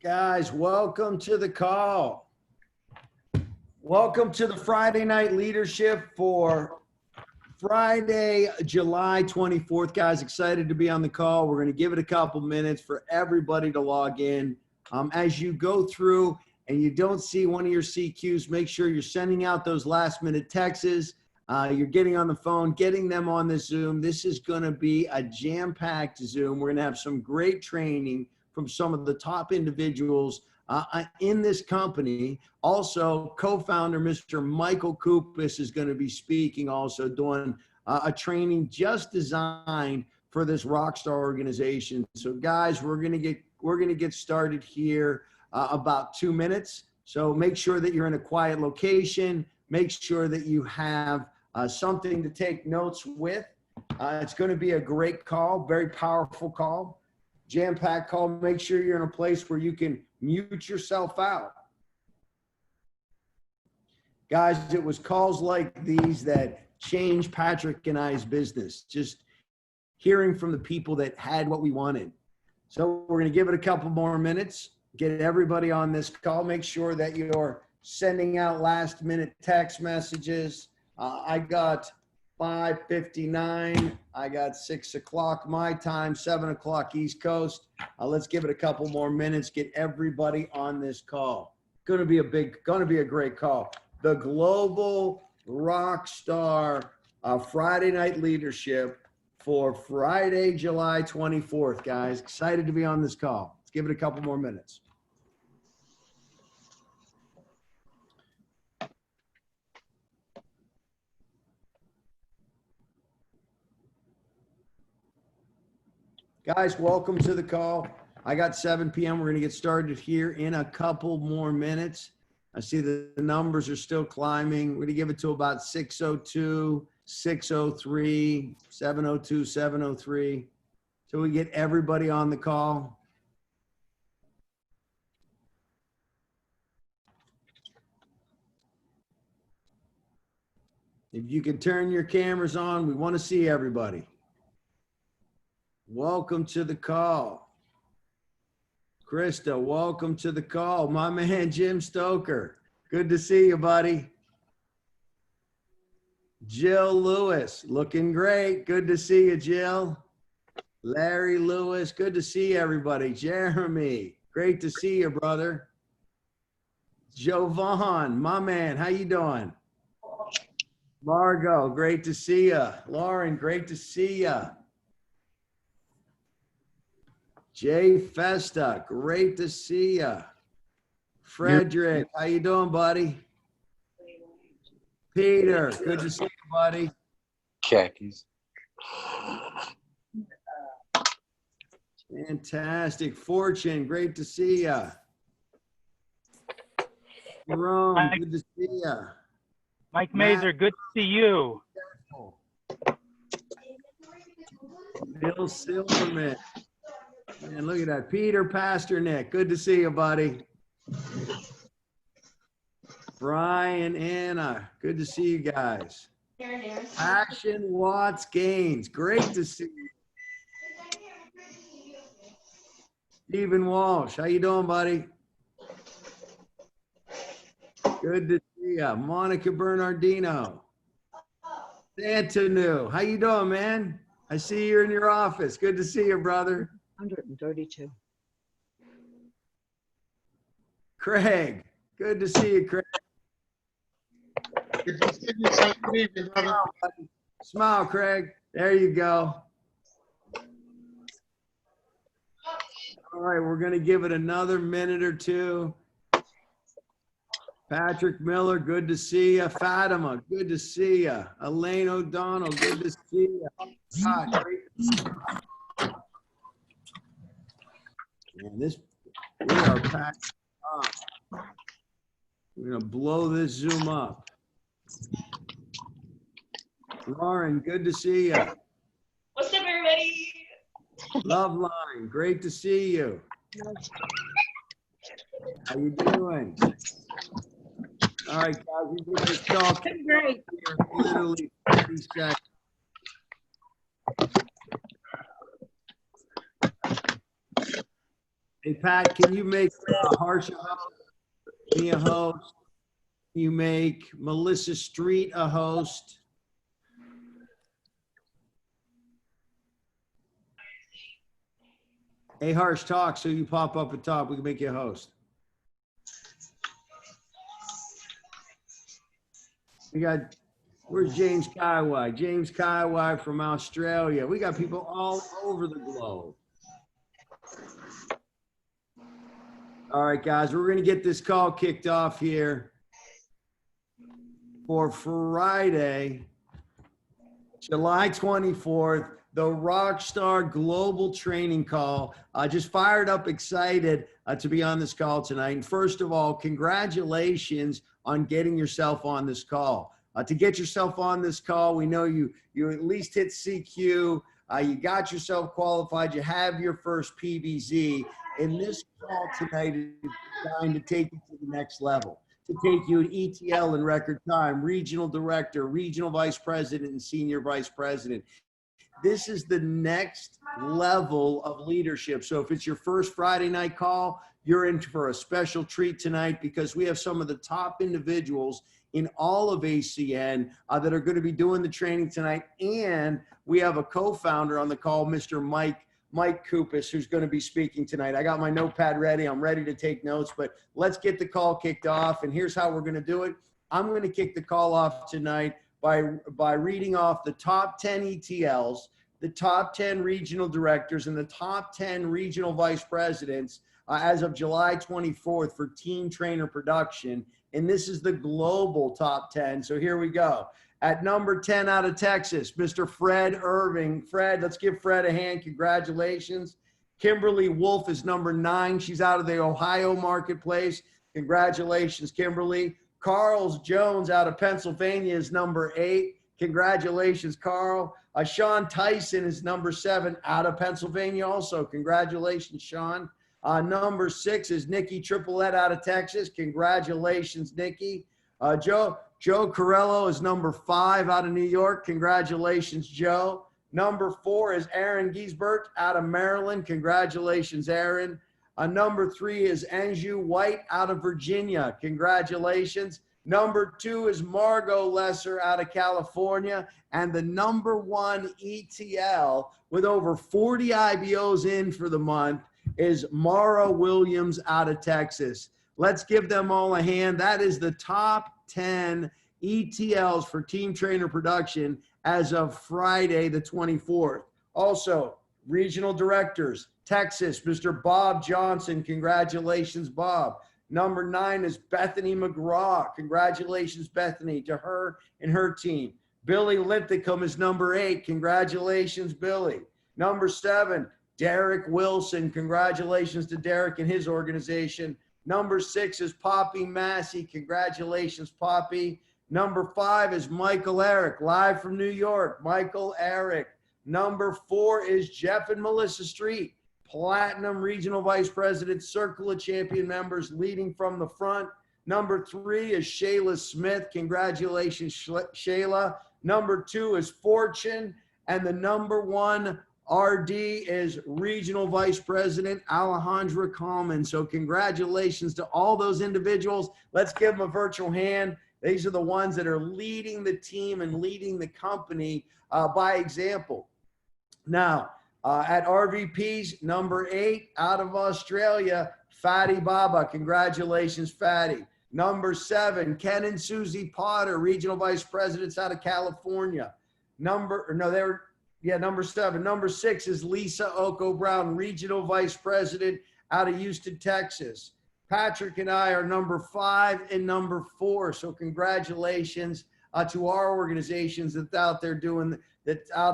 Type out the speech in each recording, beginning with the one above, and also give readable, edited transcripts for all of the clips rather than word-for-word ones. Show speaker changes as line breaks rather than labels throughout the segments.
Guys, welcome to the call. Welcome to the Friday Night Leadership for Friday, July 24th. Guys, excited to be on the call. We're going to give it a couple minutes for everybody to log in. As you go through and you don't see one of your CQs, make sure you're sending out those last-minute texts. You're getting on the phone, getting them on the Zoom. This is going to be a jam-packed Zoom. We're going to have some great training from some of the top individuals in this company. Also, co-founder Mr. Michael Cupisz is going to be speaking, also doing a training just designed for this rockstar organization. So guys, we're going to get started here about 2 minutes. So make sure that you're in a quiet location. Make sure that you have something to take notes with. It's going to be a great call, very powerful call. Jam-packed call. Make sure you're in a place where you can mute yourself out. Guys, it was calls like these that changed Patrick and I's business. Just hearing from the people that had what we wanted. So we're going to give it a couple more minutes, get everybody on this call. Make sure that you're sending out last-minute text messages. I got 5:59. I got 6 o'clock my time, 7 o'clock East Coast. Let's give it a couple more minutes. Get everybody on this call. Going to be a great call. The Global Rockstar Friday Night Leadership for Friday, July 24th, guys. Excited to be on this call. Let's give it a couple more minutes. Guys, welcome to the call. I got 7 p.m. We're going to get started here in a couple more minutes. I see the numbers are still climbing. We're going to give it to about 6:02, 6:03, 7:02, 7:03. So we get everybody on the call. If you can turn your cameras on, we want to see everybody. Welcome to the call. Krista, welcome to the call. My man, Jim Stoker. Good to see you, buddy. Jill Lewis, looking great. Good to see you, Jill. Larry Lewis, good to see everybody. Jeremy, great to see you, brother. Jovan, my man, how you doing? Margot, great to see you. Lauren, great to see you. Jay Festa, great to see ya. Frederick, how you doing, buddy? Peter, good to see you, buddy.
Khakis.
Fantastic. Fortune, great to see ya. Jerome, good to see ya.
Mike Mazer, good to see you.
Bill Silverman. Man, look at that. Peter Pasternak. Good to see you, buddy. Brian, Anna. Good to see you guys. Action Watts Gaines. Great to see you. Stephen Walsh. How you doing, buddy? Good to see you. Monica Bernardino. Santanu. How you doing, man? I see you're in your office. Good to see you, brother.
132.
Craig, good to see you, Craig.
Good to see you. Good evening, brother.
Smile, Craig. There you go. All right, we're going to give it another minute or two. Patrick Miller, good to see you. Fatima, good to see you. Elaine O'Donnell, good to see you. God, great to see you. And we are packed up. We're going to blow this Zoom up. Lauren, good to see you.
What's up, everybody?
Love Line, great to see you. How you doing? All right, guys, we give this call.
Great.
Literally 30 seconds. Hey, Pat, can you make Harsha me a host? Can you make Melissa Street a host? Hey, Harsh, talk so you pop up at top. We can make you a host. Where's James Kaiwai? James Kaiwai from Australia. We got people all over the globe. All right, guys, we're going to get this call kicked off here for Friday, July 24th, the Rockstar Global Training Call. Just fired up, excited to be on this call tonight. And first of all, congratulations on getting yourself on this call. To get yourself on this call, we know you at least hit CQ, you got yourself qualified, you have your first PBZ. And this call tonight is designed to take you to the next level, to take you at ETL in record time, regional director, regional vice president, and senior vice president. This is the next level of leadership. So if it's your first Friday night call, you're in for a special treat tonight because we have some of the top individuals in all of ACN that are going to be doing the training tonight. And we have a co-founder on the call, Mr. Mike Cupisz, who's going to be speaking tonight. I got my notepad ready. I'm ready to take notes, but let's get the call kicked off. And here's how we're going to do it. I'm going to kick the call off tonight by reading off the top 10 ETLs, the top 10 regional directors, and the top 10 regional vice presidents as of July 24th for team trainer production. And this is the global top 10. So here we go. At number 10 out of Texas, Mr. Fred Irving. Fred, let's give Fred a hand. Congratulations. Kimberly Wolf is number 9. She's out of the Ohio marketplace. Congratulations, Kimberly. Carl Jones out of Pennsylvania is number 8. Congratulations, Carl. Sean Tyson is number 7 out of Pennsylvania also. Congratulations, Sean. Number 6 is Nikki Triplette out of Texas. Congratulations, Nikki. Joe Corello is number 5 out of New York. Congratulations, Joe. Number 4 is Aaron Giesbert out of Maryland. Congratulations, Aaron. Number 3 is Anju White out of Virginia. Congratulations. Number 2 is Margot Lesser out of California. And the number 1 ETL with over 40 IBOs in for the month is Mara Williams out of Texas. Let's give them all a hand. That is the top 10 ETLs for team trainer production as of Friday, the 24th. Also, regional directors, Texas, Mr. Bob Johnson. Congratulations, Bob. Number 9 is Bethany McGraw. Congratulations, Bethany, to her and her team. Billy Linthicum is number 8. Congratulations, Billy. Number 7, Derek Wilson. Congratulations to Derek and his organization. Number 6 is Poppy Massey. Congratulations, Poppy. Number 5 is Michael Eric, live from New York. Michael Eric. Number 4 is Jeff and Melissa Street, Platinum Regional Vice President, Circle of Champion members leading from the front. Number 3 is Shayla Smith. Congratulations, Shayla. Number 2 is Fortune. And the number 1 RD is Regional Vice President Alejandra Coleman. So congratulations to all those individuals. Let's give them a virtual hand. These are the ones that are leading the team and leading the company by example. Now, at RVPs, number 8 out of Australia, Fatty Baba. Congratulations, Fatty. Number 7, Ken and Susie Potter, Regional Vice Presidents out of California. Number 7. Number 6 is Lisa Oko Brown, Regional Vice President out of Houston, Texas. Patrick and I are number 5 and number 4. So congratulations to our organizations that's out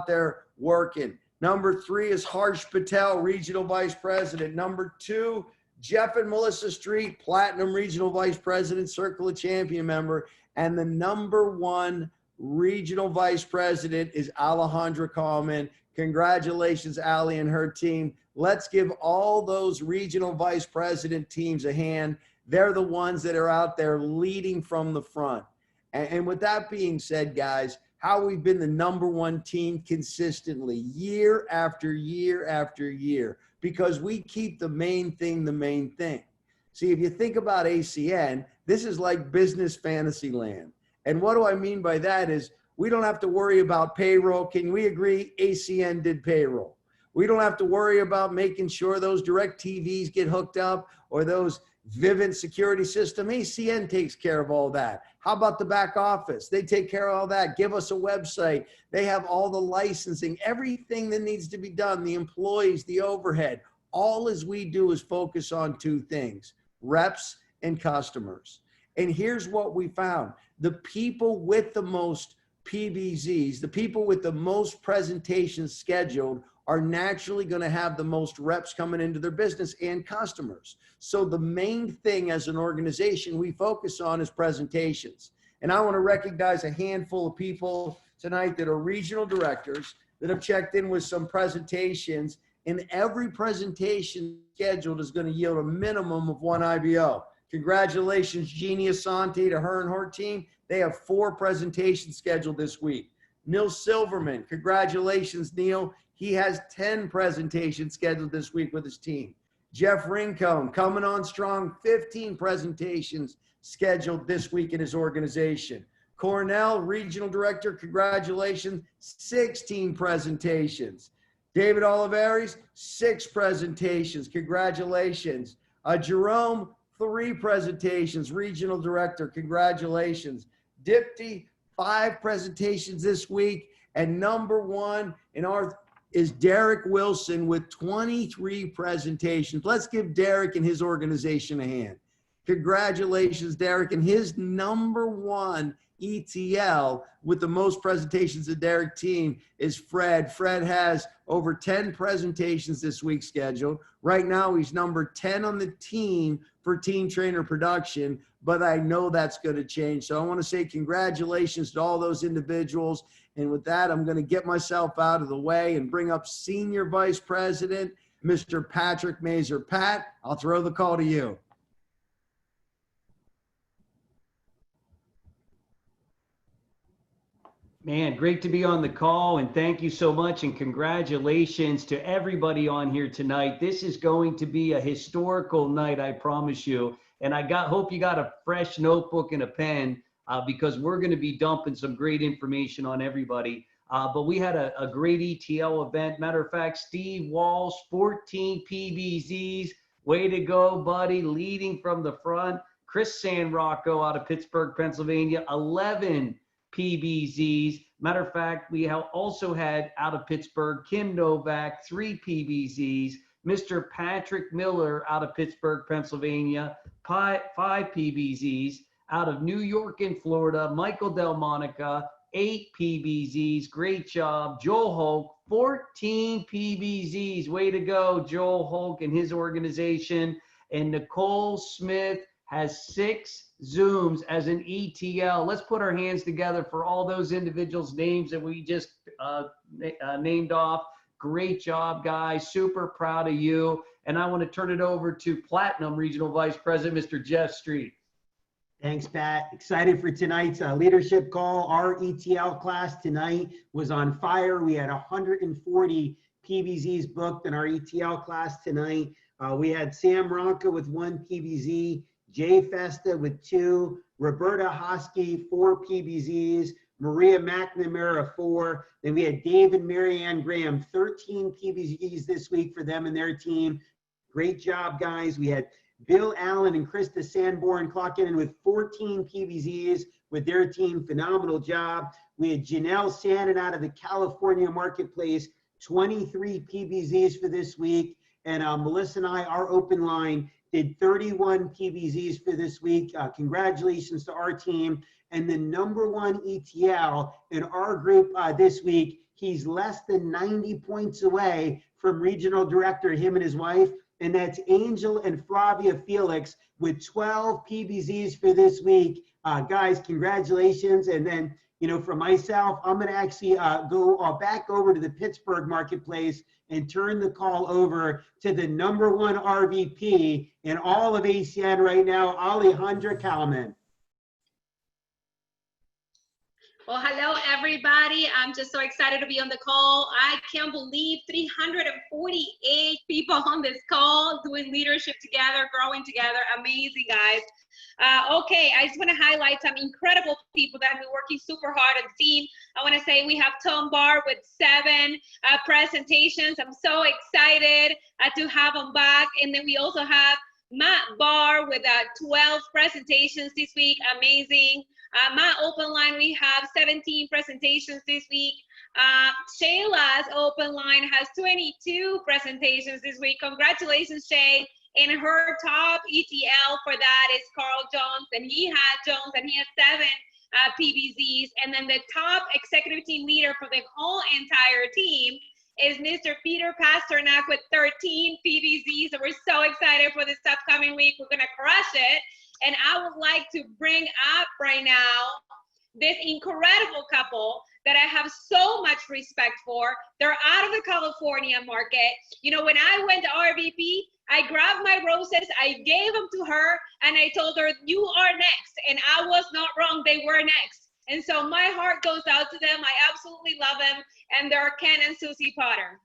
there working. Number 3 is Harsh Patel, Regional Vice President. Number 2, Jeff and Melissa Street, Platinum Regional Vice President, Circle of Champion member. And the number 1 Regional Vice President is Alejandra Coleman. Congratulations, Ali and her team. Let's give all those Regional Vice President teams a hand. They're the ones that are out there leading from the front. And with that being said, guys, how we've been the #1 team consistently year after year after year, because we keep the main thing the main thing. See, if you think about ACN, this is like business fantasy land. And what do I mean by that is we don't have to worry about payroll. Can we agree ACN did payroll? We don't have to worry about making sure those direct TVs get hooked up or those Vivint security system. ACN takes care of all that. How about the back office? They take care of all that. Give us a website. They have all the licensing, everything that needs to be done, the employees, the overhead. All as we do is focus on two things: reps and customers. And here's what we found. The people with the most PBZs, the people with the most presentations scheduled, are naturally going to have the most reps coming into their business and customers. So the main thing as an organization we focus on is presentations. And I want to recognize a handful of people tonight that are regional directors that have checked in with some presentations, and every presentation scheduled is going to yield a minimum of 1 IBO. Congratulations, Jeannie Asante, to her and her team. They have 4 presentations scheduled this week. Neil Silverman, congratulations, Neil. He has 10 presentations scheduled this week with his team. Jeff Rincone coming on strong, 15 presentations scheduled this week in his organization. Cornell, regional director, congratulations, 16 presentations. David Oliveris, 6 presentations, congratulations. Jerome, 3 presentations, regional director, congratulations. Dipti, 5 presentations this week. And #1 in our is Derek Wilson with 23 presentations. Let's give Derek and his organization a hand. Congratulations, Derek, and his #1 ETL with the most presentations of Derek team is Fred. Fred has over 10 presentations this week scheduled. Right now, he's number 10 on the team for team trainer production, but I know that's going to change. So I want to say congratulations to all those individuals. And with that, I'm going to get myself out of the way and bring up Senior Vice President, Mr. Patrick Mazer. Pat, I'll throw the call to you.
Man, great to be on the call, and thank you so much, and congratulations to everybody on here tonight. This is going to be a historical night, I promise you. And hope you got a fresh notebook and a pen because we're going to be dumping some great information on everybody. But we had a great ETL event. Matter of fact, Steve Walsh, 14 PBZs. Way to go, buddy, leading from the front. Chris San Rocco out of Pittsburgh, Pennsylvania, 11 PBZs. Matter of fact, we also had out of Pittsburgh, Kim Novak, 3 PBZs. Mr. Patrick Miller out of Pittsburgh, Pennsylvania, 5 PBZs. Out of New York and Florida, Michael Delmonica, 8 PBZs. Great job. Joel Hulk, 14 PBZs. Way to go, Joel Hulk and his organization. And Nicole Smith has 6 Zooms as an ETL. Let's put our hands together for all those individuals' names that we just named off. Great job, guys. Super proud of you. And I want to turn it over to Platinum Regional Vice President, Mr. Jeff Street.
Thanks, Pat. Excited for tonight's leadership call. Our ETL class tonight was on fire. We had 140 PBZs booked in our ETL class tonight. We had Sam Ronca with 1 PBZ, Jay Festa with 2, Roberta Hosky, 4 PBZs, Maria McNamara, 4. Then we had David Marianne Graham, 13 PBZs this week for them and their team. Great job, guys. We had Bill Allen and Krista Sanborn clocking in with 14 PBZs with their team. Phenomenal job. We had Janelle Sandin out of the California marketplace, 23 PBZs for this week. And Melissa and I, our open line, did 31 PBZs for this week. Congratulations to our team. And the #1 ETL in our group this week, he's less than 90 points away from regional director, him and his wife. And that's Angel and Flavia Felix with 12 PBZs for this week. Guys, congratulations. And then, you know, for myself, I'm going to actually go back over to the Pittsburgh marketplace and turn the call over to the #1 RVP in all of ACN right now, Alejandra Kalman.
Well, hello, everybody. I'm just so excited to be on the call. I can't believe 348 people on this call doing leadership together, growing together. Amazing, guys. Okay, I just want to highlight some incredible people that have been working super hard on the team. I want to say we have Tom Barr with 7 presentations. I'm so excited to have him back. And then we also have Matt Barr with 12 presentations this week. Amazing. My open line, we have 17 presentations this week. Shayla's open line has 22 presentations this week. Congratulations, Shay. And her top ETL for that is Carl Jones, and he has 7 PBZs. And then the top executive team leader for the whole entire team is Mr. Peter Pasternak with 13 PBZs. So we're so excited for this upcoming week. We're gonna crush it. And I would like to bring up right now this incredible couple that I have so much respect for. They're out of the California market. You know, when I went to RVP, I grabbed my roses, I gave them to her, and I told her, you are next. And I was not wrong, they were next. And so my heart goes out to them. I absolutely love them. And they're Ken and Susie Potter.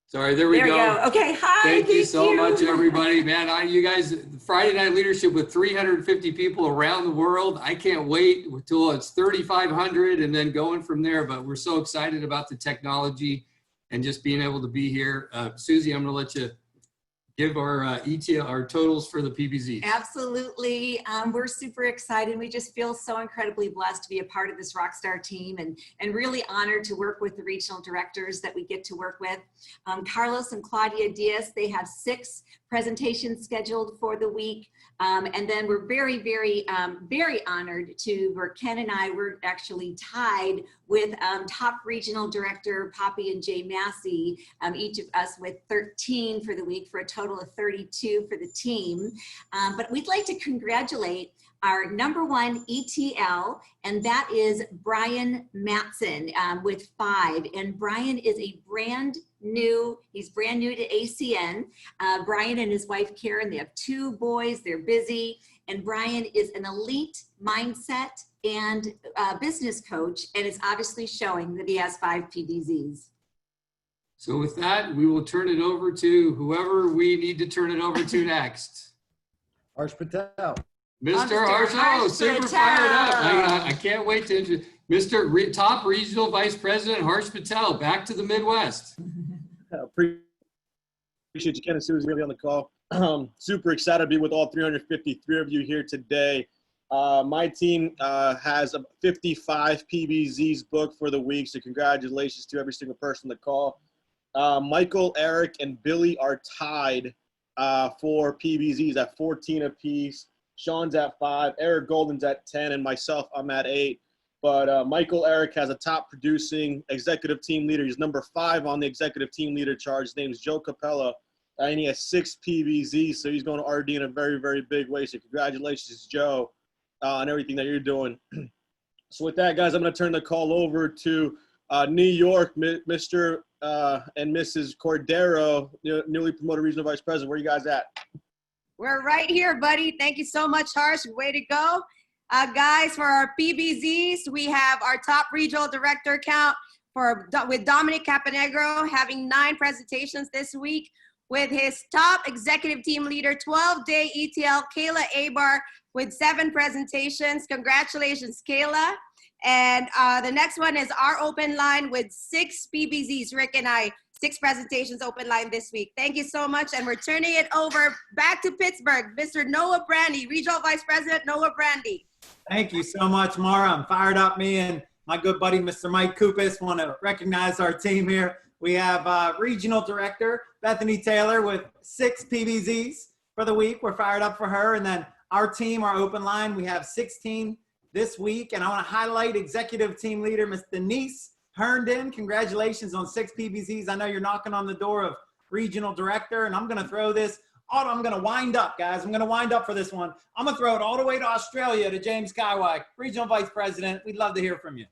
Sorry, there we go.
Okay, hi.
Thank you so much, everybody. Man, you guys, Friday Night Leadership with 350 people around the world. I can't wait until it's 3,500 and then going from there. But we're so excited about the technology and just being able to be here. Susie, I'm going to let you give our ETL, our totals for the PBZs.
Absolutely. We're super excited. We just feel so incredibly blessed to be a part of this Rockstar team and really honored to work with the regional directors that we get to work with. Carlos and Claudia Diaz, they have 6 presentations scheduled for the week. And then we're very, very, very honored where Ken and I were actually tied with top regional director Poppy and Jay Massey, each of us with 13 for the week for a total of 32 for the team. But we'd like to congratulate our #1 ETL, and that is Brian Matson with 5. And Brian is he's brand new to ACN. Brian and his wife Karen, they have 2 boys, they're busy. And Brian is an elite mindset and business coach, and it's obviously showing that he has 5 PBZs.
So with that, we will turn it over to whoever we need to turn it over to next.
Harsh Patel.
Mr. Harsh, super fired up. I can't wait to introduce Mr. Top Regional Vice President Harsh Patel, back to the Midwest.
Appreciate you, Ken and Susie, really on the call. Super excited to be with all 353 of you here today. My team has 55 PBZs booked for the week, so congratulations to every single person on the call. Michael, Eric, and Billy are tied for PBZs at 14 apiece. Sean's at 5, Eric Golden's at 10, and myself, I'm at 8. But Michael Eric has a top producing executive team leader. He's number 5 on the executive team leader chart. His name is Joe Capella, and he has 6 PBZs, so he's going to RD in a very, very big way. So congratulations, Joe, on everything that you're doing. So with that, guys, I'm going to turn the call over to New York, Mr. And Mrs. Cordero, newly promoted regional vice president. Where are you guys at?
We're right here, buddy. Thank you so much, Harsh. Way to go. Guys, for our PBZs, we have our top regional director count with Dominic Caponegro having 9 presentations this week, with his top executive team leader, 12-day ETL, Kayla Abar, with 7 presentations. Congratulations, Kayla. And the next one is our open line with 6 PBZs, Rick and I, 6 presentations open line this week. Thank you so much. And we're turning it over back to Pittsburgh, Mr. Noah Brandy, Regional Vice President Noah Brandy.
Thank you so much, Mara. I'm fired up. Me and my good buddy, Mr. Mike Cupisz, want to recognize our team here. We have Regional Director Bethany Taylor with 6 PBZs for the week. We're fired up for her. And then our team, our open line, we have 16 this week. And I want to highlight Executive Team Leader, Ms. Denise Herndon. Congratulations on 6 PBZs. I know you're knocking on the door of Regional Director, and I'm going to throw this. I'm going to wind up, guys. I'm going to wind up for this one. I'm going to throw it all the way to Australia to James Kaiwai, Regional Vice President. We'd love to hear from you.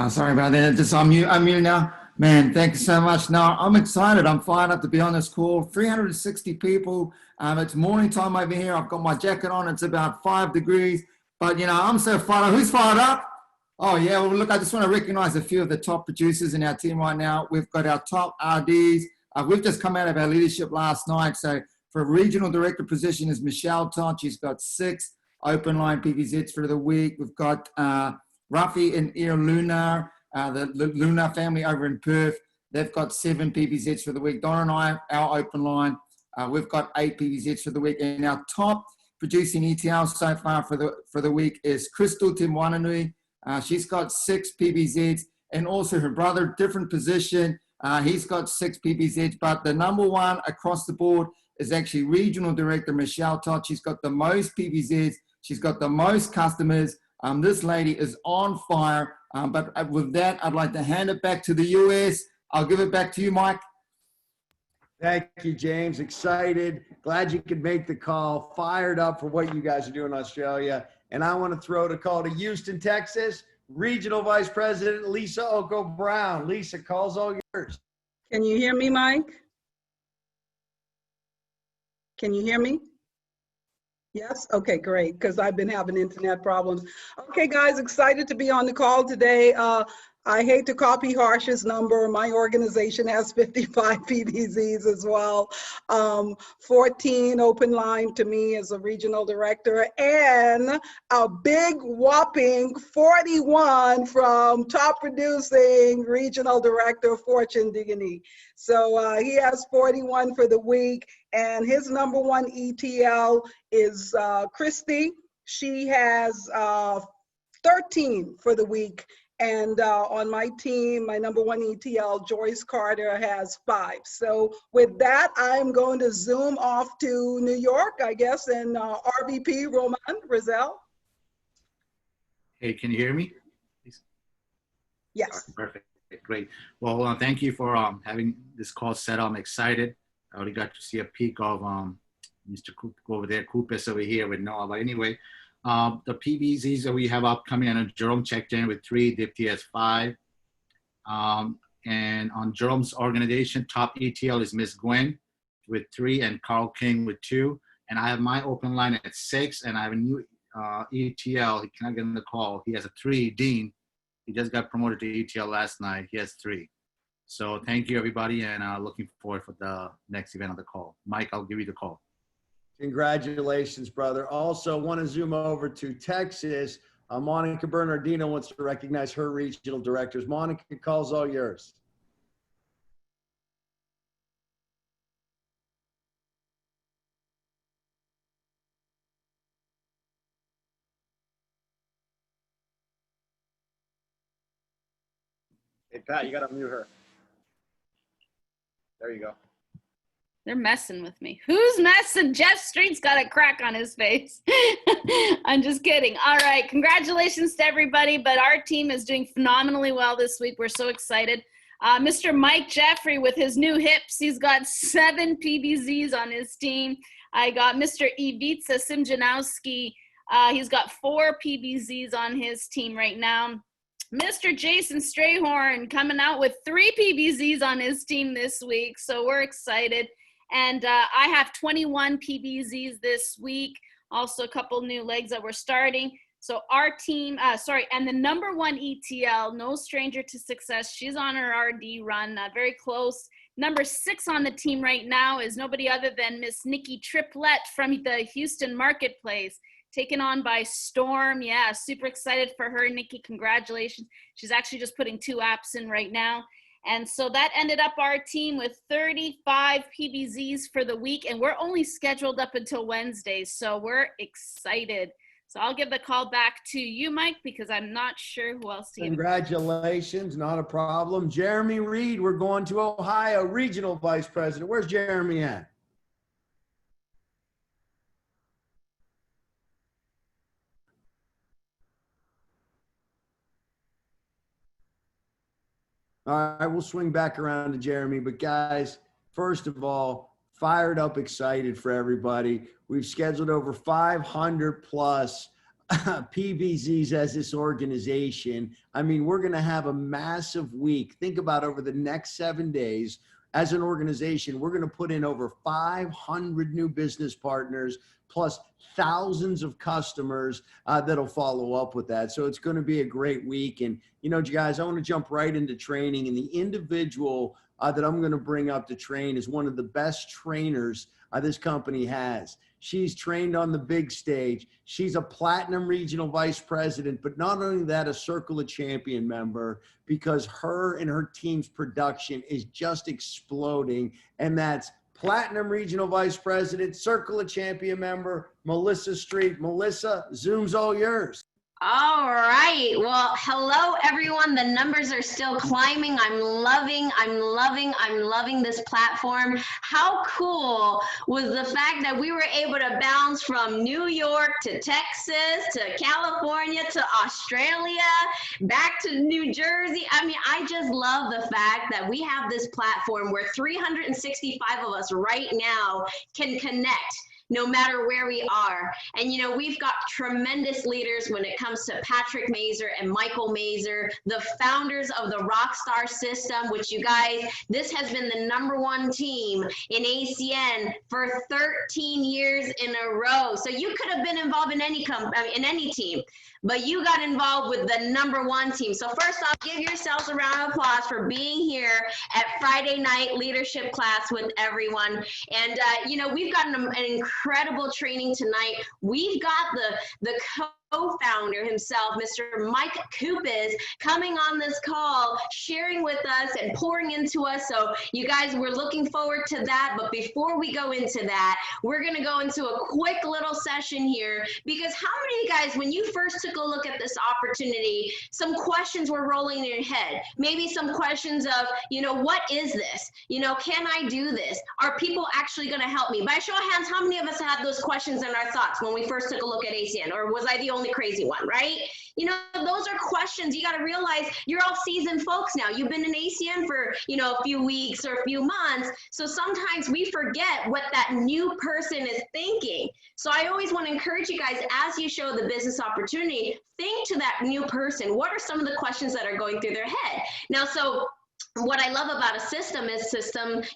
Sorry about that. Just unmute now. Man, thank you so much. No, I'm excited. I'm fired up to be on this call. 360 people. It's morning time over here. I've got my jacket on. It's about 5 degrees. But, you know, I'm so fired up. Who's fired up? Oh, yeah. Well, look, I just want to recognize a few of the top producers in our team right now. We've got our top RDs. We've just come out of our leadership last night. So for a regional director position is Michelle Todd. She's got 6 open line PVZs for the week. We've got Rafi and Luna, the Luna family over in Perth. They've got 7 PVZs for the week. Don and I, our open line, we've got 8 PVZs for the week. And our top producing ETL so far for the week is Crystal Timwananui. She's got 6 PVZs, and also her brother, different position. He's got 6 PVZs, but the number one across the board is actually Regional Director Michelle Todd. She's got the most PVZs. She's got the most customers. This lady is on fire. But with that, I'd like to hand it back to the US. I'll give it back to you, Mike.
Thank you, James. Excited. Glad you could make the call. Fired up for what you guys are doing in Australia. And I want to throw the call to Houston, Texas. Regional Vice President Lisa Oko Brown. Lisa, call's all yours.
Can you hear me, Mike? Can you hear me? Yes? Okay, great, because I've been having internet problems. Okay, guys, excited to be on the call today. I hate to copy Harsh's number. My organization has 55 PVZs as well. 14 open line to me as a regional director, and a big whopping 41 from top producing regional director Fortune Dignity. So he has 41 for the week, and his number one ETL is Christy. She has 13 for the week. And on my team, my number one ETL, Joyce Carter, has 5. So with that, I'm going to zoom off to New York, I guess, and RVP Roman Rizal.
Hey, can you hear me?
Yes.
Perfect. Great. Well, thank you for having this call set up. I'm excited. I already got to see a peek of Mr. over there, Cupisz over here with Noah. But anyway, the PVZs that we have upcoming, and Jerome checked in with 3, Dipti has 5. And on Jerome's organization, top ETL is Miss Gwen with 3 and Carl King with 2. And I have my open line at 6, and I have a new ETL. He cannot get in the call. He has a 3, Dean. He just got promoted to ETL last night. He has 3. So thank you, everybody, and looking forward for the next event on the call. Mike, I'll give you the call.
Congratulations, brother. Also, want to zoom over to Texas. Monica Bernardino wants to recognize her regional directors. Monica, call's all yours.
Hey, Pat, you got to mute her. There you go.
They're messing with me. Who's messing? Jeff Street's got a crack on his face. I'm just kidding. All right. Congratulations to everybody. But our team is doing phenomenally well this week. We're so excited. Mr. Mike Jeffrey with his new hips. He's got 7 PVZs on his team. I got Mr. Ivica Simjanowski. He's got 4 PVZs on his team right now. Mr. Jason Strayhorn coming out with 3 PVZs on his team this week. So we're excited. And I have 21 PVZs this week. Also a couple new legs that we're starting. So our team, and the number 1 ETL, no stranger to success. She's on her RD run, very close. Number 6 on the team right now is nobody other than Miss Nikki Triplett from the Houston Marketplace, taken on by Storm. Yeah, super excited for her, Nikki. Congratulations. She's actually just putting 2 apps in right now. And so that ended up our team with 35 PVZs for the week, and we're only scheduled up until Wednesday, so we're excited. So I'll give the call back to you, Mike, because I'm not sure who else to give.
Congratulations, not a problem. Jeremy Reed, we're going to Ohio, Regional Vice President. Where's Jeremy at? All right, we'll swing back around to Jeremy. But guys, first of all, fired up, excited for everybody. We've scheduled over 500 plus PVZs as this organization. I mean, we're going to have a massive week. Think about over the next 7 days. As an organization, we're going to put in over 500 new business partners, plus thousands of customers that'll follow up with that. So it's going to be a great week. And, you know, guys, I want to jump right into training. And the individual that I'm going to bring up to train is one of the best trainers this company has. She's trained on the big stage. She's a platinum regional vice president, but not only that, a Circle of Champion member, because her and her team's production is just exploding. And that's platinum regional vice president, Circle of Champion member, Melissa Street. Melissa, Zoom's all yours.
All right. Well, hello, everyone. The numbers are still climbing. I'm loving this platform. How cool was the fact that we were able to bounce from New York to Texas to California to Australia, back to New Jersey. I mean, I just love the fact that we have this platform where 365 of us right now can connect no matter where we are. And you know, we've got tremendous leaders when it comes to Patrick Mazer and Michael Mazer, the founders of the Rockstar system, which you guys, this has been the #1 team in ACN for 13 years in a row. So you could have been involved in any team, but you got involved with the #1 team. So first off, give yourselves a round of applause for being here at Friday night leadership class with everyone. And you know, we've got an incredible training tonight. We've got the co-founder himself, Mr. Mike Cupisz, coming on this call, sharing with us and pouring into us. So you guys, we're looking forward to that. But before we go into that, we're going to go into a quick little session here, because how many of you guys, when you first took a look at this opportunity, some questions were rolling in your head? Maybe some questions of, you know, what is this? You know, can I do this? Are people actually going to help me? By show of hands, how many of us had those questions in our thoughts when we first took a look at ACN? Or was I the only crazy one, right? You know, those are questions. You got to realize you're all seasoned folks now. You've been in ACN for, you know, a few weeks or a few months. So sometimes we forget what that new person is thinking. So I always want to encourage you guys, as you show the business opportunity, think to that new person. What are some of the questions that are going through their head? Now, so what I love about a system is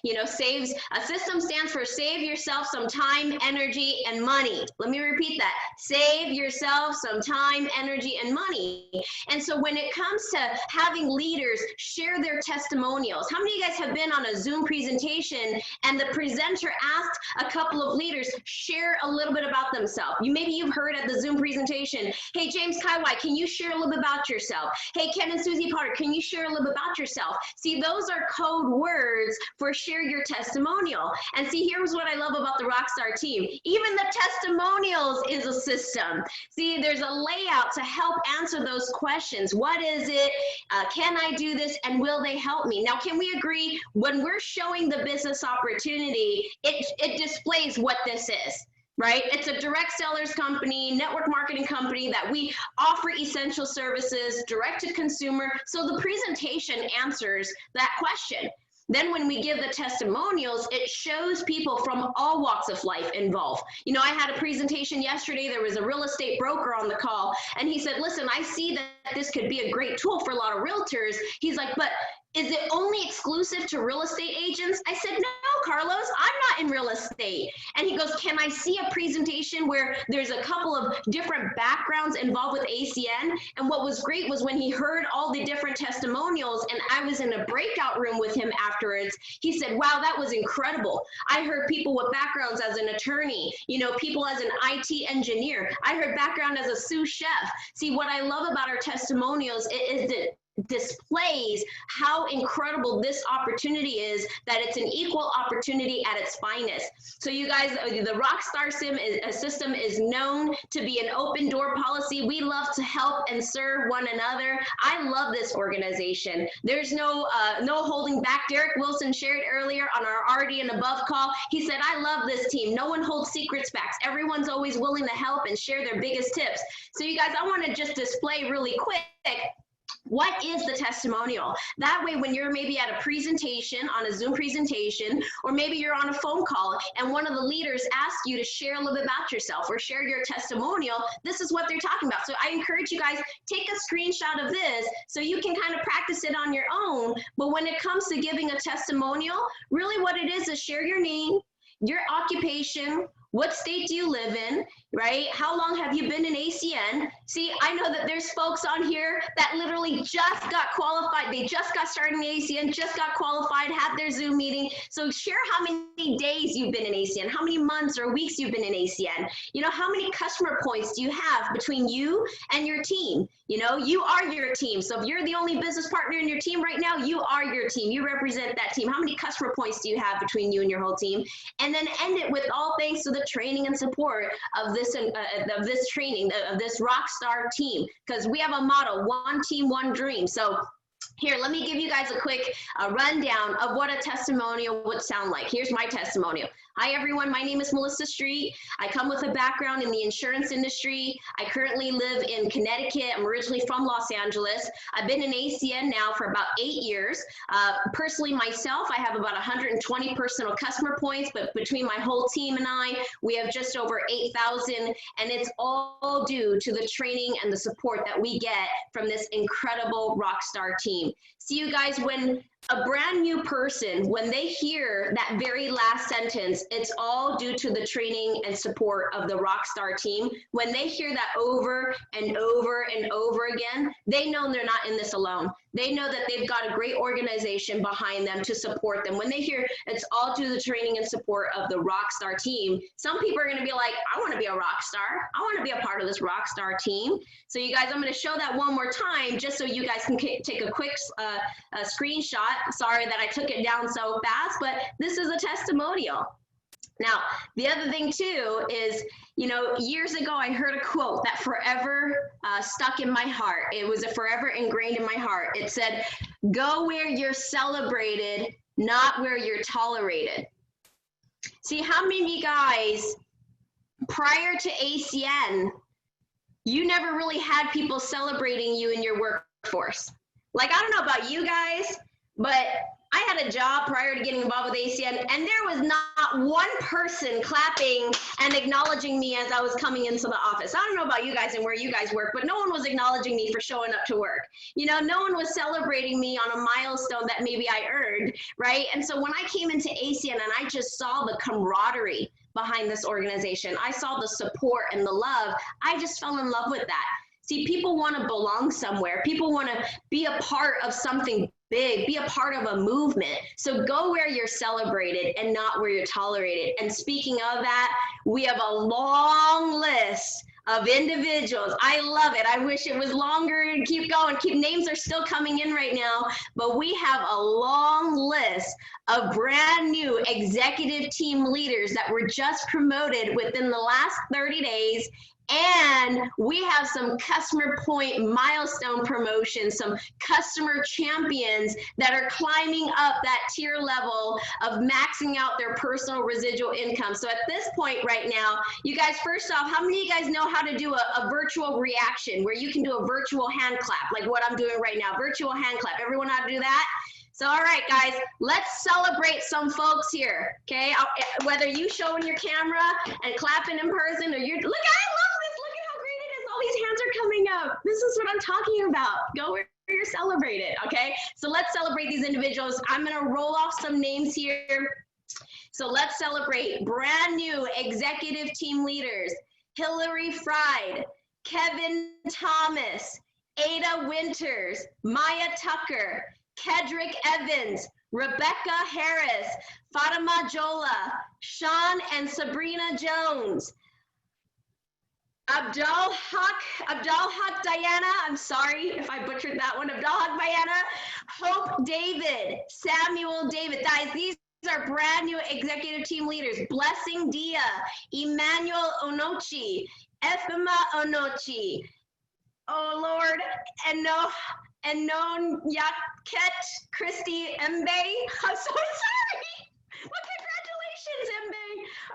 you know, a system stands for save yourself some time, energy, and money. Let me repeat that. Save yourself some time, energy, and money. And so when it comes to having leaders share their testimonials, how many of you guys have been on a Zoom presentation and the presenter asked a couple of leaders share a little bit about themselves? Maybe you've heard at the Zoom presentation, hey, James Kaiwai, can you share a little bit about yourself? Hey, Ken and Susie Potter, can you share a little bit about yourself? See, those are code words for share your testimonial. And see, here's what I love about the Rockstar team. Even the testimonials is a system. See, there's a layout to help answer those questions. What is it? Can I do this? And will they help me? Now, can we agree when we're showing the business opportunity, it displays what this is? Right? It's a direct sellers company, network marketing company that we offer essential services, direct to consumer. So the presentation answers that question. Then when we give the testimonials, it shows people from all walks of life involved. You know, I had a presentation yesterday. There was a real estate broker on the call, and he said, listen, I see that this could be a great tool for a lot of realtors. He's like, but is it only exclusive to real estate agents? I said, no, Carlos, I'm not in real estate. And he goes, can I see a presentation where there's a couple of different backgrounds involved with ACN? And what was great was when he heard all the different testimonials, and I was in a breakout room with him afterwards, he said, wow, that was incredible. I heard people with backgrounds as an attorney, you know, people as an IT engineer. I heard background as a sous chef. See, what I love about our testimonials is that displays how incredible this opportunity is, that it's an equal opportunity at its finest. So you guys, the Rockstar system is known to be an open door policy. We love to help and serve one another. I love this organization. There's no holding back. Derek Wilson shared earlier on our RD and above call. He said, I love this team. No one holds secrets back. Everyone's always willing to help and share their biggest tips. So you guys, I want to just display really quick What is the testimonial? That way, when you're maybe at a presentation, on a Zoom presentation, or maybe you're on a phone call and one of the leaders asks you to share a little bit about yourself or share your testimonial, this is what they're talking about. So I encourage you guys, take a screenshot of this so you can kind of practice it on your own. But when it comes to giving a testimonial, really what it is share your name, your occupation, what state do you live in, right? How long have you been in ACN? See, I know that there's folks on here that literally just got qualified. They just got started in ACN, just got qualified, had their Zoom meeting. So share how many days you've been in ACN, how many months or weeks you've been in ACN. You know, how many customer points do you have between you and your team? You know, you are your team. So if you're the only business partner in your team right now, you are your team. You represent that team. How many customer points do you have between you and your whole team? And then end it with all thanks to the training and support of this training, of this Rockstar team, because we have a motto: one team, one dream. So here, let me give you guys a quick rundown of what a testimonial would sound like. Here's my testimonial. Hi, everyone. My name is Melissa Street. I come with a background in the insurance industry. I currently live in Connecticut. I'm originally from Los Angeles. I've been in ACN now for about 8 years. Personally, myself, I have about 120 personal customer points, but between my whole team and I, we have just over 8,000, and it's all due to the training and the support that we get from this incredible Rockstar team. See, you guys, when a brand new person, when they hear that very last sentence, it's all due to the training and support of the Rockstar team. When they hear that over and over and over again, they know they're not in this alone. They know that they've got a great organization behind them to support them. When they hear it's all due to the training and support of the Rockstar team, some people are going to be like, I want to be a rock star. I want to be a part of this Rockstar team. So you guys, I'm going to show that one more time just so you guys can take a quick screenshot. Sorry that I took it down so fast, but this is a testimonial. Now, the other thing too is, you know, years ago I heard a quote that forever stuck in my heart. It was forever ingrained in my heart. It said, go where you're celebrated, not where you're tolerated. See, how many of you guys, prior to ACN, you never really had people celebrating you in your workforce? Like, I don't know about you guys, but I had a job prior to getting involved with ACN, and there was not one person clapping and acknowledging me as I was coming into the office. I don't know about you guys and where you guys work, but no one was acknowledging me for showing up to work. You know, no one was celebrating me on a milestone that maybe I earned, right? And so when I came into ACN and I just saw the camaraderie behind this organization, I saw the support and the love, I just fell in love with that. See, people want to belong somewhere. People want to be a part of something big, be a part of a movement. So go where you're celebrated and not where you're tolerated. And speaking of that, we have a long list of individuals. I love it. I wish it was longer and keep going. Names are still coming in right now, but we have a long list of brand new executive team leaders that were just promoted within the last 30 days. And we have some customer point milestone promotions, some customer champions that are climbing up that tier level of maxing out their personal residual income. So at this point right now, you guys, first off, how many of you guys know how to do a virtual reaction where you can do a virtual hand clap, like what I'm doing right now, virtual hand clap? Everyone know how to do that? So, all right, guys, let's celebrate some folks here, okay? Whether you showing your camera and clapping in person, or you're, look, I love this. Look at how great it is. All these hands are coming up. This is what I'm talking about. Go where you're celebrated, okay? So let's celebrate these individuals. I'm gonna roll off some names here. So let's celebrate brand new executive team leaders: Hillary Fried, Kevin Thomas, Ada Winters, Maya Tucker, Kedrick Evans, Rebecca Harris, Fatima Jola, Sean and Sabrina Jones, Abdul Haq Diana, I'm sorry if I butchered that one, Abdul Haq Diana, Hope David, Samuel David. Guys, these are brand new executive team leaders: Blessing Dia, Emmanuel Onochi, Efima Onochi, oh Lord, Enon Yaket, Christy Mbe. I'm so sorry. Well, congratulations, Mbe.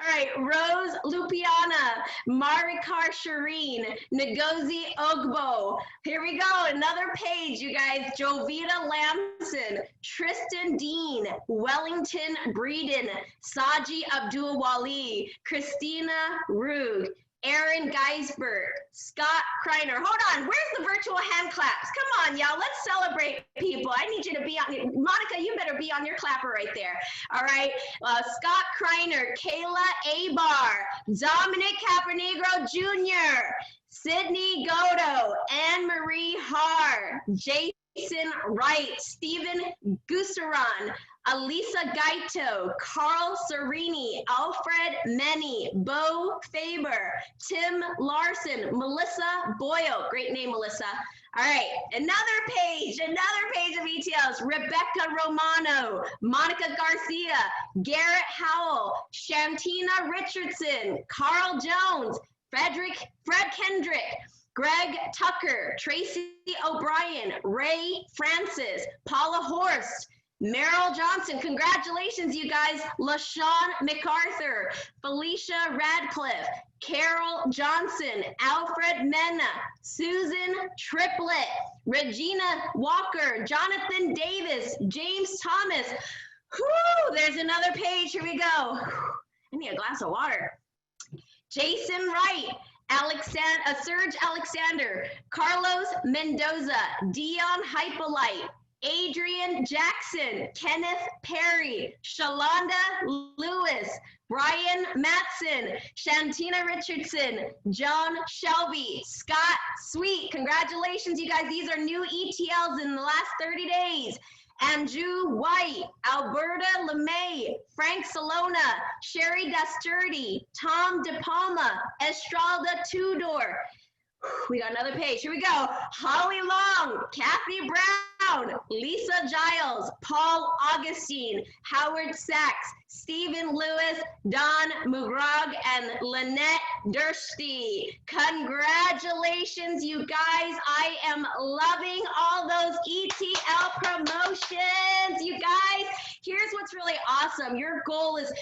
All right, Rose Lupiana, Marikar Shireen, Ngozi Ogbo. Here we go, another page, you guys. Jovita Lamson, Tristan Dean, Wellington Breeden, Saji Abdul Wali, Christina Rug, Aaron Geisberg, Scott Kreiner. Hold on, where's the virtual hand claps? Come on, y'all, let's celebrate people. I need you to be on, Monica, you better be on your clapper right there. All right, Scott Kreiner, Kayla Abar, Dominic Capernegro Jr., Sydney Godo, Anne-Marie Haar, Jason Wright, Stephen Gussaron, Alisa Gaito, Carl Serini, Alfred Menny, Bo Faber, Tim Larson, Melissa Boyle. Great name, Melissa. All right, another page of ETLs. Rebecca Romano, Monica Garcia, Garrett Howell, Shantina Richardson, Carl Jones, Fred Kendrick, Greg Tucker, Tracy O'Brien, Ray Francis, Paula Horst, Meryl Johnson, congratulations, you guys. LaShawn MacArthur, Felicia Radcliffe, Carol Johnson, Alfred Mena, Susan Triplett, Regina Walker, Jonathan Davis, James Thomas. Whew, there's another page. Here we go. I need a glass of water. Jason Wright, Serge Alexander, Carlos Mendoza, Dion Hypolite, Adrian Jackson, Kenneth Perry, Shalonda Lewis, Brian Matson, Shantina Richardson, John Shelby, Scott Sweet. Congratulations, you guys. These are new ETLs in the last 30 days. Andrew White, Alberta LeMay, Frank Salona, Sherry Dasturdi, Tom DePalma, Estralda Tudor. We got another page. Here we go. Holly Long, Kathy Brown, Lisa Giles, Paul Augustine, Howard Sachs, Stephen Lewis, Don Mugrog, and Lynette Dursty. Congratulations, you guys. I am loving all those ETL promotions. You guys, here's what's really awesome. Your goal is,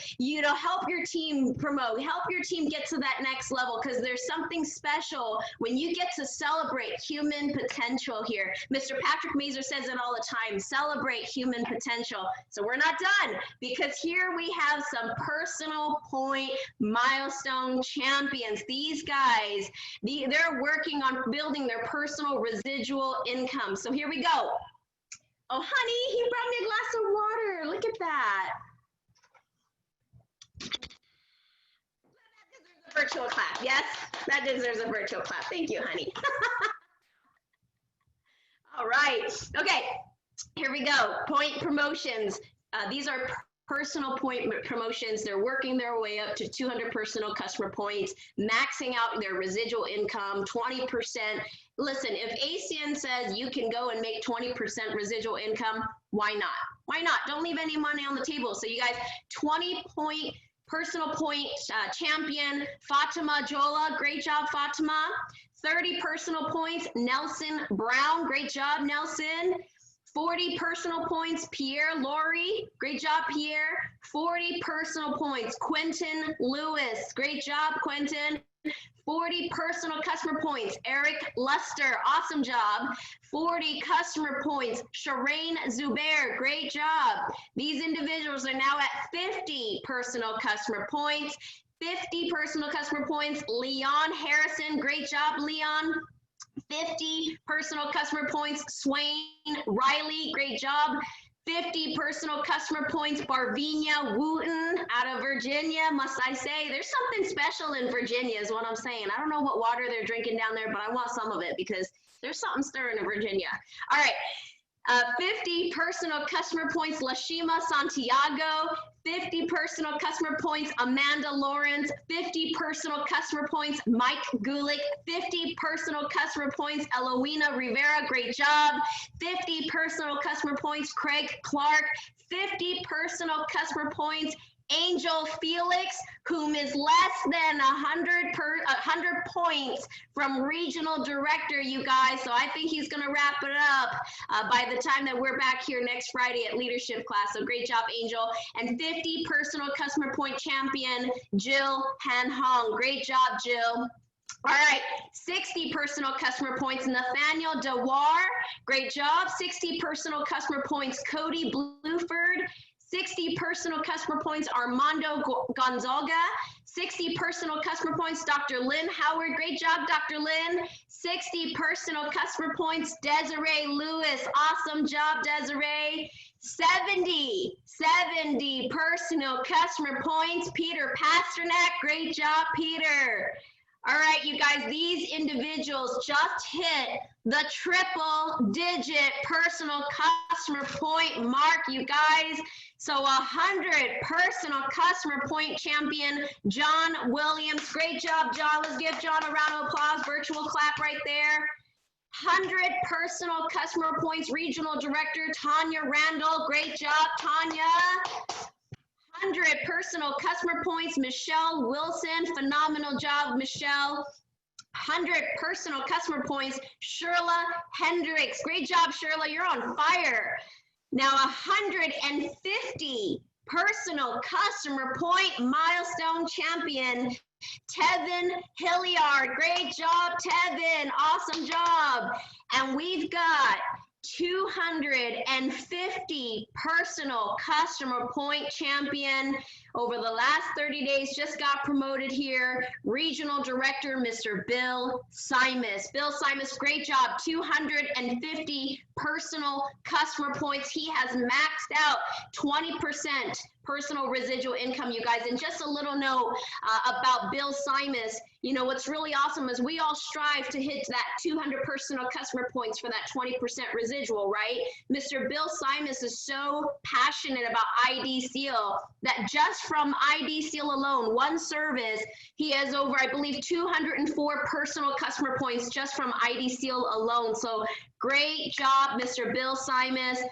help your team promote, help your team get to that next level, because there's something special when you get to celebrate human potential here. Mr. Patrick Mazer says it all the time, celebrate human potential. So we're not done, because here we have some personal point milestone champions. These guys, they're working on building their personal residual income. So here we go. Oh, honey, he brought me a glass of water. Look at that. That deserves a virtual clap. Yes, that deserves a virtual clap. Thank you, honey. All right. Okay, here we go. Point promotions. These are personal point promotions. They're working their way up to 200 personal customer points, maxing out their residual income, 20%. Listen, if ACN says you can go and make 20% residual income, why not? Why not? Don't leave any money on the table. So you guys, 20-point personal point champion, Fatima Jola. Great job, Fatima. 30 personal points, Nelson Brown. Great job, Nelson. 40 personal points, Pierre Laurie. Great job, Pierre. 40 personal points, Quentin Lewis. Great job, Quentin. 40 personal customer points, Eric Luster. Awesome job. 40 customer points, Shireen Zubair. Great job. These individuals are now at 50 personal customer points. 50 personal customer points, Leon Harrison. Great job, Leon. 50 personal customer points, Swain Riley. Great job. 50 personal customer points, Barvinia Wooten out of Virginia. Must I say, there's something special in Virginia is what I'm saying. I don't know what water they're drinking down there, but I want some of it because there's something stirring in Virginia. All right. 50 personal customer points, Lashima Santiago. 50 personal customer points, Amanda Lawrence. 50 personal customer points, Mike Gulick. 50 personal customer points, Eloina Rivera. Great job. 50 personal customer points, Craig Clark. 50 personal customer points, Angel Felix, whom is less than 100 points from regional director, you guys. So I think he's going to wrap it up by the time that we're back here next Friday at leadership class. So great job, Angel. And 50 personal customer point champion, Jill Han Hong. Great job, Jill. All right, 60 personal customer points, Nathaniel Dewar. Great job. 60 personal customer points, Cody Bluford. 60 personal customer points, Armando Gonzaga. 60 personal customer points, Dr. Lynn Howard. Great job, Dr. Lynn. 60 personal customer points, Desiree Lewis. Awesome job, Desiree. 70 personal customer points, Peter Pasternak. Great job, Peter. All right, you guys, these individuals just hit the triple-digit personal customer point mark, you guys. So 100 personal customer point champion, John Williams. Great job, John. Let's give John a round of applause. Virtual clap right there. 100 personal customer points, regional director, Tanya Randall. Great job, Tanya. 100 personal customer points, Michelle Wilson. Phenomenal job, Michelle. 100 personal customer points, Sherla Hendricks. Great job, Sherla. You're on fire. Now 150 personal customer point milestone champion, Tevin Hilliard. Great job, Tevin. Awesome job. And we've got 250 personal customer point champion over the last 30 days, just got promoted here, regional director, Mr. Bill Simus. Bill Simus, great job, 250 personal customer points. He has maxed out 20% personal residual income, you guys. And just a little note about Bill Simus, you know, what's really awesome is we all strive to hit that 200 personal customer points for that 20% residual, right? Mr. Bill Simus is so passionate about ID Seal that just from ID Seal alone, one service, he has over, I believe, 204 personal customer points just from ID Seal alone. So great job, Mr. Bill Simus.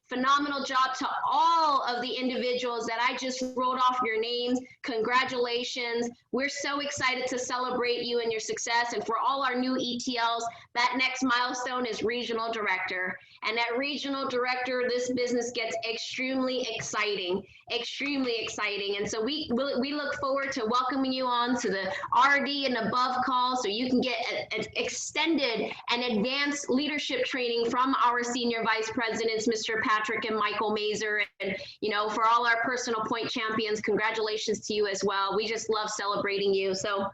Phenomenal job to all of the individuals that I just wrote off your names. Congratulations. We're so excited to celebrate you and your success. And for all our new ETLs, that next milestone is regional director. And at regional director, this business gets extremely exciting. And so we look forward to welcoming you on to the RD and above call so you can get an extended and advanced leadership training from our senior vice presidents, Mr. Patrick and Michael Mazer. And, you know, for all our personal point champions, congratulations to you as well. We just love celebrating you. So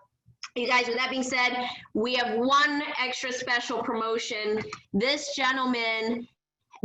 you guys, with that being said, we have one extra special promotion. This gentleman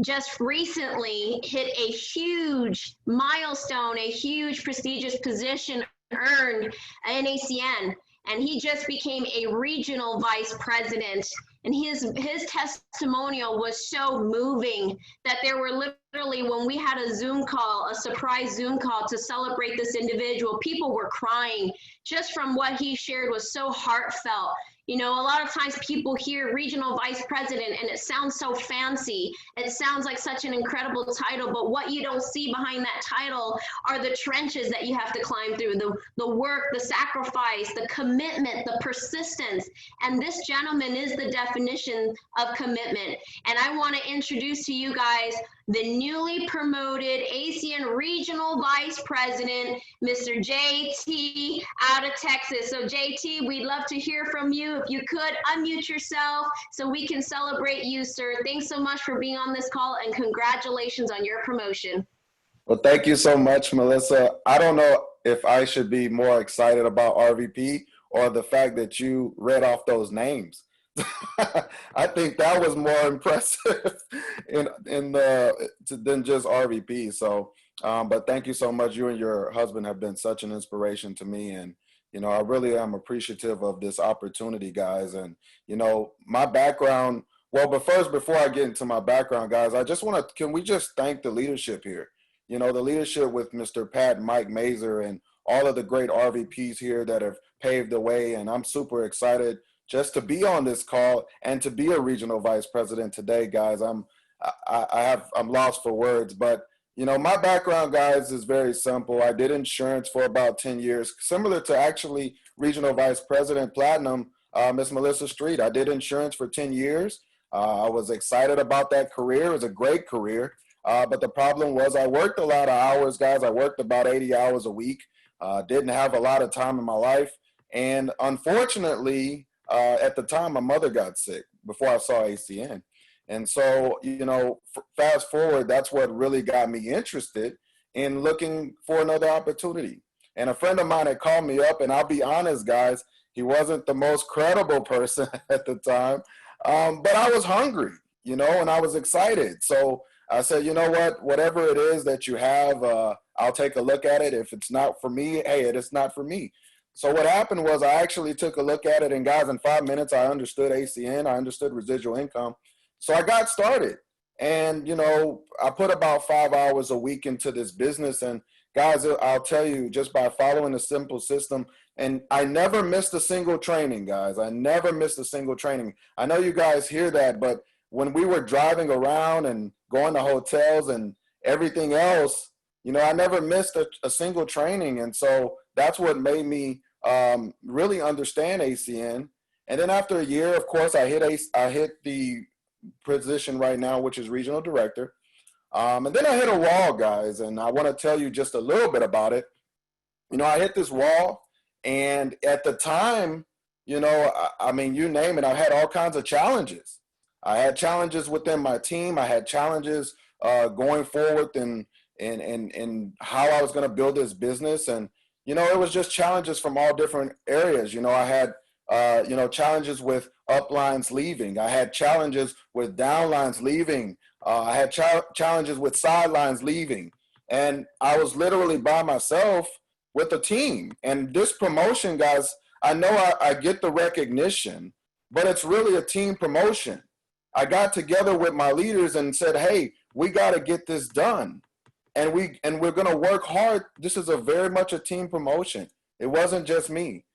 just recently hit a huge milestone, a huge prestigious position earned in ACN, and he just became a regional vice president. And his testimonial was so moving that there were literally, when we had a Zoom call, a surprise Zoom call to celebrate this individual, people were crying just from what he shared was so heartfelt. You know, a lot of times people hear regional vice president and it sounds so fancy. It sounds like such an incredible title, but what you don't see behind that title are the trenches that you have to climb through, the work, the sacrifice, the commitment, the persistence. And this gentleman is the definition of commitment. And I want to introduce to you guys the newly promoted ACN Regional Vice President, Mr. JT out of Texas. So JT, we'd love to hear from you. If you could unmute yourself so we can celebrate you, sir. Thanks so much for being on this call and congratulations on your promotion.
Well, thank you so much, Melissa. I don't know if I should be more excited about RVP or the fact that you read off those names. I think that was more impressive than just RVP. So, but thank you so much. You and your husband have been such an inspiration to me. And, you know, I really am appreciative of this opportunity, guys. And, you know, my background, well, but first, before I get into my background, guys, I just want to, can we just thank the leadership here? You know, the leadership with Mr. Pat and Mike Mazer and all of the great RVPs here that have paved the way. And I'm super excited just to be on this call and to be a regional vice president today, guys. I'm lost for words, but you know, my background, guys, is very simple. I did insurance for about 10 years, similar to actually Regional Vice President Platinum, Miss Melissa Street. I did insurance for 10 years. I was excited about that career. It was a great career. But the problem was I worked a lot of hours, guys. I worked about 80 hours a week. Didn't have a lot of time in my life. And unfortunately, at the time, my mother got sick before I saw ACN. And so, you know, fast forward, that's what really got me interested in looking for another opportunity. And a friend of mine had called me up, and I'll be honest, guys, he wasn't the most credible person at the time, but I was hungry, you know, and I was excited. So I said, you know what, whatever it is that you have, I'll take a look at it. If it's not for me, hey, it's not for me. So what happened was I actually took a look at it, and guys, in 5 minutes, I understood ACN, I understood residual income. So I got started. And, you know, I put about 5 hours a week into this business. And guys, I'll tell you, just by following a simple system, and I never missed a single training, guys. I never missed a single training. I know you guys hear that, but when we were driving around and going to hotels and everything else, you know, I never missed a single training. And so that's what made me really understand ACN. And then after a year, of course, I hit the position right now, which is regional director. And then I hit a wall, guys, and I want to tell you just a little bit about it. You know, I hit this wall, and at the time, you know, I mean, you name it, I had all kinds of challenges. I had challenges within my team. I had challenges going forward in how I was going to build this business. And, you know, it was just challenges from all different areas. You know, I had, you know, challenges with uplines leaving. I had challenges with downlines leaving. I had challenges with sidelines leaving. And I was literally by myself with a team. And this promotion, guys, I know I get the recognition, but it's really a team promotion. I got together with my leaders and said, hey, we got to get this done. And we're going to work hard. This is very much a team promotion. It wasn't just me.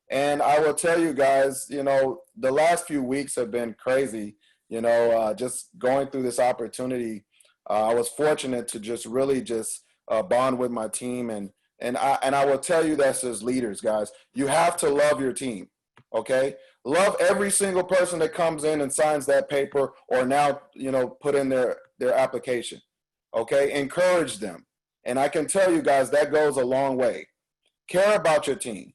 And I will tell you guys, you know, the last few weeks have been crazy, you know, just going through this opportunity. I was fortunate to just really just bond with my team. And I will tell you this as leaders, guys, you have to love your team, okay? Love every single person that comes in and signs that paper or now, you know, put in their application, okay? Encourage them. And I can tell you guys that goes a long way. Care about your team.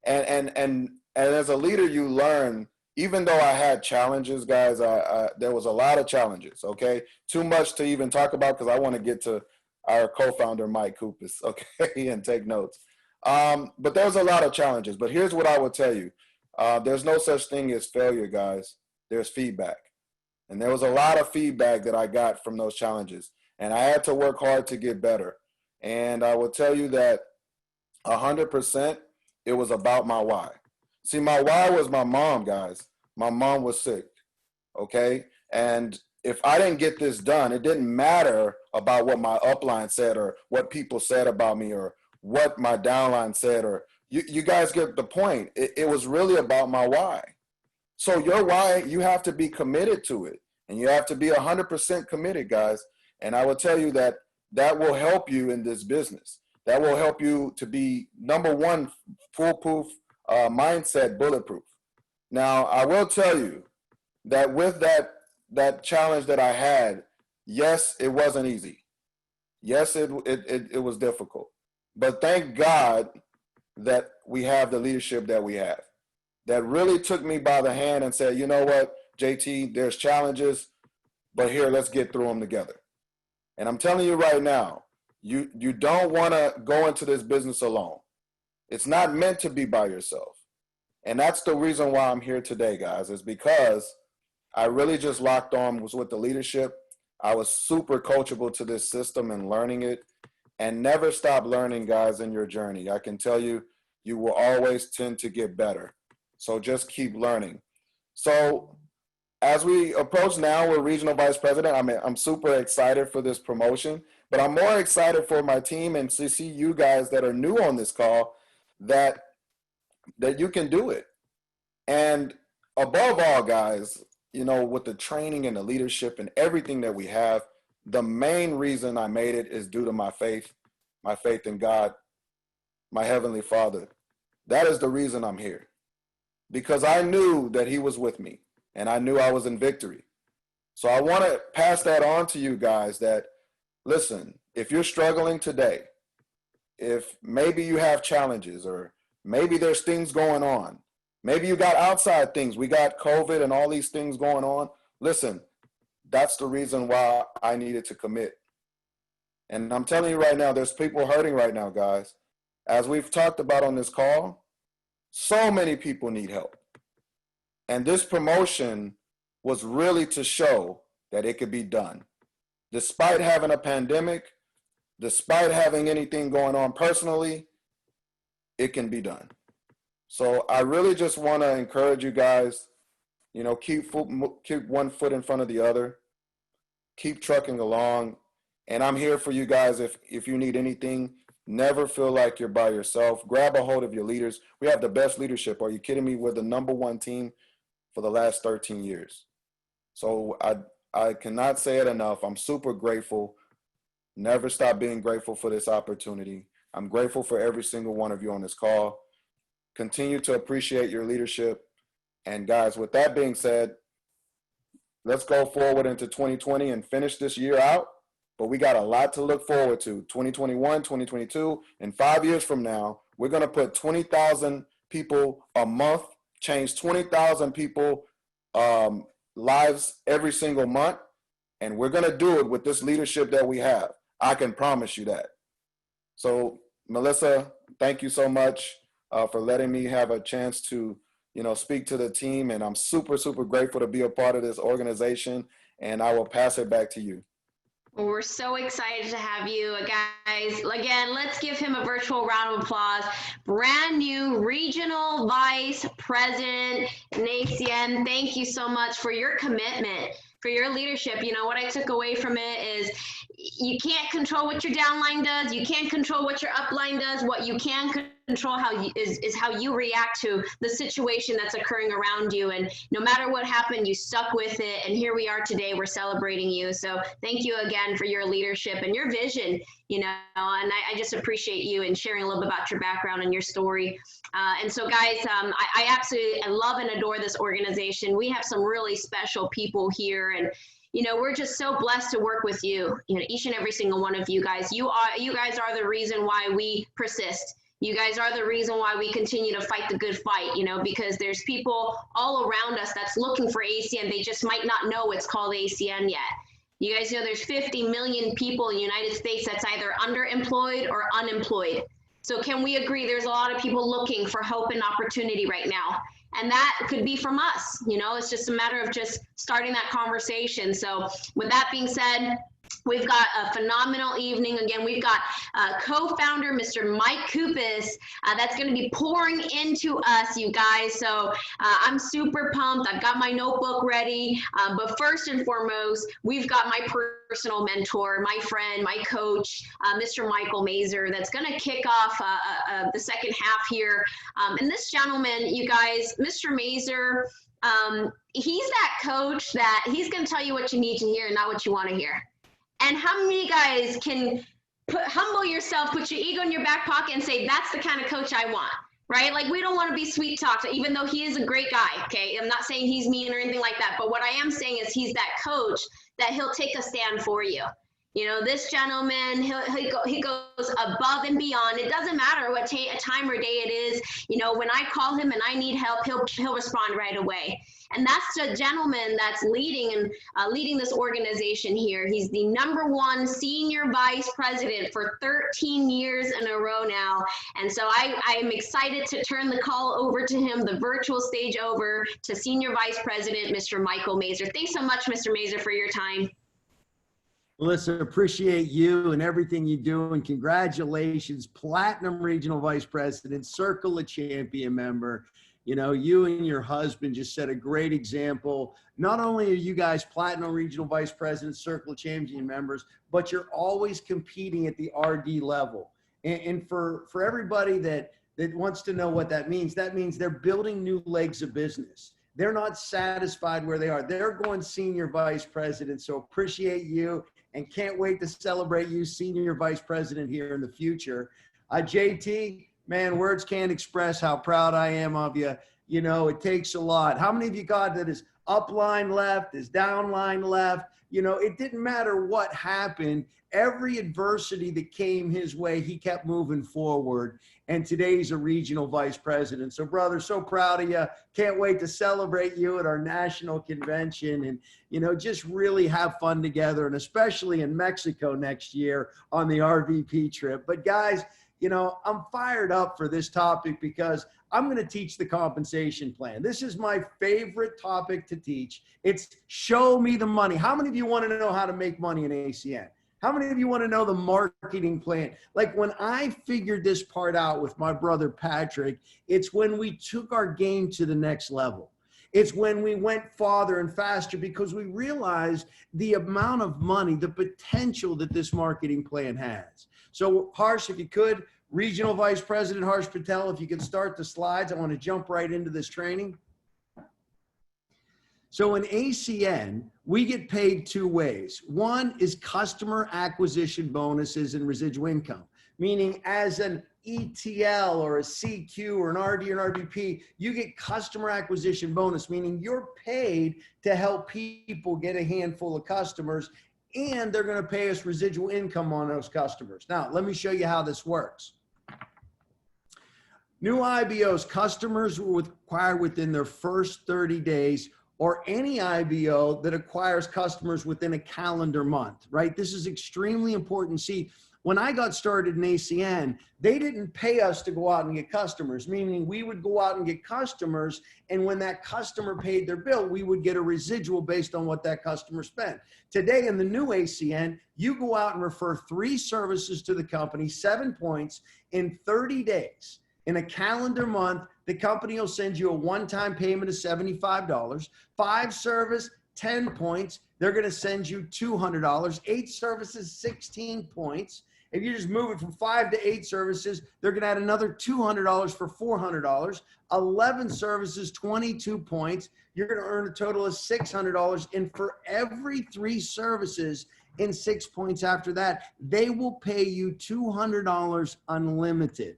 And as a leader, you learn, even though I had challenges, guys, there was a lot of challenges, okay? Too much to even talk about because I want to get to our co-founder, Mike Cupisz, okay, and take notes. But there was a lot of challenges. But here's what I will tell you. There's no such thing as failure, guys. There's feedback. And there was a lot of feedback that I got from those challenges. And I had to work hard to get better. And I will tell you that 100%, it was about my why. See, my why was my mom, guys. My mom was sick, okay? And if I didn't get this done, it didn't matter about what my upline said or what people said about me or what my downline said, or you guys get the point. It was really about my why. So your why, you have to be committed to it, and you have to be 100% committed, guys. And I will tell you that that will help you in this business. That will help you to be, number one, foolproof, mindset, bulletproof. Now, I will tell you that with that challenge that I had, yes, it wasn't easy. Yes, it was difficult. But thank God that we have the leadership that we have, that really took me by the hand and said, you know what, JT, there's challenges, but here, let's get through them together. And I'm telling you right now, you don't want to go into this business alone. It's not meant to be by yourself. And that's the reason why I'm here today, guys, is because I really just locked on with the leadership. I was super coachable to this system and learning it. And never stop learning, guys, in your journey. I can tell you, you will always tend to get better. So just keep learning. So as we approach now, we're regional vice president. I'm super excited for this promotion, but I'm more excited for my team and to see you guys that are new on this call that you can do it. And above all, guys, you know, with the training and the leadership and everything that we have, the main reason I made it is due to my faith in God, my Heavenly Father, That is the reason I'm here, because I knew that he was with me and I knew I was in victory. So I want to pass that on to you guys that, listen, if you're struggling today, if maybe you have challenges or maybe there's things going on, maybe you got outside things, we got COVID and all these things going on. Listen, that's the reason why I needed to commit. And I'm telling you right now, there's people hurting right now, guys. As we've talked about on this call, so many people need help. And this promotion was really to show that it could be done. Despite having a pandemic, despite having anything going on personally, it can be done. So I really just want to encourage you guys, you know, keep one foot in front of the other, keep trucking along. And I'm here for you guys if you need anything. Never feel like you're by yourself. Grab a hold of your leaders. We have the best leadership. Are you kidding me? We're the #1 team for the last 13 years. So I cannot say it enough. I'm super grateful. Never stop being grateful for this opportunity. I'm grateful for every single one of you on this call. Continue to appreciate your leadership. And guys, with that being said, let's go forward into 2020 and finish this year out. But we got a lot to look forward to. 2021, 2022, and 5 years from now, we're going to put 20,000 people a month, change 20,000 people lives every single month. And we're going to do it with this leadership that we have. I can promise you that. So Melissa, thank you so much for letting me have a chance to, you know, speak to the team. And I'm super, super grateful to be a part of this organization. And I will pass it back to you.
Well, we're so excited to have you guys. Again, let's give him a virtual round of applause. Brand new Regional Vice President, Nacien, thank you so much for your commitment, for your leadership. You know, what I took away from it is you can't control what your downline does. You can't control what your upline does. What you can control is how you react to the situation that's occurring around you. And no matter what happened, you stuck with it. And here we are today. We're celebrating you. So thank you again for your leadership and your vision, you know, and I just appreciate you and sharing a little bit about your background and your story. And so guys, I absolutely love and adore this organization. We have some really special people here, and you know, we're just so blessed to work with you, you know, each and every single one of you guys. You guys are the reason why we persist. You guys are the reason why we continue to fight the good fight, you know, because there's people all around us that's looking for ACN. They just might not know it's called ACN yet. You guys know there's 50 million people in the United States that's either underemployed or unemployed. So can we agree there's a lot of people looking for hope and opportunity right now? And that could be from us, you know, it's just a matter of just starting that conversation. So with that being said, we've got a phenomenal evening. Again, we've got co-founder, Mr. Mike Cupisz, that's going to be pouring into us, you guys. So I'm super pumped. I've got my notebook ready. But first and foremost, we've got my personal mentor, my friend, my coach, Mr. Michael Mazer, that's going to kick off the second half here. And this gentleman, you guys, Mr. Mazer, he's that coach that he's going to tell you what you need to hear and not what you want to hear. And how many guys can humble yourself, put your ego in your back pocket and say, that's the kind of coach I want, right? Like, we don't want to be sweet talked, even though he is a great guy, okay? I'm not saying he's mean or anything like that, but what I am saying is he's that coach that he'll take a stand for you. You know, this gentleman, he goes above and beyond. It doesn't matter what time or day it is. You know, when I call him and I need help, he'll respond right away. And that's the gentleman that's leading this organization here. He's the #1 senior vice president for 13 years in a row now. And so I am excited to turn the call over to him, the virtual stage over to Senior Vice President, Mr. Michael Mazer. Thanks so much, Mr. Mazer, for your time.
Melissa, appreciate you and everything you do, and congratulations, Platinum Regional Vice President, Circle of Champion member. You know, you and your husband just set a great example. Not only are you guys Platinum Regional Vice President, Circle of Champion members, but you're always competing at the RD level. And for everybody that wants to know what that means they're building new legs of business. They're not satisfied where they are. They're going Senior Vice President. So appreciate you and can't wait to celebrate you Senior Vice President here in the future. JT, man, words can't express how proud I am of you. You know, it takes a lot. How many of you got that is up line left, is down line left? You know, it didn't matter what happened. Every adversity that came his way, he kept moving forward. And today he's a regional vice president. So brother, so proud of you. Can't wait to celebrate you at our national convention and, you know, just really have fun together, and especially in Mexico next year on the RVP trip. But guys, you know, I'm fired up for this topic because I'm going to teach the compensation plan. This is my favorite topic to teach. It's show me the money. How many of you want to know how to make money in ACN? How many of you want to know the marketing plan? Like when I figured this part out with my brother Patrick, it's when we took our game to the next level. It's when we went farther and faster because we realized the amount of money, the potential that this marketing plan has. So Harsh, if you could, Regional Vice President Harsh Patel, if you could start the slides, I want to jump right into this training. So in ACN, we get paid two ways. One is customer acquisition bonuses and residual income, meaning as an ETL or a CQ or an RD or an RVP, you get customer acquisition bonus, meaning you're paid to help people get a handful of customers, and they're going to pay us residual income on those customers. Now, let me show you how this works. New IBOs, customers will acquire within their first 30 days, or any IBO that acquires customers within a calendar month, right? This is extremely important. See, when I got started in ACN, they didn't pay us to go out and get customers, meaning we would go out and get customers, and when that customer paid their bill, we would get a residual based on what that customer spent. Today in the new ACN, you go out and refer 3 services to the company, 7 points in 30 days. In a calendar month, the company will send you a one-time payment of $75, 5 service, 10 points. They're going to send you $200, 8 services, 16 points. If you just move it from 5 to 8 services, they're going to add another $200 for $400, 11 services, 22 points. You're going to earn a total of $600. And for every 3 services and 6 points after that, they will pay you $200 unlimited.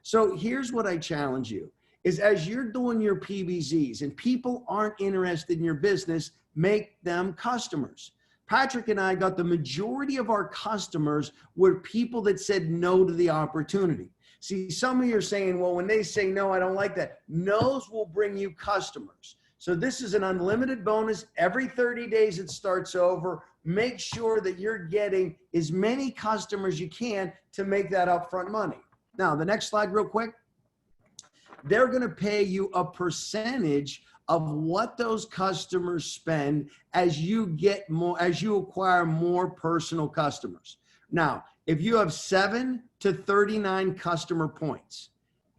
So here's what I challenge you is as you're doing your PBZs and people aren't interested in your business, make them customers. Patrick and I got the majority of our customers were people that said no to the opportunity. See, some of you are saying, well, when they say no, I don't like that. No's will bring you customers. So this is an unlimited bonus. Every 30 days it starts over. Make sure that you're getting as many customers you can to make that upfront money. Now, the next slide real quick. They're going to pay you a percentage of what those customers spend as you get more, as you acquire more personal customers. Now, if you have 7 to 39 customer points,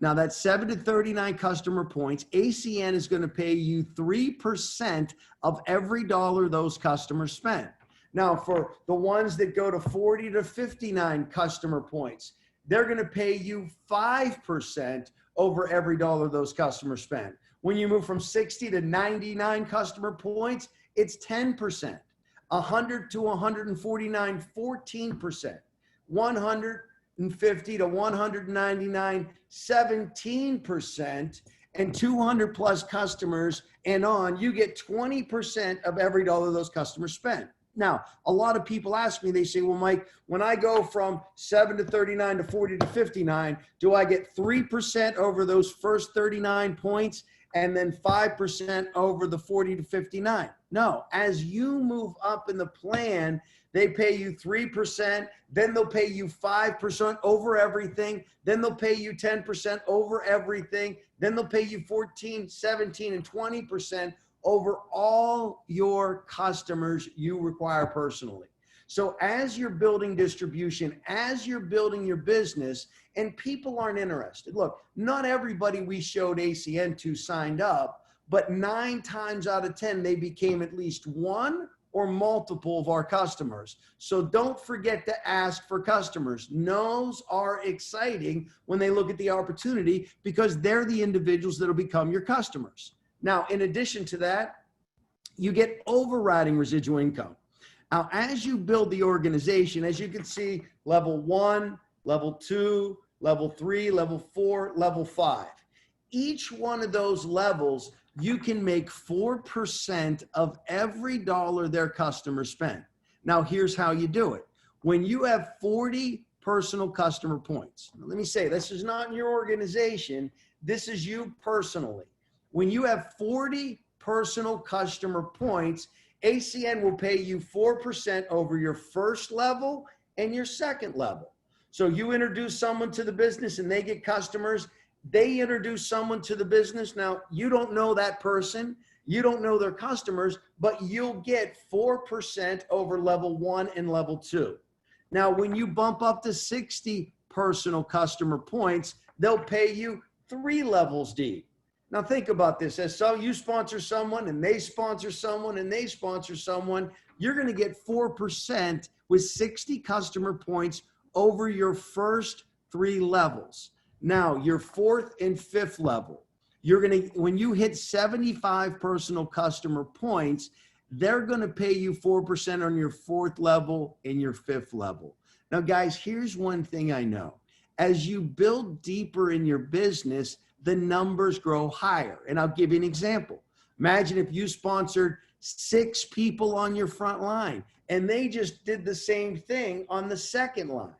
now that's 7 to 39 customer points, ACN is going to pay you 3% of every dollar those customers spend. Now, for the ones that go to 40 to 59 customer points, they're going to pay you 5% over every dollar those customers spend. When you move from 60 to 99 customer points, it's 10%. 100 to 149, 14%. 150 to 199, 17%. And 200 plus customers and on, you get 20% of every dollar those customers spend. Now, a lot of people ask me, they say, well, Mike, when I go from 7 to 39 to 40 to 59, do I get 3% over those first 39 points and then 5% over the 40 to 59? No, as you move up in the plan, they pay you 3%, then they'll pay you 5% over everything, then they'll pay you 10% over everything, then they'll pay you 14, 17, and 20% over all your customers you require personally. So as you're building distribution, as you're building your business, and people aren't interested. Look, not everybody we showed ACN to signed up, but 9 times out of 10, they became at least one or multiple of our customers. So don't forget to ask for customers. No's are exciting when they look at the opportunity because they're the individuals that'll become your customers. Now, in addition to that, you get overriding residual income. Now, as you build the organization, as you can see, level 1, level 2, level 3, level 4, level 5. Each one of those levels, you can make 4% of every dollar their customers spend. Now, here's how you do it. When you have 40 personal customer points, let me say, this is not in your organization, this is you personally. When you have 40 personal customer points, ACN will pay you 4% over your first level and your second level. So you introduce someone to the business and they get customers, they introduce someone to the business. Now, you don't know that person, you don't know their customers, but you'll get 4% over level 1 and level 2. Now, when you bump up to 60 personal customer points, they'll pay you 3 levels deep. Now, think about this. As so you sponsor someone and they sponsor someone and they sponsor someone, you're going to get 4% with 60 customer points over your first 3 levels. Now, your 4th and 5th level, you're going to, when you hit 75 personal customer points, they're going to pay you 4% on your 4th level and your 5th level. Now, guys, here's one thing I know. As you build deeper in your business, the numbers grow higher. And I'll give you an example. Imagine if you sponsored 6 people on your front line and they just did the same thing on the 2nd line.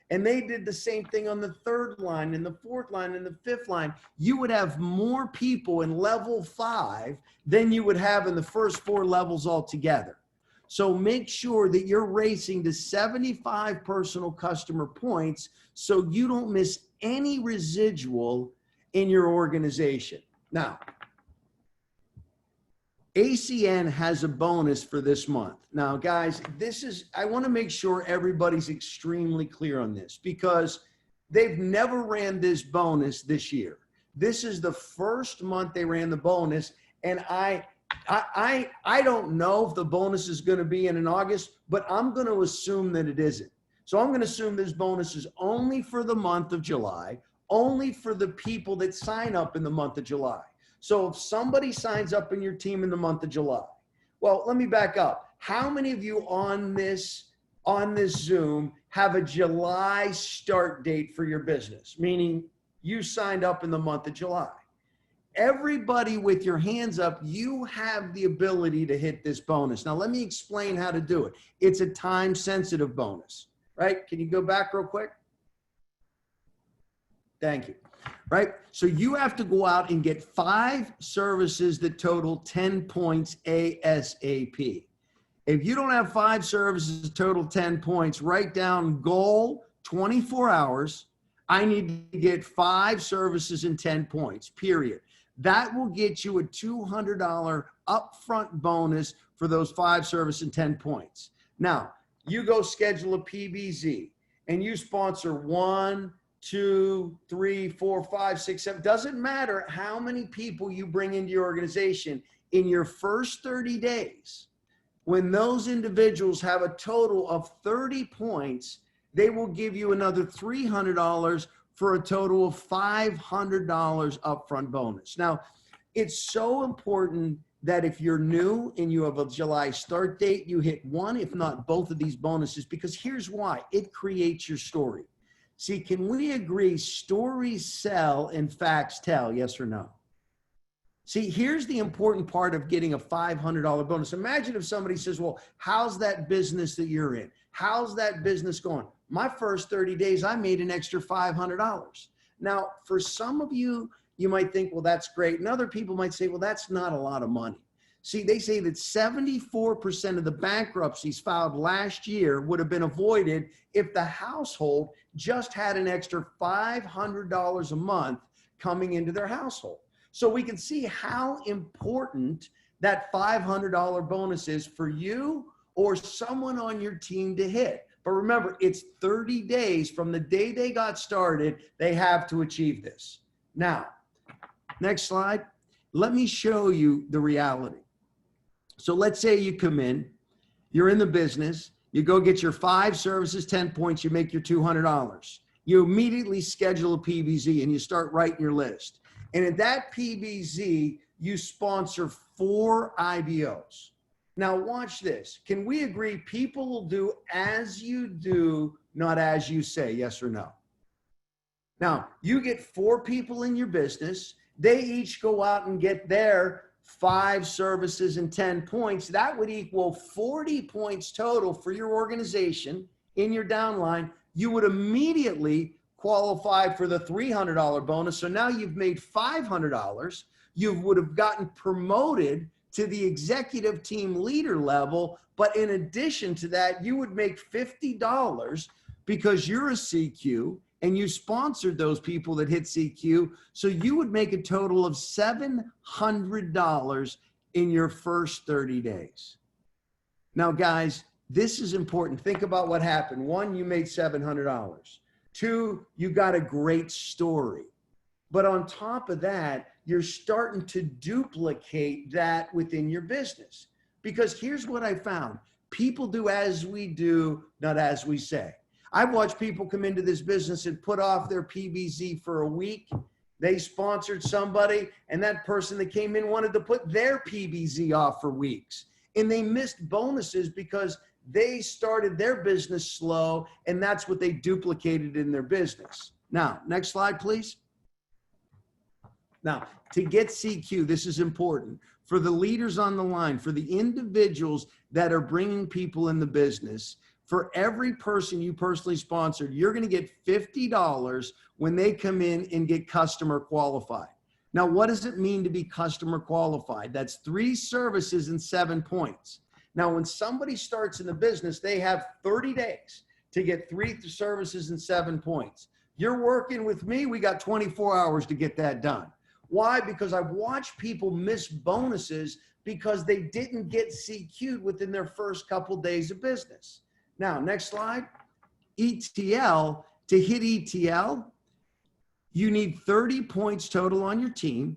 And they did the same thing on the 3rd line and the 4th line and the 5th line. You would have more people in level 5 than you would have in the first 4 levels altogether. So make sure that you're racing to 75 personal customer points so you don't miss any residual in your organization. Now, ACN has a bonus for this month. Now, guys, I want to make sure everybody's extremely clear on this because they've never ran this bonus this year. This is the first month they ran the bonus, and I don't know if the bonus is going to be in August, but I'm going to assume that it isn't. So I'm going to assume this bonus is only for the month of July, only for the people that sign up in the month of July. So if somebody signs up in your team in the month of July, well, let me back up. How many of you on this Zoom have a July start date for your business? Meaning you signed up in the month of July. Everybody with your hands up, you have the ability to hit this bonus. Now, let me explain how to do it. It's a time-sensitive bonus, right? Can you go back real quick? Thank you. Right? So you have to go out and get 5 services that total 10 points ASAP. If you don't have 5 services total 10 points, write down goal 24 hours. I need to get 5 services and 10 points, period. That will get you a $200 upfront bonus for those 5 services and 10 points. Now, you go schedule a PBZ and you sponsor 1, 2, 3, 4, 5, 6, 7. Doesn't matter how many people you bring into your organization in your first 30 days. When those individuals have a total of 30 points, they will give you another $300 for a total of $500 upfront bonus. Now, it's so important that if you're new and you have a July start date, you hit one, if not both of these bonuses, because here's why. It creates your story. See, can we agree stories sell and facts tell, yes or no? See, here's the important part of getting a $500 bonus. Imagine if somebody says, well, how's that business that you're in? How's that business going? My first 30 days, I made an extra $500. Now, for some of you, you might think, well, that's great. And other people might say, well, that's not a lot of money. See, they say that 74% of the bankruptcies filed last year would have been avoided if the household just had an extra $500 a month coming into their household. So we can see how important that $500 bonus is for you or someone on your team to hit. But remember, it's 30 days from the day they got started, they have to achieve this. Now, next slide. Let me show you the reality. So let's say you come in, you're in the business, you go get your 5 services, 10 points, you make your $200. You immediately schedule a PBZ and you start writing your list. And at that PBZ, you sponsor 4 IBOs. Now watch this. Can we agree people will do as you do, not as you say, yes or no? Now, you get 4 people in your business. They each go out and get their 5 services and 10 points. That would equal 40 points total for your organization in your downline. You would immediately qualify for the $300 bonus. So now you've made $500. You would have gotten promoted to the executive team leader level. But in addition to that, you would make $50 because you're a CQ and you sponsored those people that hit CQ. So you would make a total of $700 in your first 30 days. Now, guys, this is important. Think about what happened. 1, you made $700. 2, you got a great story. But on top of that, you're starting to duplicate that within your business. Because here's what I found. People do as we do, not as we say. I've watched people come into this business and put off their PBZ for a week. They sponsored somebody, and that person that came in wanted to put their PBZ off for weeks. And they missed bonuses because they started their business slow, and that's what they duplicated in their business. Now, next slide, please. Now, to get CQ, this is important. For the leaders on the line, for the individuals that are bringing people in the business, for every person you personally sponsored, you're going to get $50 when they come in and get customer qualified. Now, what does it mean to be customer qualified? That's 3 services and 7 points. Now, when somebody starts in the business, they have 30 days to get 3 services and 7 points. You're working with me, we got 24 hours to get that done. Why? Because I've watched people miss bonuses because they didn't get CQ'd within their first couple days of business. Now, next slide. ETL, to hit ETL, you need 30 points total on your team,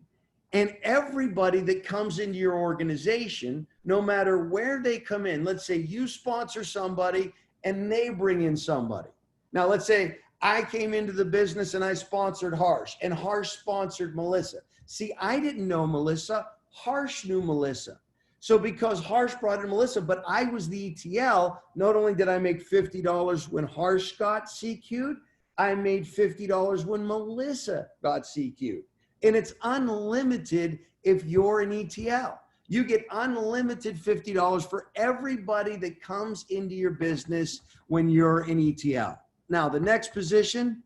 and everybody that comes into your organization, no matter where they come in, let's say you sponsor somebody and they bring in somebody. Now, let's say I came into the business and I sponsored Harsh, and Harsh sponsored Melissa. See, I didn't know Melissa. Harsh knew Melissa. So because Harsh brought in Melissa, but I was the ETL, not only did I make $50 when Harsh got CQ'd, I made $50 when Melissa got CQ'd. And it's unlimited if you're an ETL. You get unlimited $50 for everybody that comes into your business when you're an ETL. Now, the next position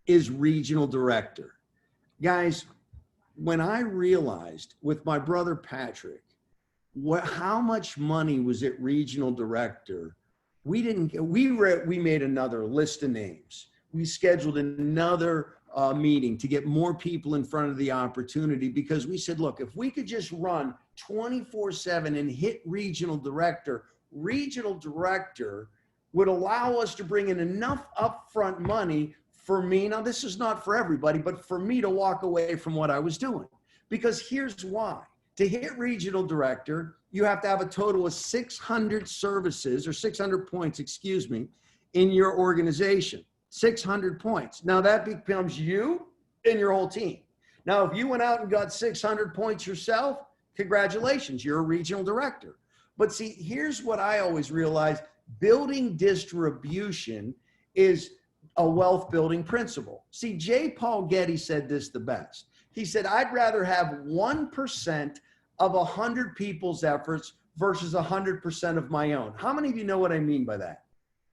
is regional director. Guys, when I realized with my brother Patrick, how much money was at regional director, we made another list of names. We scheduled another meeting to get more people in front of the opportunity, because we said, look, if we could just run 24/7 and hit regional director would allow us to bring in enough upfront money for me. Now, this is not for everybody, but for me to walk away from what I was doing. Because here's why. To hit regional director, you have to have a total of 600 services, or 600 points, excuse me, in your organization. 600 points. Now that becomes you and your whole team. Now, if you went out and got 600 points yourself, congratulations, you're a regional director. But see, here's what I always realized. Building distribution is a wealth building principle. See, J. Paul Getty said this the best. He said, I'd rather have 1% of 100 people's efforts versus 100% of my own. How many of you know what I mean by that?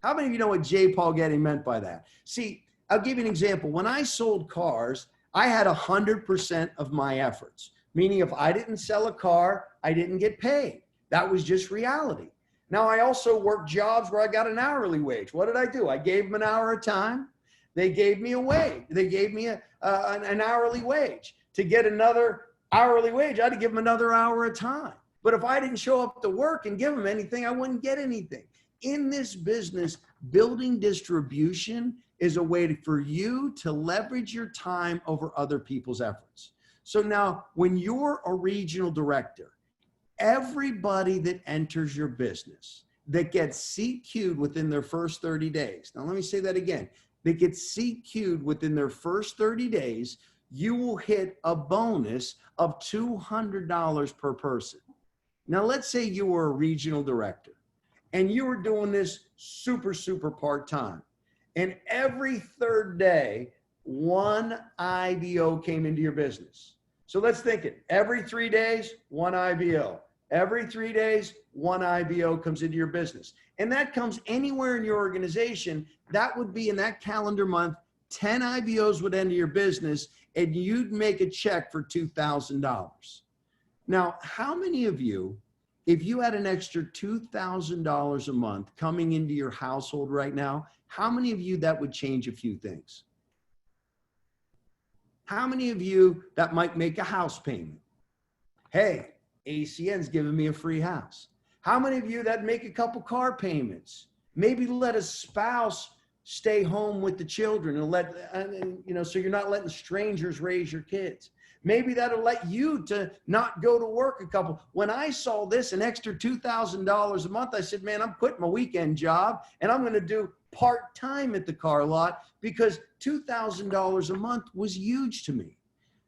How many of you know what J. Paul Getty meant by that? See, I'll give you an example. When I sold cars, I had 100% of my efforts, meaning if I didn't sell a car, I didn't get paid. That was just reality. Now, I also worked jobs where I got an hourly wage. What did I do? I gave them an hour at a time. They gave me a wage. They gave me an hourly wage. To get another hourly wage, I had to give them another hour at a time. But if I didn't show up to work and give them anything, I wouldn't get anything. In this business, building distribution is a way for you to leverage your time over other people's efforts. So now, when you're a regional director, everybody that enters your business that gets CQ'd within their first 30 days. Now, let me say that again. That gets CQ'd within their first 30 days, you will hit a bonus of $200 per person. Now, let's say you were a regional director and you were doing this super part-time. And every third day, one IBO came into your business. So let's think it. Every 3 days, one IBO. Every 3 days, one IBO comes into your business. And that comes anywhere in your organization. That would be in that calendar month, 10 IBOs would enter your business and you'd make a check for $2,000. Now, how many of you, if you had an extra $2,000 a month coming into your household right now, how many of you that would change a few things? How many of you that might make a house payment? Hey, ACN's giving me a free house. How many of you that make a couple car payments? Maybe let a spouse stay home with the children and so you're not letting strangers raise your kids. Maybe that'll let you to not go to work a couple. When I saw this, an extra $2,000 a month, I said, man, I'm quitting my weekend job and I'm going to do part-time at the car lot because $2,000 a month was huge to me.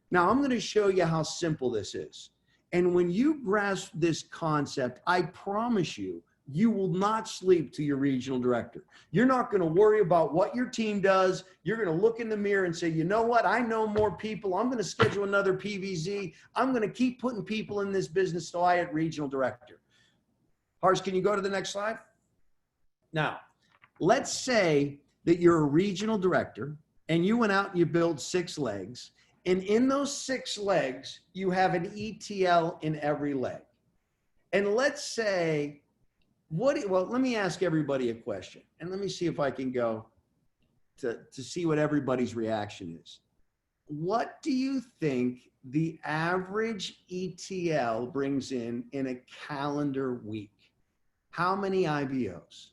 Now I'm going to show you how simple this is. And when you grasp this concept, I promise you, you will not sleep to your regional director. You're not going to worry about what your team does. You're going to look in the mirror and say, you know what? I know more people. I'm going to schedule another PVZ. I'm going to keep putting people in this business so I at regional director. Harsh, can you go to the next slide? Now, let's say that you're a regional director and you went out and you built 6 legs. And in those 6 legs, you have an ETL in every leg. And let's say, well, let me ask everybody a question. And let me see if I can go to see what everybody's reaction is. What do you think the average ETL brings in a calendar week? How many IBOs?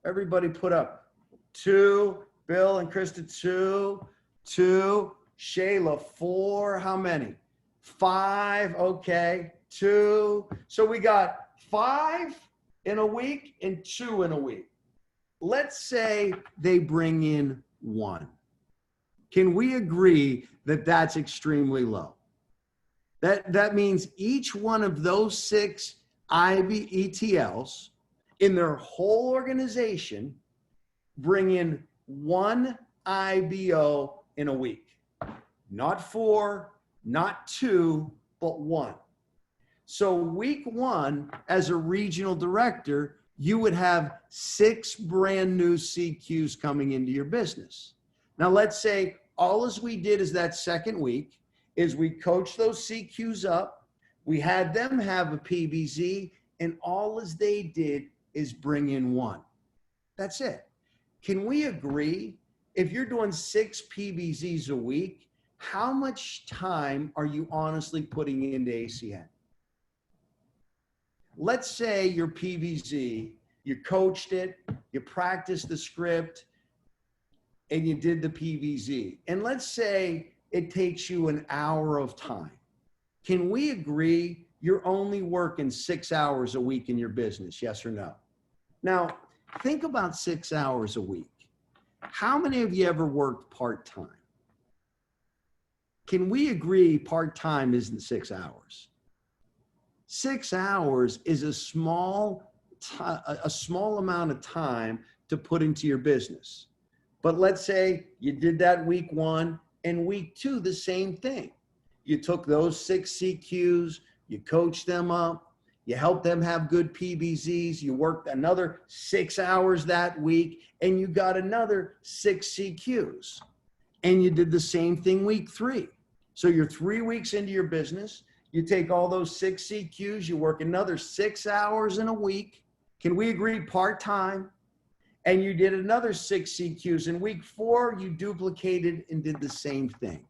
Everybody put up 2. Bill and Krista, 2. Shayla, 4. How many? 5. Okay. 2. So we got 5 in a week and 2 in a week. Let's say they bring in 1. Can we agree that that's extremely low? That means each one of those 6 ETLs in their whole organization bring in 1 IBO in a week. Not 4, not 2, but 1. So week 1, as a regional director, you would have 6 brand new CQs coming into your business. Now let's say all as we did is that second week is we coached those CQs up. We had them have a PBZ and all as they did is bring in 1. That's it. Can we agree if you're doing 6 PBZs a week, how much time are you honestly putting into ACN? Let's say your PVZ, you coached it, you practiced the script, and you did the PVZ. And let's say it takes you an hour of time. Can we agree you're only working 6 hours a week in your business, yes or no? Now, think about 6 hours a week. How many of you ever worked part-time? Can we agree part-time isn't 6 hours? 6 hours is a small amount of time to put into your business. But let's say you did that week 1 and week 2, the same thing. You took those 6 CQs, you coached them up, you helped them have good PBZs, you worked another 6 hours that week, and you got another 6 CQs. And you did the same thing week 3. So you're 3 weeks into your business, you take all those 6 CQs, you work another 6 hours in a week. Can we agree part-time? And you did another 6 CQs. In week 4, you duplicated and did the same thing.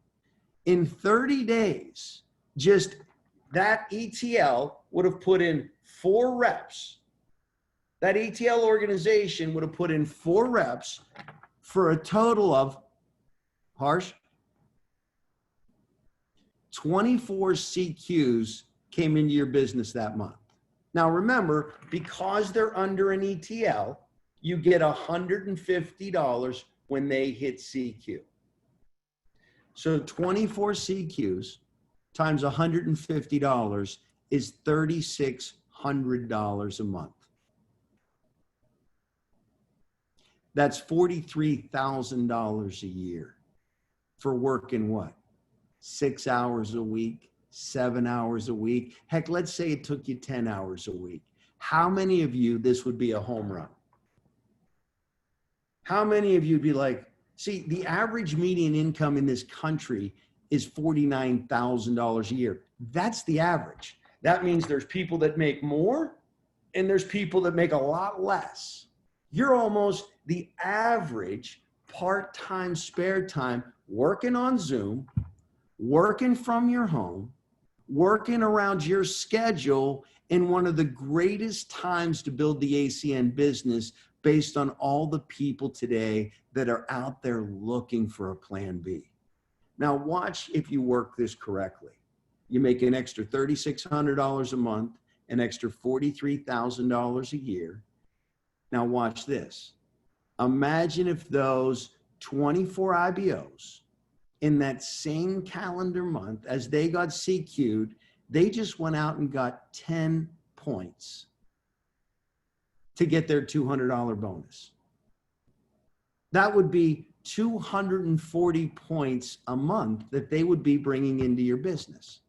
In 30 days, just that ETL would have put in 4 reps. That ETL organization would have put in 4 reps for a total of, Harsh, 24 CQs came into your business that month. Now remember, because they're under an ETL, you get $150 when they hit CQ. So 24 CQs times $150 is $3,600 a month. That's $43,000 a year for working what? 6 hours a week, 7 hours a week. Heck, let's say it took you 10 hours a week. How many of you, this would be a home run? How many of you would be like, see, the average median income in this country is $49,000 a year. That's the average. That means there's people that make more and there's people that make a lot less. You're almost the average part-time spare time working on Zoom, working from your home, working around your schedule in one of the greatest times to build the ACN business based on all the people today that are out there looking for a plan B. Now watch if you work this correctly. You make an extra $3,600 a month, an extra $43,000 a year. Now watch this. Imagine if those 24 IBOs in that same calendar month, as they got CQ'd, they just went out and got 10 points to get their $200 bonus. That would be 240 points a month that they would be bringing into your business.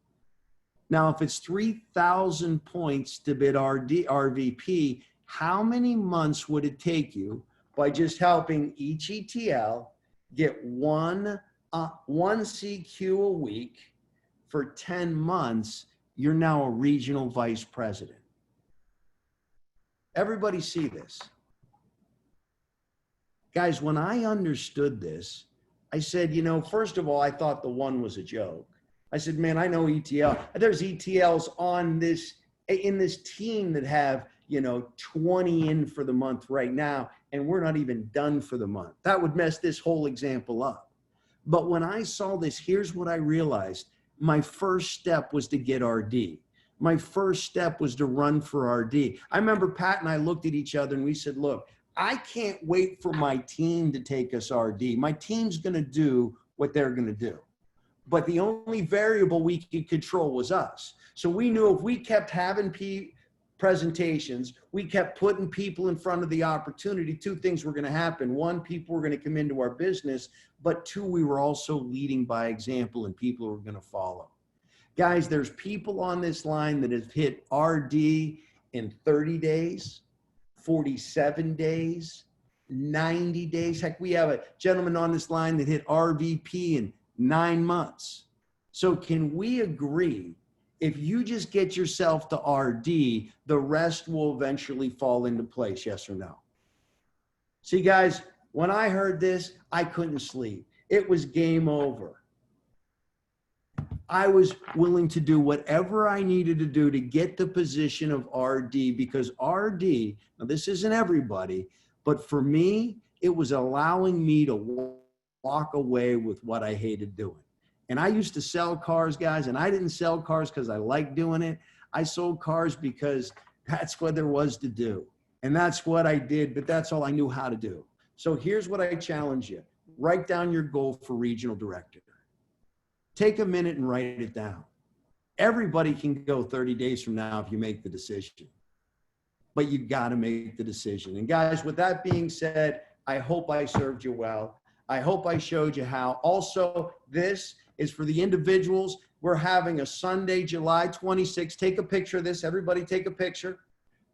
Now, if it's 3,000 points to bid RVP, how many months would it take you by just helping each ETL get one CQ a week for 10 months? You're now a regional vice president. Everybody see this. Guys, when I understood this, I said, you know, first of all, I thought the one was a joke. I said, man, I know ETL. There's ETLs on this, in this team that have, you know, 20 in for the month right now, and we're not even done for the month. That would mess this whole example up. But when I saw this, here's what I realized. My first step was to get RD. My first step was to run for RD. I remember Pat and I looked at each other and we said, look, I can't wait for my team to take us RD. My team's going to do what they're going to do. But the only variable we could control was us. So we knew if we kept having presentations, we kept putting people in front of the opportunity, two things were going to happen. One, people were going to come into our business, but two, we were also leading by example and people were going to follow. Guys, there's people on this line that have hit RD in 30 days, 47 days, 90 days. Heck, we have a gentleman on this line that hit RVP in 9 months. So can we agree, if you just get yourself to RD, the rest will eventually fall into place, yes or no? See, guys, when I heard this, I couldn't sleep. It was game over. I was willing to do whatever I needed to do to get the position of RD, because RD, now this isn't everybody, but for me, it was allowing me to walk away with what I hated doing. And I used to sell cars, guys, and I didn't sell cars because I liked doing it. I sold cars because that's what there was to do. And that's what I did, but that's all I knew how to do. So here's what I challenge you. Write down your goal for regional director. Take a minute and write it down. Everybody can go 30 days from now if you make the decision. But you got to make the decision. And guys, with that being said, I hope I served you well. I hope I showed you how. Also, this is for the individuals. We're having a Sunday, July 26th. Take a picture of this. Everybody take a picture.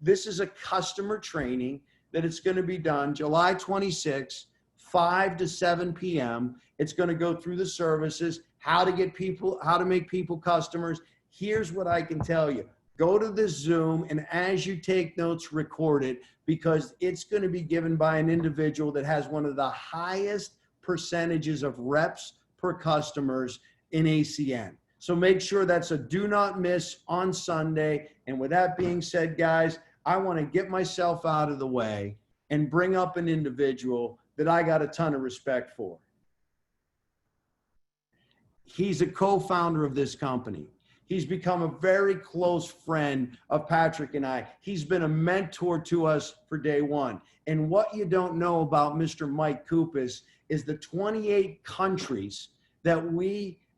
This is a customer training that it's going to be done July 26th, 5 to 7 p.m. It's going to go through the services, how to get people, how to make people customers. Here's what I can tell you. Go to the Zoom, and as you take notes, record it, because it's going to be given by an individual that has one of the highest percentages of reps per customers in ACN. So make sure that's a do not miss on Sunday. And with that being said, guys, I want to get myself out of the way and bring up an individual that I got a ton of respect for. He's a co-founder of this company. He's become a very close friend of Patrick and I. He's been a mentor to us for day one. And what you don't know about Mr. Mike Cupisz is the 28 countries that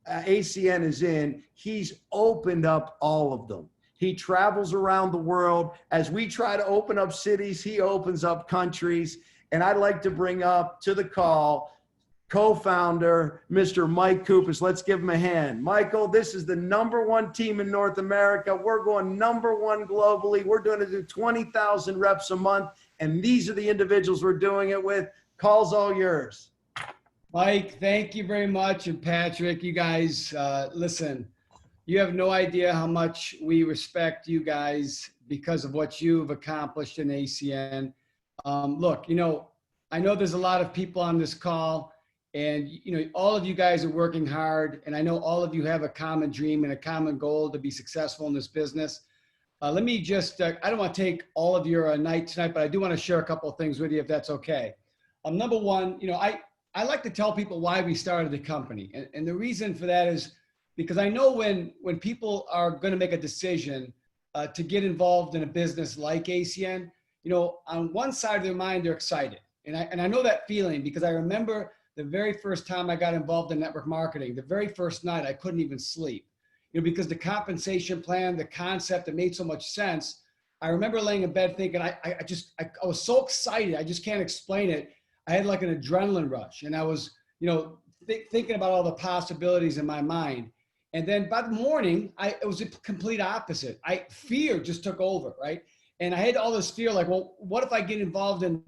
ACN is in, he's opened up all of them. He travels around the world. As we try to open up cities, he opens up countries. And I'd like to bring up to the call co-founder, Mr. Mike Cupisz. Let's give him a hand. Michael, this is the #1 team in North America. We're going #1 globally. We're doing it to 20,000 reps a month. And these are the individuals we're doing it with. Call's all yours.
Mike, thank you very much. And Patrick, you guys, listen, you have no idea how much we respect you guys because of what you've accomplished in ACN. Look, you know, I know there's a lot of people on this call, and you know, all of you guys are working hard, and I know all of you have a common dream and a common goal to be successful in this business. Let me just, I don't want to take all of your night tonight, but I do want to share a couple of things with you if that's okay. Number one, you know, I like to tell people why we started the company. And the reason for that is because I know when people are going to make a decision to get involved in a business like ACN, you know, on one side of their mind, they're excited. And I know that feeling because I remember the very first time I got involved in network marketing, the very first night I couldn't even sleep, you know, because the compensation plan, the concept, it made so much sense. I remember laying in bed thinking, I was so excited. I just can't explain it. I had like an adrenaline rush, and I was, you know, thinking about all the possibilities in my mind. And then by the morning, it was a complete opposite. Fear just took over, right? And I had all this fear, like, well, what if I get involved and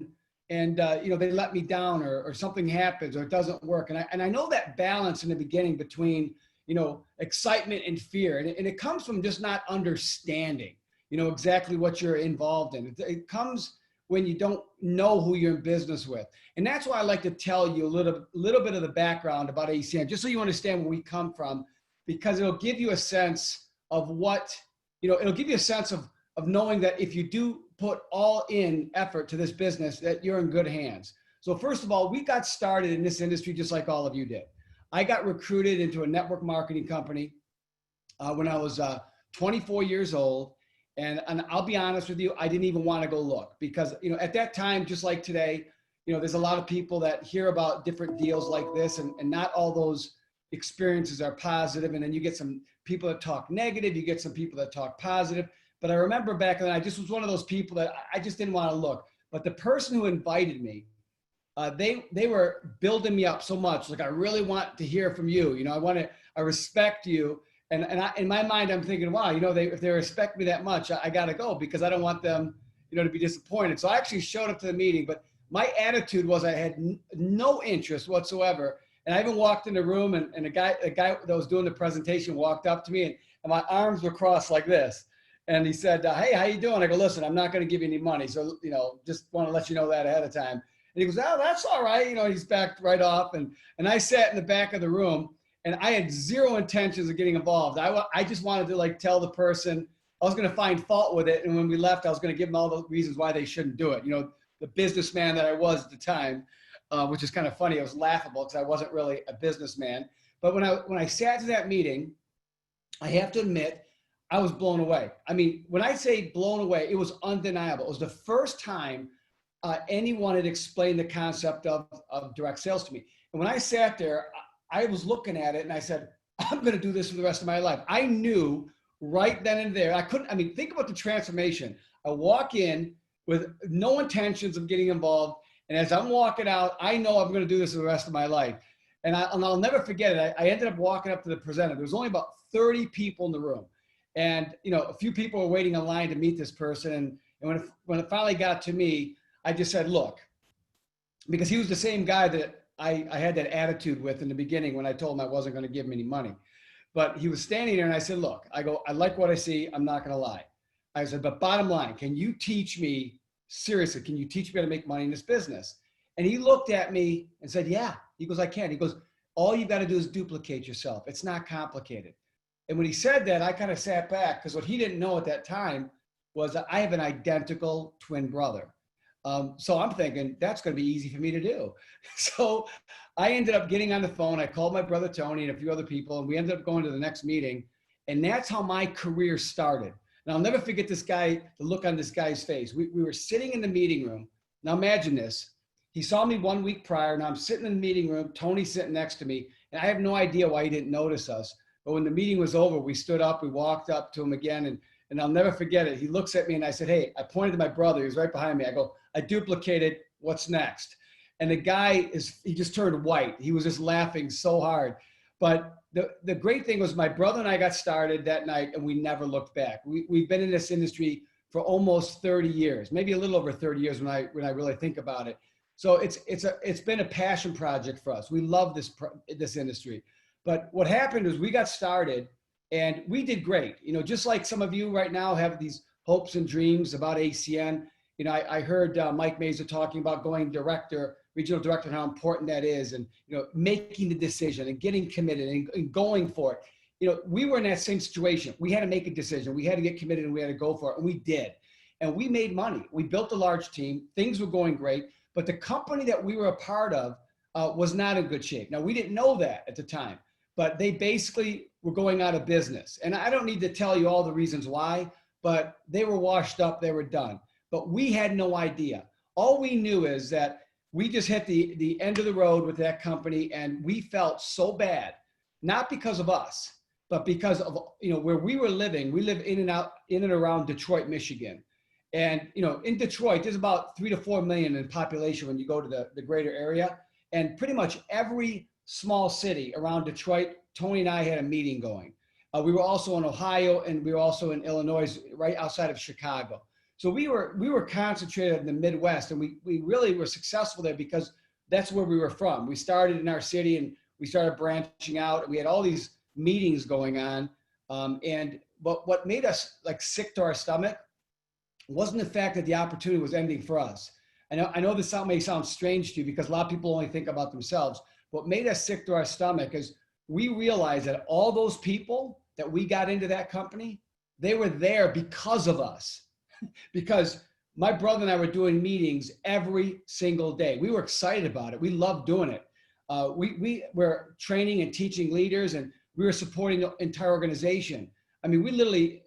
you know, they let me down, or something happens, or it doesn't work. And I know that balance in the beginning between, you know, excitement and fear, and it comes from just not understanding, you know, exactly what you're involved in. It comes when you don't know who you're in business with. And that's why I like to tell you a little bit of the background about ACN, just so you understand where we come from, because it'll give you a sense of what, you know, it'll give you a sense of knowing that if you do put all in effort to this business, that you're in good hands. So first of all, we got started in this industry just like all of you did. I got recruited into a network marketing company when I was 24 years old. And I'll be honest with you, I didn't even want to go look because, you know, at that time, just like today, you know, there's a lot of people that hear about different deals like this, and not all those experiences are positive. And then you get some people that talk negative, you get some people that talk positive. But I remember back then, I just was one of those people that I just didn't want to look. But the person who invited me, they were building me up so much. Like, I really want to hear from you. You know, I respect you. And in my mind, I'm thinking, wow, you know, if they respect me that much, I got to go because I don't want them, you know, to be disappointed. So I actually showed up to the meeting, but my attitude was I had no interest whatsoever. And I even walked in the room, and the guy that was doing the presentation walked up to me, and my arms were crossed like this. And he said, hey, how you doing? I go, listen, I'm not going to give you any money. So, you know, just want to let you know that ahead of time. And he goes, oh, that's all right. You know, he's backed right off. And I sat in the back of the room, and I had zero intentions of getting involved. I just wanted to, like, tell the person I was going to find fault with it. And when we left, I was going to give them all the reasons why they shouldn't do it. You know, the businessman that I was at the time, which is kind of funny. It was laughable because I wasn't really a businessman. But when I sat to that meeting, I have to admit, I was blown away. I mean, when I say blown away, it was undeniable. It was the first time anyone had explained the concept of direct sales to me. And when I sat there, I was looking at it and I said, I'm going to do this for the rest of my life. I knew right then and there. Think about the transformation. I walk in with no intentions of getting involved. And as I'm walking out, I know I'm going to do this for the rest of my life. And I'll never forget it. I ended up walking up to the presenter. There was only about 30 people in the room. And, you know, a few people were waiting in line to meet this person. And when it finally got to me, I just said, look, because he was the same guy that I had that attitude with in the beginning when I told him I wasn't going to give him any money. But he was standing there and I said, look, I like what I see. I'm not going to lie. I said, but bottom line, can you teach me, seriously, can you teach me how to make money in this business? And he looked at me and said, yeah. He goes, I can. He goes, all you got to do is duplicate yourself. It's not complicated. And when he said that, I kind of sat back because what he didn't know at that time was that I have an identical twin brother. So I'm thinking that's going to be easy for me to do. So I ended up getting on the phone. I called my brother Tony and a few other people, and we ended up going to the next meeting. And that's how my career started. And I'll never forget the look on this guy's face. We were sitting in the meeting room. Now imagine this. He saw me 1 week prior. Now I'm sitting in the meeting room. Tony's sitting next to me. And I have no idea why he didn't notice us. But when the meeting was over, we stood up, we walked up to him again, and I'll never forget it. He looks at me and I said, hey, I pointed to my brother. He was right behind me. I go, I duplicated what's next? And the guy he just turned white. He was just laughing so hard. But the great thing was my brother and I got started that night and we never looked back. We've been in this industry for almost 30 years, maybe a little over 30 years when I really think about it. So it's been a passion project for us. We love this industry. But what happened is we got started and we did great. You know, just like some of you right now have these hopes and dreams about ACN. You know, I heard Mike Mazer talking about going regional director, and how important that is, and, you know, making the decision and getting committed and going for it. You know, we were in that same situation. We had to make a decision. We had to get committed and we had to go for it. And we did. And we made money. We built a large team. Things were going great. But the company that we were a part of was not in good shape. Now, we didn't know that at the time, but they basically were going out of business. And I don't need to tell you all the reasons why, but they were washed up. They were done. But we had no idea. All we knew is that we just hit the end of the road with that company, and we felt so bad, not because of us, but because of, you know, where we were living. We live in and around Detroit, Michigan. And, you know, in Detroit, there's about 3 to 4 million in population when you go to the greater area. And pretty much every small city around Detroit, Tony and I had a meeting going. We were also in Ohio, and we were also in Illinois, right outside of Chicago. So we were concentrated in the Midwest, and we really were successful there because that's where we were from. We started in our city and we started branching out. We had all these meetings going on. But what made us like sick to our stomach wasn't the fact that the opportunity was ending for us. I know this may sound strange to you because a lot of people only think about themselves. What made us sick to our stomach is we realized that all those people that we got into that company, they were there because of us. Because my brother and I were doing meetings every single day. We were excited about it. We loved doing it. We were training and teaching leaders, and we were supporting the entire organization. I mean, we literally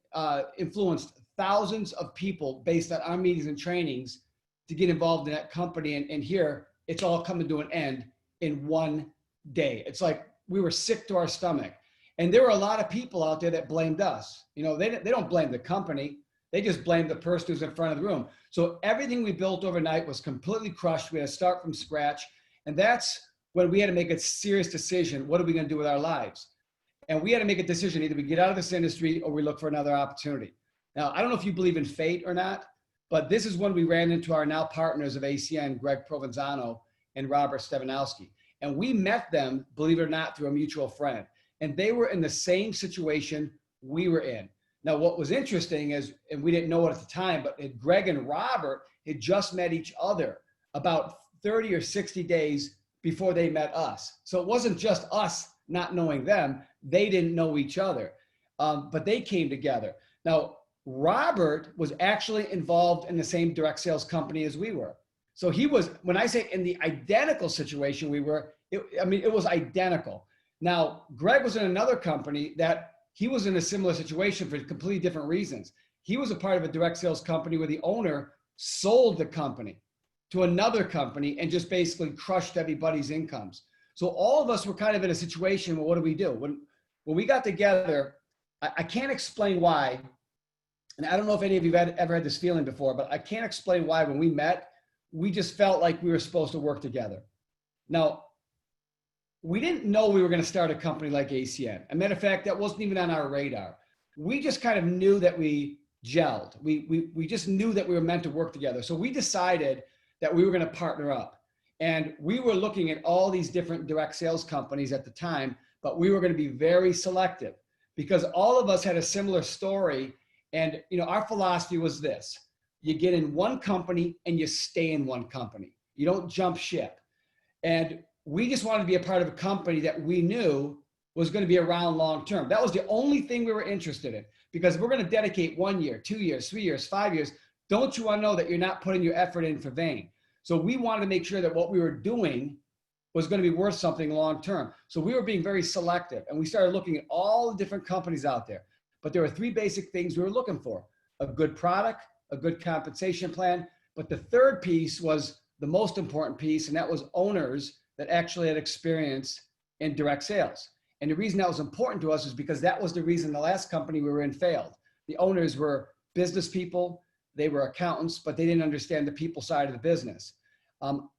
influenced thousands of people based on our meetings and trainings to get involved in that company. And here, it's all coming to an end in one day. It's like we were sick to our stomach. And there were a lot of people out there that blamed us. You know, they don't blame the company. They just blamed the person who's in front of the room. So everything we built overnight was completely crushed. We had to start from scratch. And that's when we had to make a serious decision. What are we going to do with our lives? And we had to make a decision. Either we get out of this industry or we look for another opportunity. Now, I don't know if you believe in fate or not, but this is when we ran into our now partners of ACN, Greg Provenzano and Robert Stevanowski. And we met them, believe it or not, through a mutual friend. And they were in the same situation we were in. Now, what was interesting is, and we didn't know it at the time, but Greg and Robert had just met each other about 30 or 60 days before they met us. So it wasn't just us not knowing them. They didn't know each other, but they came together. Now, Robert was actually involved in the same direct sales company as we were. So he was, when I say in the identical situation we were, it was identical. Now, Greg was in another company that he was in a similar situation for completely different reasons. He was a part of a direct sales company where the owner sold the company to another company and just basically crushed everybody's incomes. So all of us were kind of in a situation where what do we do? When we got together, I can't explain why, and I don't know if any of you have ever had this feeling before, but I can't explain why when we met, we just felt like we were supposed to work together. Now, we didn't know we were going to start a company like ACN. As a matter of fact, that wasn't even on our radar. We just kind of knew that we gelled. We just knew that we were meant to work together. So we decided that we were going to partner up. And we were looking at all these different direct sales companies at the time, but we were going to be very selective because all of us had a similar story. And, you know, our philosophy was this: you get in one company and you stay in one company. You don't jump ship. And we just wanted to be a part of a company that we knew was going to be around long term. That was the only thing we were interested in, because if we're going to dedicate 1 year, 2 years, 3 years, 5 years, don't you want to know that you're not putting your effort in for vain? So we wanted to make sure that what we were doing was going to be worth something long term. So we were being very selective, and we started looking at all the different companies out there. But there were 3 basic things we were looking for: a good product, a good compensation plan. But the third piece was the most important piece, and that was owners that actually had experience in direct sales. And the reason that was important to us is because that was the reason the last company we were in failed. The owners were business people, they were accountants, but they didn't understand the people side of the business.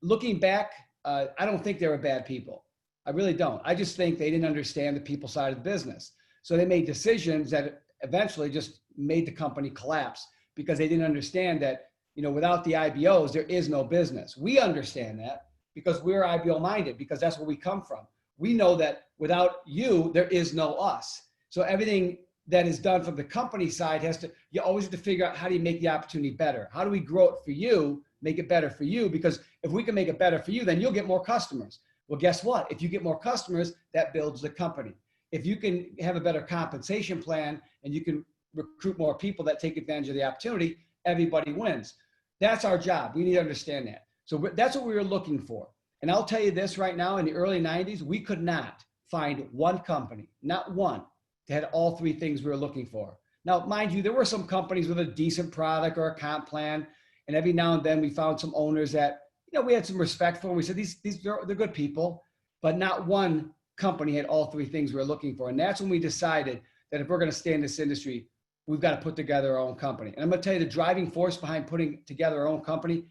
Looking back, I don't think they were bad people. I really don't. I just think they didn't understand the people side of the business. So they made decisions that eventually just made the company collapse because they didn't understand that, without the IBOs, there is no business. We understand that because we're IBO minded, because that's where we come from. We know that without you, there is no us. So everything that is done from the company side you always have to figure out, how do you make the opportunity better? How do we grow it for you, make it better for you? Because if we can make it better for you, then you'll get more customers. Well, guess what? If you get more customers, that builds the company. If you can have a better compensation plan and you can recruit more people that take advantage of the opportunity, everybody wins. That's our job. We need to understand that. So that's what we were looking for. And I'll tell you this right now, in the early 90s, we could not find one company, not one, that had all three things we were looking for. Now, mind you, there were some companies with a decent product or a comp plan. And every now and then we found some owners that, we had some respect for. And we said, they're good people, but not one company had all three things we were looking for. And that's when we decided that if we're going to stay in this industry, we've got to put together our own company. And I'm going to tell you, the driving force behind putting together our own company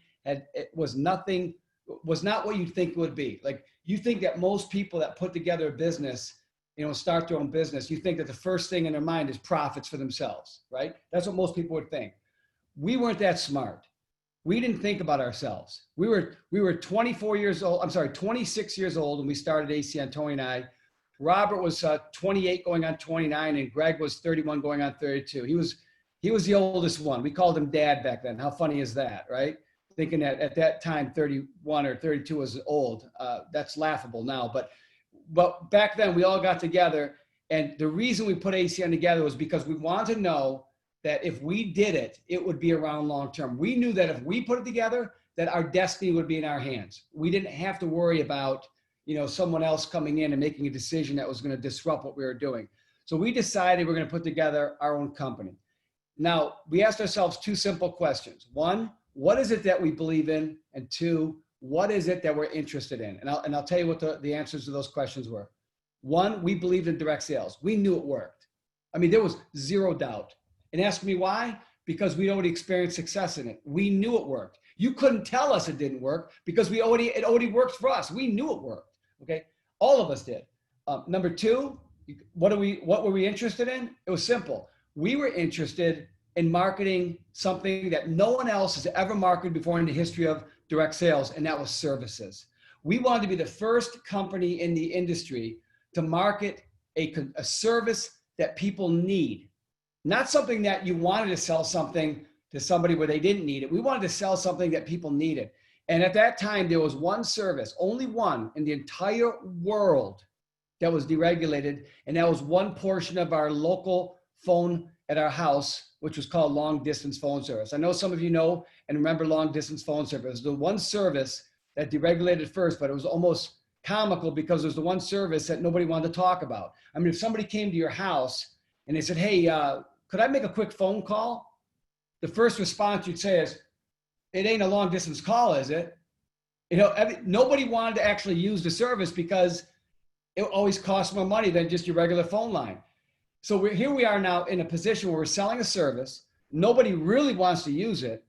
was not what you'd think it would be. Like, you think that most people that put together a business, start their own business, you think that the first thing in their mind is profits for themselves, right? That's what most people would think. We weren't that smart. We didn't think about ourselves. We were 26 years old when we started ACN, Tony and I. Robert was 28 going on 29, and Greg was 31 going on 32. He was the oldest one. We called him Dad back then. How funny is that, right? Thinking that at that time 31 or 32 was old. That's laughable now. But back then we all got together, and the reason we put ACN together was because we wanted to know that if we did it, it would be around long term. We knew that if we put it together, that our destiny would be in our hands. We didn't have to worry about someone else coming in and making a decision that was going to disrupt what we were doing. So we decided we're going to put together our own company. Now, we asked ourselves two simple questions. One, what is it that we believe in? And two, what is it that we're interested in? And I'll tell you what the answers to those questions were. One, we believed in direct sales. We knew it worked. I mean, there was zero doubt. And ask me why? Because we already experienced success in it. We knew it worked. You couldn't tell us it didn't work because it already worked for us. We knew it worked. Okay, all of us did. Number two, what were we interested in? It was simple. We were interested in marketing something that no one else has ever marketed before in the history of direct sales, and that was services. We wanted to be the first company in the industry to market a service that people need. Not something that you wanted to sell something to somebody where they didn't need it. We wanted to sell something that people needed. And at that time, there was one service, only one in the entire world that was deregulated. And that was one portion of our local phone at our house, which was called long distance phone service. I know some of you know and remember long distance phone service. The one service that deregulated first, but it was almost comical because it was the one service that nobody wanted to talk about. I mean, if somebody came to your house and they said, hey, could I make a quick phone call? The first response you'd say is, it ain't a long distance call, is it? Nobody wanted to actually use the service because it always costs more money than just your regular phone line. So here we are now in a position where we're selling a service. Nobody really wants to use it.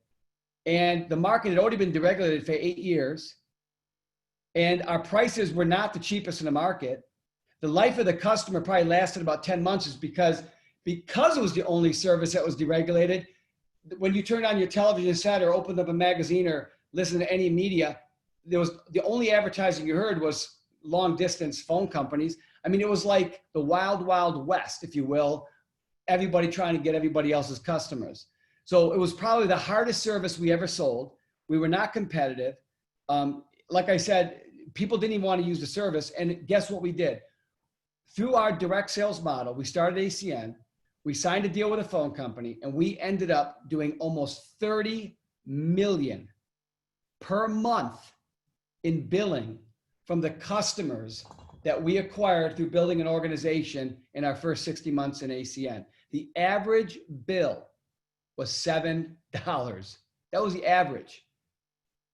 And the market had already been deregulated for 8 years. And our prices were not the cheapest in the market. The life of the customer probably lasted about 10 months is because it was the only service that was deregulated. When you turned on your television set or opened up a magazine or listened to any media, the only advertising you heard was long distance phone companies. I mean, it was like the wild, wild west, if you will, everybody trying to get everybody else's customers. So it was probably the hardest service we ever sold. We were not competitive. Like I said, people didn't even want to use the service. And guess what we did? Through our direct sales model, we started ACN. We signed a deal with a phone company, and we ended up doing almost $30 million per month in billing from the customers that we acquired through building an organization in our first 60 months in ACN. The average bill was $7. That was the average.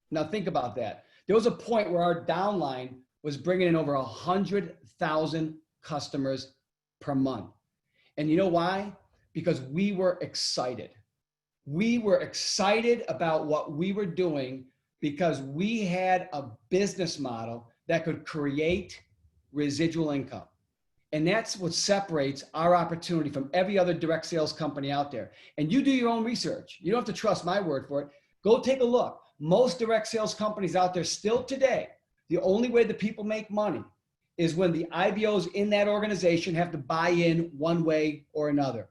Now think about that. There was a point where our downline was bringing in over 100,000 customers per month. And you know why? Because we were excited. We were excited about what we were doing because we had a business model that could create residual income. And that's what separates our opportunity from every other direct sales company out there. And you do your own research. You don't have to trust my word for it. Go take a look. Most direct sales companies out there still today, the only way that people make money is when the IBOs in that organization have to buy in one way or another.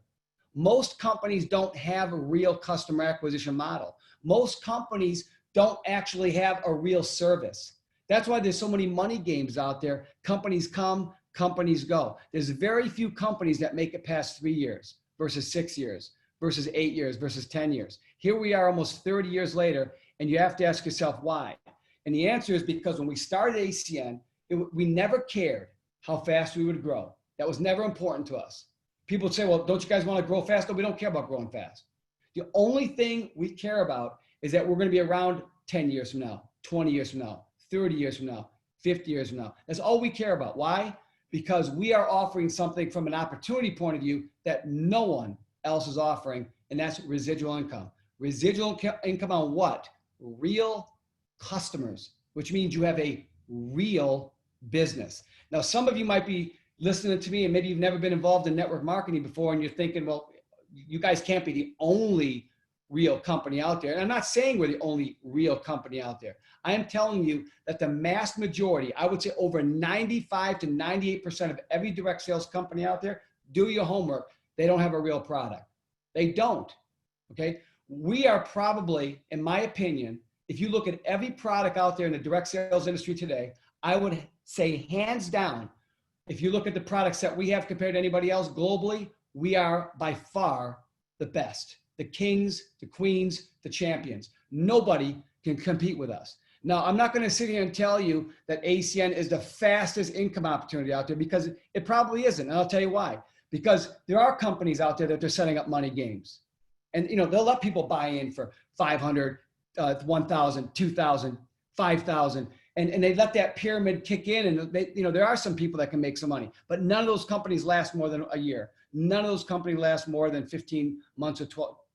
Most companies don't have a real customer acquisition model. Most companies don't actually have a real service. That's why there's so many money games out there. Companies come, companies go. There's very few companies that make it past 3 years versus 6 years versus 8 years versus 10 years. Here we are almost 30 years later, and you have to ask yourself why. And the answer is because when we started ACN, we never cared how fast we would grow. That was never important to us. People would say, well, don't you guys want to grow fast? No, we don't care about growing fast. The only thing we care about is that we're going to be around 10 years from now, 20 years from now, 30 years from now, 50 years from now. That's all we care about. Why? Because we are offering something from an opportunity point of view that no one else is offering, and that's residual income. Residual income on what? Real customers, which means you have a real business. Now, some of you might be listening to me and maybe you've never been involved in network marketing before, and you're thinking, well, you guys can't be the only real company out there. And I'm not saying we're the only real company out there. I am telling you that the mass majority, I would say over 95 to 98% of every direct sales company out there, do your homework. They don't have a real product. They don't, okay? We are probably, in my opinion, if you look at every product out there in the direct sales industry today, I would say hands down, if you look at the products that we have compared to anybody else globally, we are by far the best. The kings, the queens, the champions. Nobody can compete with us. Now, I'm not going to sit here and tell you that ACN is the fastest income opportunity out there, because it probably isn't. And I'll tell you why. Because there are companies out there that they're setting up money games. And they'll let people buy in for 500, 1,000, 2,000, 5,000. And they let that pyramid kick in, and there are some people that can make some money, but none of those companies last more than a year. None of those companies last more than 15 months or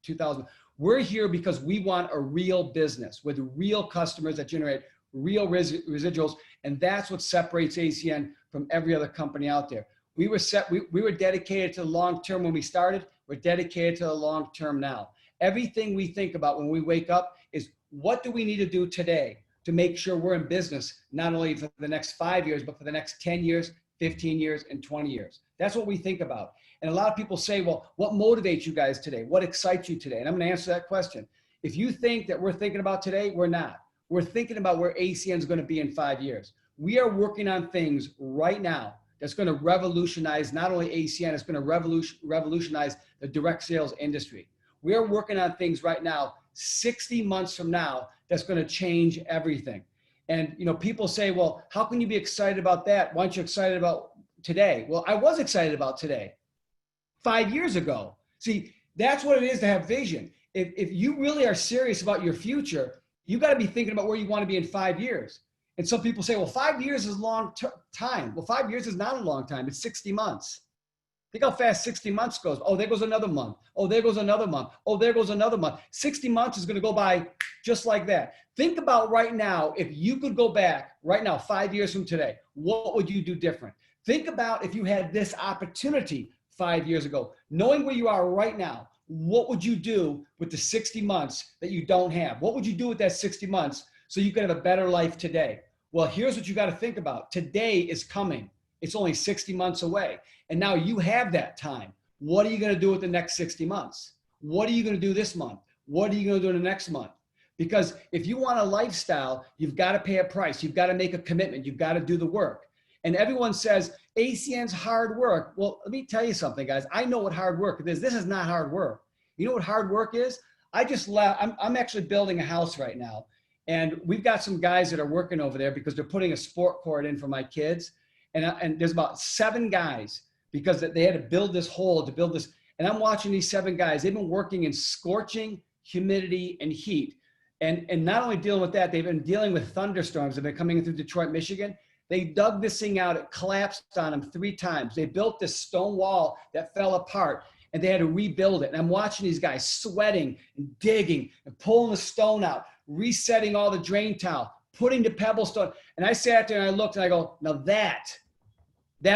2,000. We're here because we want a real business with real customers that generate real residuals, and that's what separates ACN from every other company out there. We were dedicated to the long term when we started. We're dedicated to the long term now. Everything we think about when we wake up is, what do we need to do today to make sure we're in business, not only for the next 5 years, but for the next 10 years, 15 years, and 20 years. That's what we think about. And a lot of people say, well, what motivates you guys today? What excites you today? And I'm going to answer that question. If you think that we're thinking about today, we're not. We're thinking about where ACN is going to be in 5 years. We are working on things right now that's going to revolutionize not only ACN, it's going to revolutionize the direct sales industry. We are working on things right now, 60 months from now, that's going to change everything. And people say, well, how can you be excited about that? Why aren't you excited about today? Well, I was excited about today 5 years ago. See, that's what it is to have vision. If you really are serious about your future, you got to be thinking about where you want to be in 5 years. And some people say, well, 5 years is a long time. Well, 5 years is not a long time. It's 60 months. Think how fast 60 months goes. Oh, there goes another month. Oh, there goes another month. Oh, there goes another month. 60 months is going to go by just like that. Think about right now, if you could go back right now, 5 years from today, what would you do different? Think about if you had this opportunity 5 years ago, knowing where you are right now, what would you do with the 60 months that you don't have? What would you do with that 60 months so you could have a better life today? Well, here's what you got to think about. Today is coming. It's only 60 months away. And now you have that time. What are you going to do with the next 60 months? What are you going to do this month? What are you going to do the next month? Because if you want a lifestyle, you've got to pay a price. You've got to make a commitment. You've got to do the work. And everyone says, ACN's hard work. Well, let me tell you something, guys. I know what hard work is. This is not hard work. You know what hard work is? I just left. I'm actually building a house right now. And we've got some guys that are working over there because they're putting a sport court in for my kids. And there's about 7 guys because they had to build this hole to build this. And I'm watching these 7 guys. They've been working in scorching humidity and heat. And not only dealing with that, they've been dealing with thunderstorms that have been coming through Detroit, Michigan. They dug this thing out. It collapsed on them 3 times. They built this stone wall that fell apart, and they had to rebuild it. And I'm watching these guys sweating and digging and pulling the stone out, resetting all the drain tile, putting the pebble stone. And I sat there and I looked and I go, now that,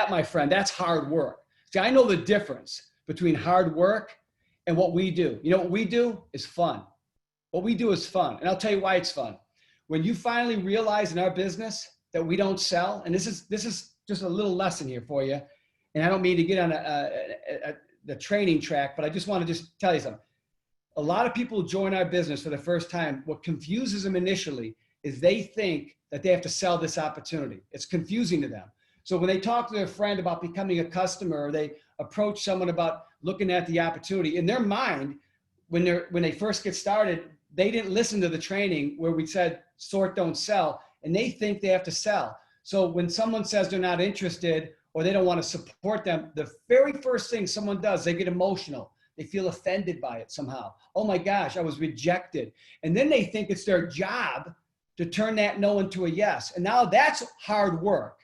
my friend, that's hard work. See, I know the difference between hard work and what we do. You know, what we do is fun. What we do is fun. And I'll tell you why it's fun. When you finally realize in our business that we don't sell, and this is just a little lesson here for you, and I don't mean to get on the training track, but I just want to just tell you something. A lot of people join our business for the first time. What confuses them initially is they think that they have to sell this opportunity. It's confusing to them. So when they talk to their friend about becoming a customer, or they approach someone about looking at the opportunity, in their mind, when they first get started, they didn't listen to the training where we said, sort, don't sell, and they think they have to sell. So when someone says they're not interested or they don't want to support them, the very first thing someone does, they get emotional. They feel offended by it somehow. Oh my gosh, I was rejected. And then they think it's their job to turn that no into a yes. And now that's hard work.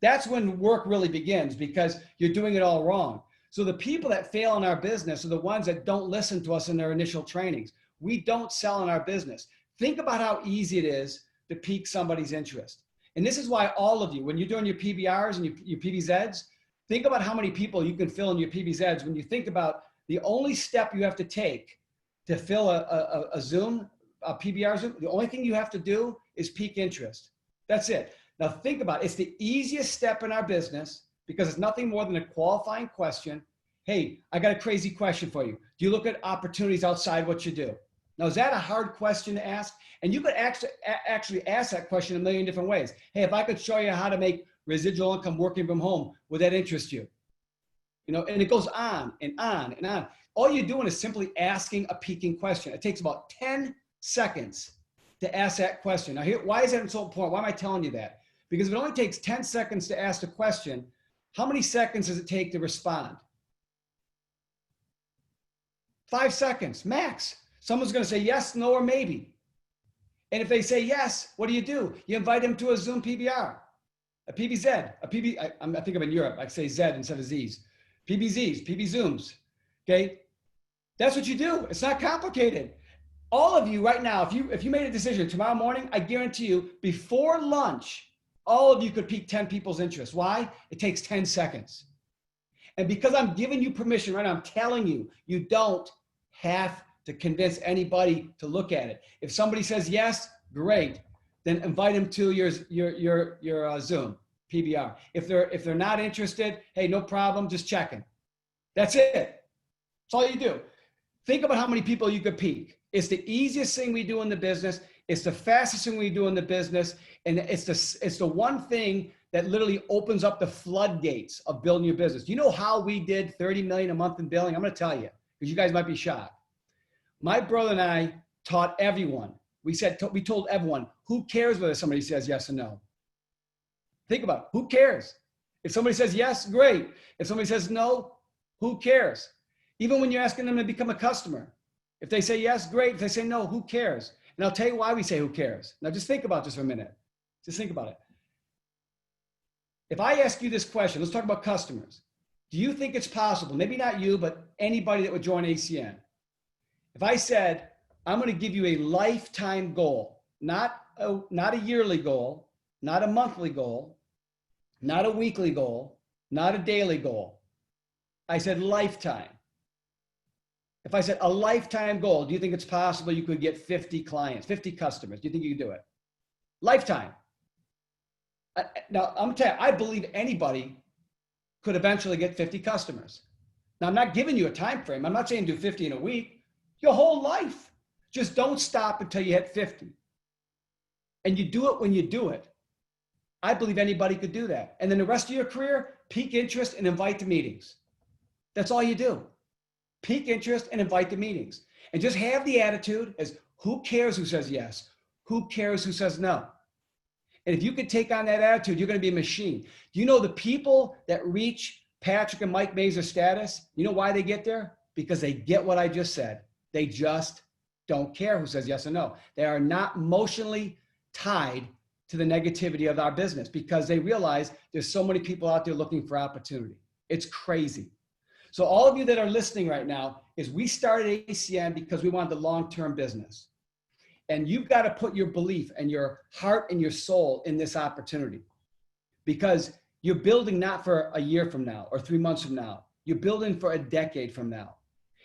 That's when work really begins, because you're doing it all wrong. So the people that fail in our business are the ones that don't listen to us in their initial trainings. We don't sell in our business. Think about how easy it is to pique somebody's interest. And this is why all of you, when you're doing your PBRs and your PBZs, think about how many people you can fill in your PBZs. When you think about the only step you have to take to fill a Zoom, a PBR Zoom, the only thing you have to do is pique interest. That's it. Now think about it. It's the easiest step in our business because it's nothing more than a qualifying question. Hey, I got a crazy question for you. Do you look at opportunities outside what you do? Now, is that a hard question to ask? And you could actually ask that question a million different ways. Hey, if I could show you how to make residual income working from home, would that interest you? You know, and it goes on and on and on. All you're doing is simply asking a piquing question. It takes about 10 seconds to ask that question. Now, here, why is that so important? Why am I telling you that? Because if it only takes 10 seconds to ask the question, how many seconds does it take to respond? 5 seconds, max. Someone's going to say yes, no, or maybe. And if they say yes, what do? You invite them to a Zoom PBR, a PBZ, I think I'm in Europe. I say Z instead of Z's. PBZs, PB Zooms, okay? That's what you do. It's not complicated. All of you right now, if you made a decision tomorrow morning, I guarantee you, before lunch, all of you could pique 10 people's interest. Why? It takes 10 seconds. And because I'm giving you permission right now, I'm telling you, you don't have to convince anybody to look at it. If somebody says yes, great. Then invite them to your Zoom PBR. If they're not interested, hey, no problem, just checking. That's it. That's all you do. Think about how many people you could pique. It's the easiest thing we do in the business. It's the fastest thing we do in the business. And it's the one thing that literally opens up the floodgates of building your business. Do you know how we did 30 million a month in billing? I'm going to tell you, because you guys might be shocked. My brother and I taught everyone. We told everyone, who cares whether somebody says yes or no? Think about it. Who cares? If somebody says yes, great. If somebody says no, who cares? Even when you're asking them to become a customer. If they say yes, great. If they say no, who cares? And I'll tell you why we say who cares. Now just think about this for a minute. Just think about it. If I ask you this question, let's talk about customers. Do you think it's possible, maybe not you, but anybody that would join ACN? If I said, I'm going to give you a lifetime goal, not a yearly goal, not a monthly goal, not a weekly goal, not a daily goal. I said lifetime. If I said a lifetime goal, do you think it's possible you could get 50 clients, 50 customers? Do you think you could do it? Lifetime. Now, I'm telling you, I believe anybody could eventually get 50 customers. Now, I'm not giving you a time frame. I'm not saying do 50 in a week. Your whole life. Just don't stop until you hit 50. And you do it when you do it. I believe anybody could do that. And then the rest of your career, pique interest and invite to meetings. That's all you do. Pique interest and invite to meetings. And just have the attitude as who cares who says yes? Who cares who says no? And if you could take on that attitude, you're going to be a machine. Do you know the people that reach Patrick and Mike Mazur status, you know why they get there? Because they get what I just said. They just don't care who says yes or no. They are not emotionally tied to the negativity of our business because they realize there's so many people out there looking for opportunity. It's crazy. So all of you that are listening right now is we started ACN because we wanted the long-term business. And you've got to put your belief and your heart and your soul in this opportunity, because you're building not for a year from now or 3 months from now. You're building for a decade from now.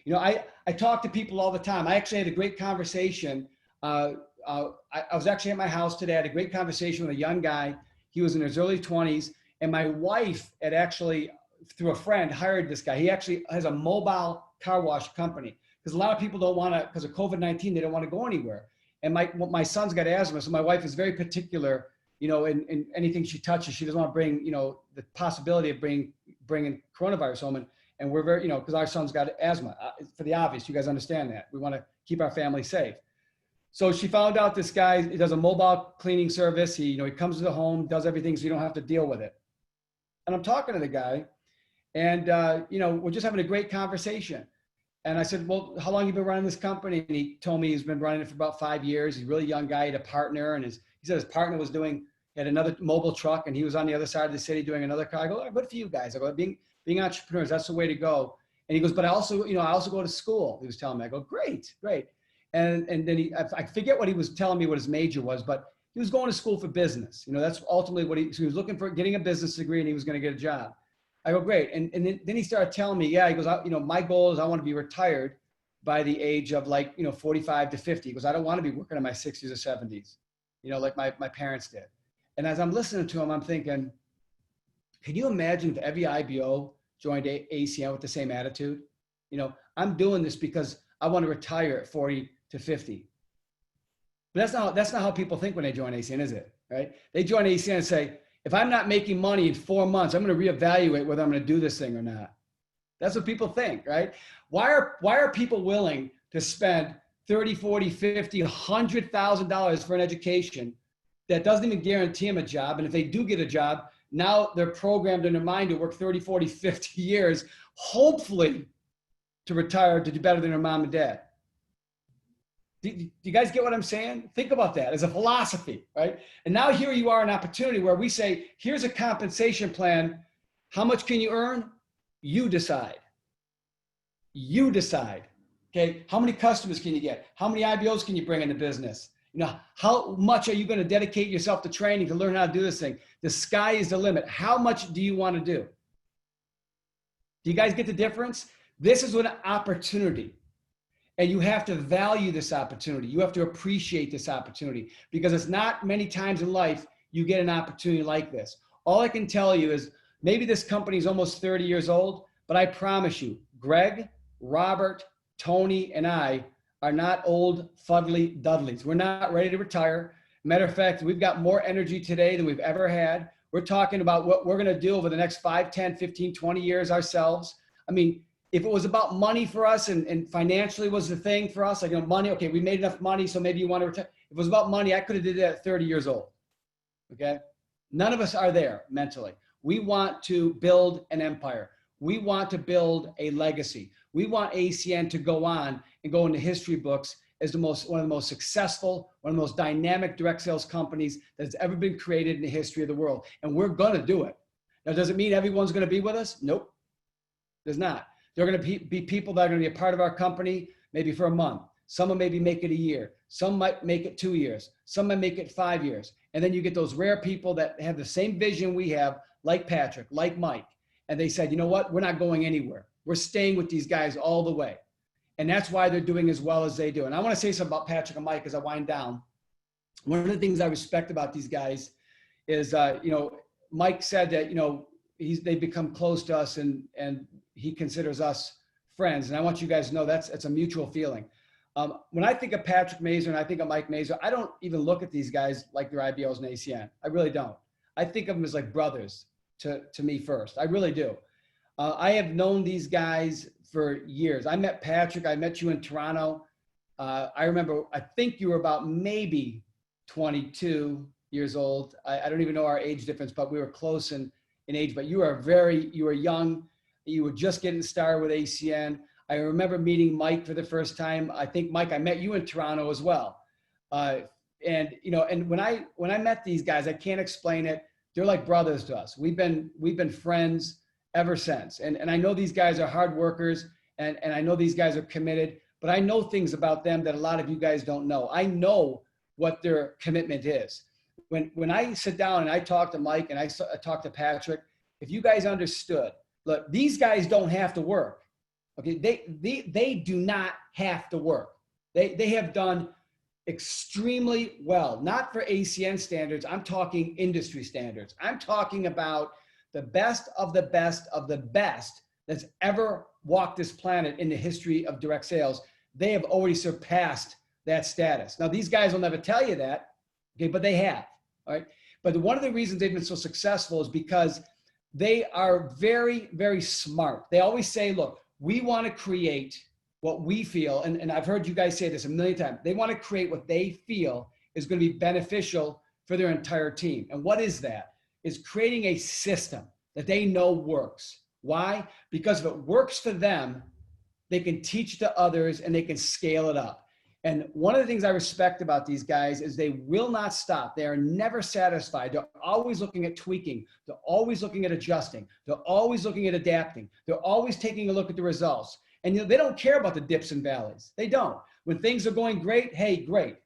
You know, I talk to people all the time. I actually had a great conversation. I was actually at my house today. I had a great conversation with a young guy. He was in his early 20s. And my wife had actually, through a friend, hired this guy. He actually has a mobile car wash company, because a lot of people don't want to, because of COVID-19, they don't want to go anywhere. And my son's got asthma, so my wife is very particular, you know, in anything she touches. She doesn't want to bring, you know, the possibility of bringing coronavirus home. And we're very, you know, because our son's got asthma, for the obvious. You guys understand that. We want to keep our family safe. So she found out this guy, he does a mobile cleaning service. He, you know, he comes to the home, does everything so you don't have to deal with it. And I'm talking to the guy, and, you know, we're just having a great conversation. And I said, well, how long have you been running this company? And he told me he's been running it for about 5 years. He's a really young guy. He had a partner, and he said his partner was had another mobile truck, and he was on the other side of the city doing another car. I go, oh, good for you guys. I go, being entrepreneurs, that's the way to go. And he goes, but I also go to school. He was telling me. I go, great. And then I forget what he was telling me what his major was, but he was going to school for business. You know, that's ultimately what he was looking for, getting a business degree, and he was going to get a job. I go, great. And then he started telling me, yeah, he goes, you know, my goal is I want to be retired by the age of, like, you know, 45 to 50. He goes, I don't want to be working in my 60s or 70s, you know, like my parents did. And as I'm listening to him, I'm thinking, can you imagine if every IBO joined ACN with the same attitude? You know, I'm doing this because I want to retire at 40 to 50. But that's not how people think when they join ACN, is it? Right? They join ACN and say, if I'm not making money in 4 months, I'm going to reevaluate whether I'm going to do this thing or not. That's what people think, right? Why are people willing to spend $30, $40, $50, $100,000 for an education that doesn't even guarantee them a job? And if they do get a job, now they're programmed in their mind to work 30, 40, 50 years, hopefully to retire to do better than their mom and dad. Do you guys get what I'm saying? Think about that as a philosophy, right? And now here you are, an opportunity where we say, here's a compensation plan. How much can you earn? You decide. You decide. Okay. How many customers can you get? How many IBOs can you bring into business? You know, how much are you going to dedicate yourself to training to learn how to do this thing? The sky is the limit. How much do you want to do? Do you guys get the difference? This is an opportunity. And you have to value this opportunity. You have to appreciate this opportunity, because it's not many times in life you get an opportunity like this. All I can tell you is maybe this company is almost 30 years old, but I promise you, Greg, Robert, Tony, and I are not old fuddly dudleys. We're not ready to retire. Matter of fact, we've got more energy today than we've ever had. We're talking about what we're going to do over the next 5, 10, 15, 20 years ourselves. I mean, if it was about money for us and financially was the thing for us, like, you know, money, okay, we made enough money, so maybe you want to retire. If it was about money, I could have did that at 30 years old, okay? None of us are there mentally. We want to build an empire. We want to build a legacy. We want ACN to go on and go into history books as one of the most successful, one of the most dynamic direct sales companies that's ever been created in the history of the world. And we're going to do it. Now, does it mean everyone's going to be with us? Nope, does not. There are going to be people that are going to be a part of our company maybe for a month. Some will maybe make it a year. Some might make it 2 years. Some might make it 5 years. And then you get those rare people that have the same vision we have, like Patrick, like Mike. And they said, you know what? We're not going anywhere. We're staying with these guys all the way. And that's why they're doing as well as they do. And I want to say something about Patrick and Mike as I wind down. One of the things I respect about these guys is, you know, Mike said that, you know, they've become close to us and he considers us friends. And I want you guys to know it's a mutual feeling. When I think of Patrick Mazer and I think of Mike Mazer, I don't even look at these guys like they're IBOs and ACN. I really don't. I think of them as like brothers to me first. I really do. I have known these guys for years. I met Patrick. I met you in Toronto. I remember, I think you were about maybe 22 years old. I don't even know our age difference, but we were close in age. But you were young. You were just getting started with ACN. I remember meeting Mike for the first time. I think, Mike, I met you in Toronto as well. And you know, and when I met these guys, I can't explain it. They're like brothers to us. We've been friends ever since. And I know these guys are hard workers and I know these guys are committed, but I know things about them that a lot of you guys don't know. I know what their commitment is. When I sit down and I talk to Mike and I talk to Patrick, if you guys understood, look, these guys don't have to work. Okay, they do not have to work. They have done extremely well, not for ACN standards. I'm talking industry standards. I'm talking about the best of the best of the best that's ever walked this planet in the history of direct sales. They have already surpassed that status. Now, these guys will never tell you that, okay, but they have, all right? But one of the reasons they've been so successful is because they are very, very smart. They always say, look, we want to create what we feel, and I've heard you guys say this a million times, they want to create what they feel is going to be beneficial for their entire team. And what is that? Is creating a system that they know works. Why? Because if it works for them, they can teach to others and they can scale it up. And one of the things I respect about these guys is they will not stop. They are never satisfied. They're always looking at tweaking. They're always looking at adjusting. They're always looking at adapting. They're always taking a look at the results. And they don't care about the dips and valleys. They don't. When things are going great, hey, great.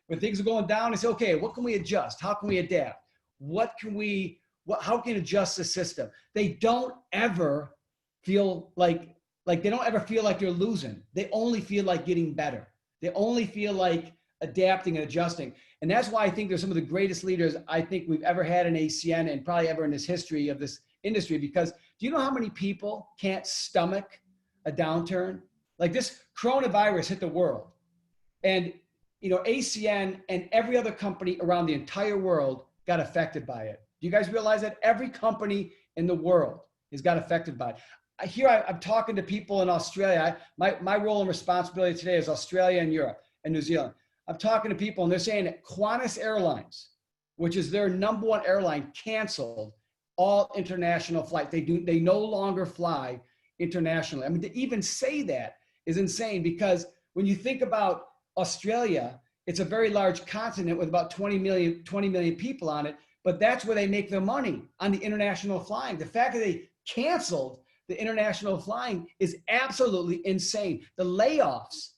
When things are going down, it's okay. What can we adjust? How can we adapt? How can we adjust the system? They don't ever feel like they don't ever feel like you're losing. They only feel like getting better. They only feel like adapting and adjusting. And that's why I think they're some of the greatest leaders I think we've ever had in ACN and probably ever in this history of this industry. Because do you know how many people can't stomach a downturn? Like this coronavirus hit the world. And ACN and every other company around the entire world got affected by it. Do you guys realize that? Every company in the world has got affected by it. I'm talking to people in Australia. My role and responsibility today is Australia and Europe and New Zealand. I'm talking to people and they're saying that Qantas Airlines, which is their #1 airline, canceled all international flights. They no longer fly internationally. I mean, to even say that is insane because when you think about Australia, it's a very large continent with about 20 million people on it, but that's where they make their money, on the international flying. The fact that they canceled the international flying is absolutely insane. The layoffs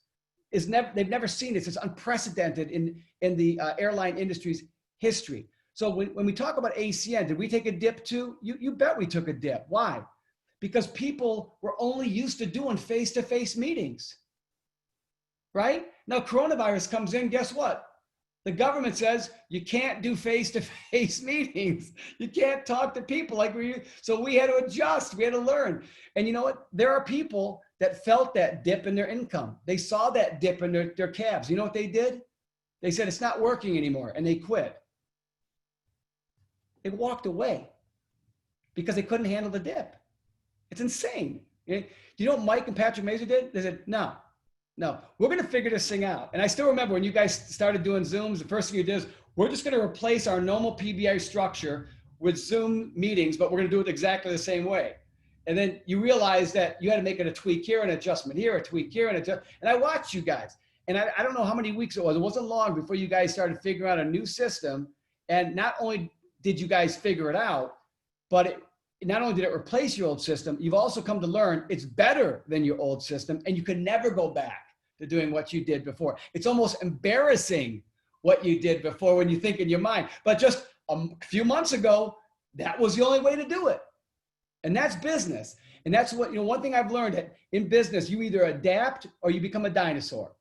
they've never seen this. It's unprecedented in the airline industry's history. So when we talk about ACN, did we take a dip too? You bet we took a dip. Why? Because people were only used to doing face-to-face meetings, right? Now coronavirus comes in, guess what? The government says you can't do face-to-face meetings. You can't talk to people so we had to adjust, we had to learn. And you know what? There are people that felt that dip in their income. They saw that dip in their cabs. You know what they did? They said, it's not working anymore, and they quit. They walked away because they couldn't handle the dip. It's insane. Do you know what Mike and Patrick Mazur did? They said, no, we're going to figure this thing out. And I still remember when you guys started doing Zooms, the first thing you did is, we're just going to replace our normal PBI structure with Zoom meetings, but we're going to do it exactly the same way. And then you realize that you had to make it a tweak here, an adjustment here, a tweak here, and I watched you guys. And I don't know how many weeks it was. It wasn't long before you guys started figuring out a new system. And not only did you guys figure it out, but not only did it replace your old system, you've also come to learn it's better than your old system, and you can never go back to doing what you did before. It's almost embarrassing what you did before when you think in your mind. But just a few months ago, that was the only way to do it. And that's business. And that's what, one thing I've learned that in business, you either adapt or you become a dinosaur.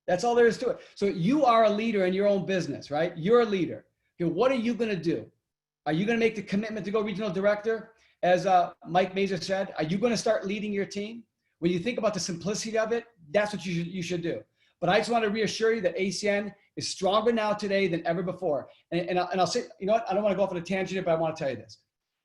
That's all there is to it. So you are a leader in your own business, right? You're a leader. Okay, what are you going to do? Are you going to make the commitment to go regional director? As Mike Mazur said, are you going to start leading your team? When you think about the simplicity of it, that's what you should do. But I just want to reassure you that ACN is stronger now today than ever before. And I'll say, you know what? I don't want to go off on a tangent, but I want to tell you this.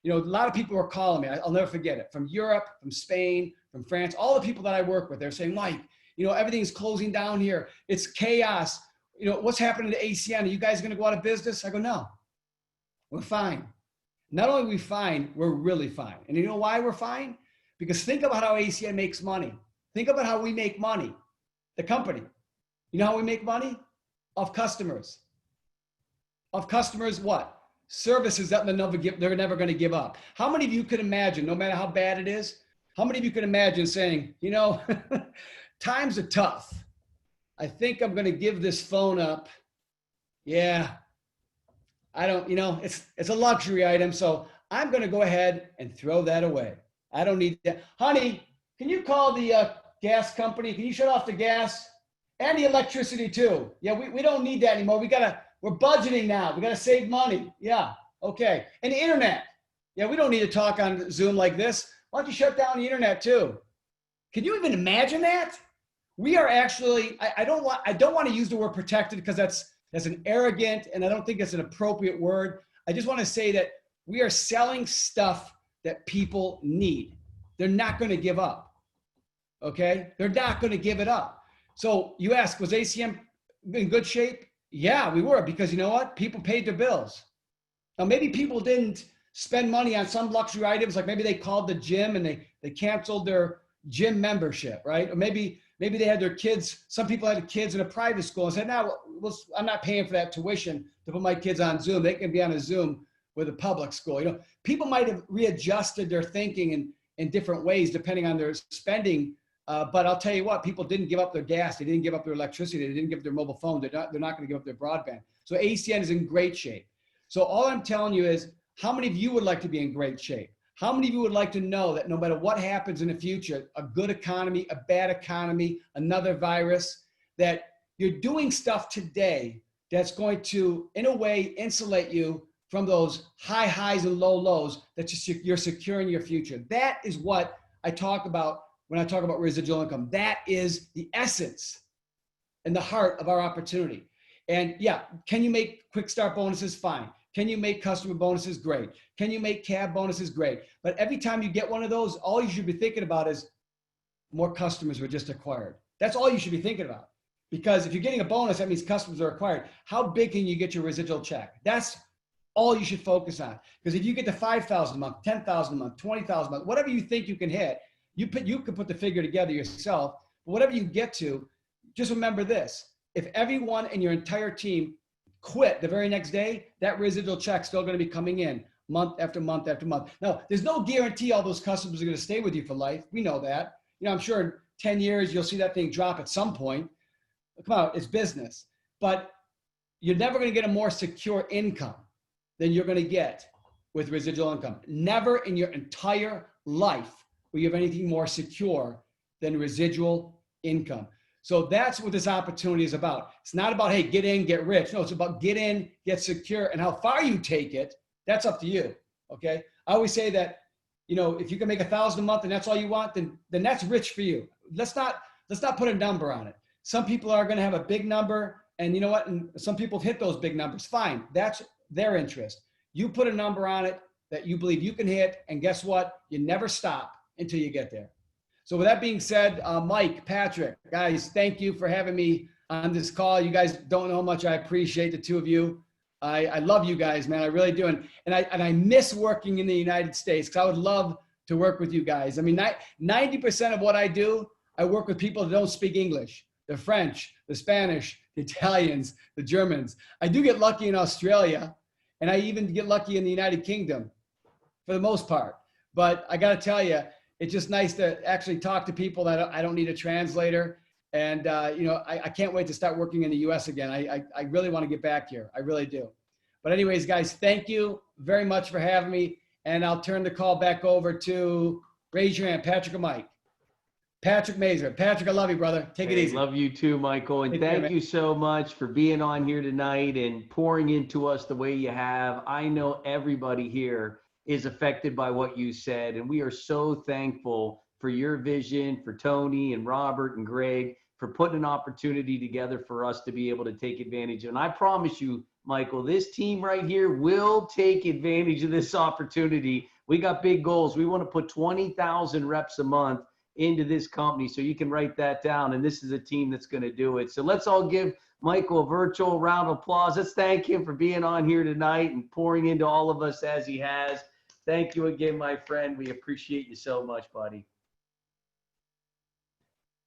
A lot of people are calling me. I'll never forget it. From Europe, from Spain, from France, all the people that I work with, they're saying, Mike, everything's closing down here. It's chaos. What's happening to ACN? Are you guys going to go out of business? I go, no, we're fine. Not only are we fine, we're really fine. And you know why we're fine? Because think about how ACN makes money. Think about how we make money, the company. You know how we make money? Of customers. Of customers what? Services that they're never going to give up. How many of you could imagine, no matter how bad it is, how many of you could imagine saying, times are tough. I think I'm going to give this phone up. Yeah. I don't, it's a luxury item. So I'm going to go ahead and throw that away. I don't need that. Honey, can you call the gas company? Can you shut off the gas and the electricity too? Yeah, we don't need that anymore. We're budgeting now. We got to save money. Yeah. Okay. And the internet. Yeah, we don't need to talk on Zoom like this. Why don't you shut down the internet too? Can you even imagine that? We are actually, I don't want to use the word protected because that's an arrogant, and I don't think it's an appropriate word. I just want to say that we are selling stuff that people need. They're not going to give up. Okay? They're not going to give it up. So you ask, was ACM in good shape? Yeah, we were, because you know what? People paid their bills. Now, maybe people didn't spend money on some luxury items, like maybe they called the gym and they canceled their gym membership, right? Or maybe they had their kids, some people had kids in a private school and said, no, I'm not paying for that tuition to put my kids on Zoom. They can be on a Zoom with a public school. People might have readjusted their thinking in different ways depending on their spending. But I'll tell you what, people didn't give up their gas. They didn't give up their electricity. They didn't give up their mobile phone. They're not going to give up their broadband. So ACN is in great shape. So all I'm telling you is, how many of you would like to be in great shape? How many of you would like to know that no matter what happens in the future, a good economy, a bad economy, another virus, that you're doing stuff today that's going to, in a way, insulate you from those high highs and low lows, that you're securing your future. That is what I talk about when I talk about residual income. That is the essence and the heart of our opportunity. And yeah, can you make quick start bonuses? Fine. Can you make customer bonuses? Great. Can you make cab bonuses? Great. But every time you get one of those, all you should be thinking about is more customers were just acquired. That's all you should be thinking about. Because if you're getting a bonus, that means customers are acquired. How big can you get your residual check? That's all you should focus on. Because if you get to 5,000 a month, 10,000 a month, 20,000 a month, whatever you think you can hit, you can put the figure together yourself. But whatever you get to, just remember this. If everyone in your entire team quit the very next day, that residual check's still going to be coming in month after month after month. Now, there's no guarantee all those customers are going to stay with you for life. We know that. I'm sure in 10 years, you'll see that thing drop at some point. Come on, it's business. But you're never going to get a more secure income than you're going to get with residual income. Never in your entire life will you have anything more secure than residual income. So that's what this opportunity is about. It's not about, hey, get in, get rich. No, it's about get in, get secure, and how far you take it, that's up to you, okay? I always say that, if you can make 1,000 a month and that's all you want, then that's rich for you. Let's not put a number on it. Some people are going to have a big number, and you know what? And some people hit those big numbers. Fine, that's their interest. You put a number on it that you believe you can hit, and guess what? You never stop until you get there. So with that being said, Mike, Patrick, guys, thank you for having me on this call. You guys don't know how much I appreciate the two of you. I love you guys, man. I really do. And I miss working in the United States, because I would love to work with you guys. I mean, 90% of what I do, I work with people that don't speak English. The French, the Spanish, the Italians, the Germans. I do get lucky in Australia, and I even get lucky in the United Kingdom for the most part. But I got to tell you, it's just nice to actually talk to people that I don't need a translator. And, I can't wait to start working in the US again. I really want to get back here. I really do. But anyways, guys, thank you very much for having me. And I'll turn the call back over to, raise your hand, Patrick or Mike. Patrick Mazer. Patrick, I love you, brother. Take it easy.
Love you too, Michael. And thank you so much for being on here tonight and pouring into us the way you have. I know everybody here is affected by what you said. And we are so thankful for your vision, for Tony and Robert and Greg, for putting an opportunity together for us to be able to take advantage of. And I promise you, Michael, this team right here will take advantage of this opportunity. We got big goals. We want to put 20,000 reps a month into this company. So you can write that down. And this is a team that's going to do it. So let's all give Michael a virtual round of applause. Let's thank him for being on here tonight and pouring into all of us as he has. Thank you again, my friend. We appreciate you so much, buddy.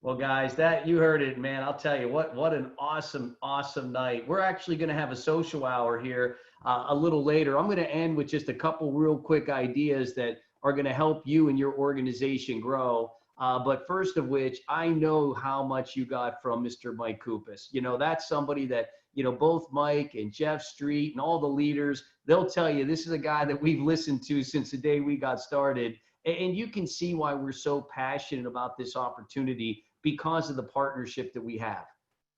Well, guys, that you heard it, man. I'll tell you what an awesome, awesome night. We're actually going to have a social hour here a little later. I'm going to end with just a couple real quick ideas that are going to help you and your organization grow. But first of which, I know how much you got from Mr. Mike Cupisz. You know, that's somebody that, you know, both Mike and Jeff Street and all the leaders, they'll tell you this is a guy that we've listened to since the day we got started. And you can see why we're so passionate about this opportunity because of the partnership that we have.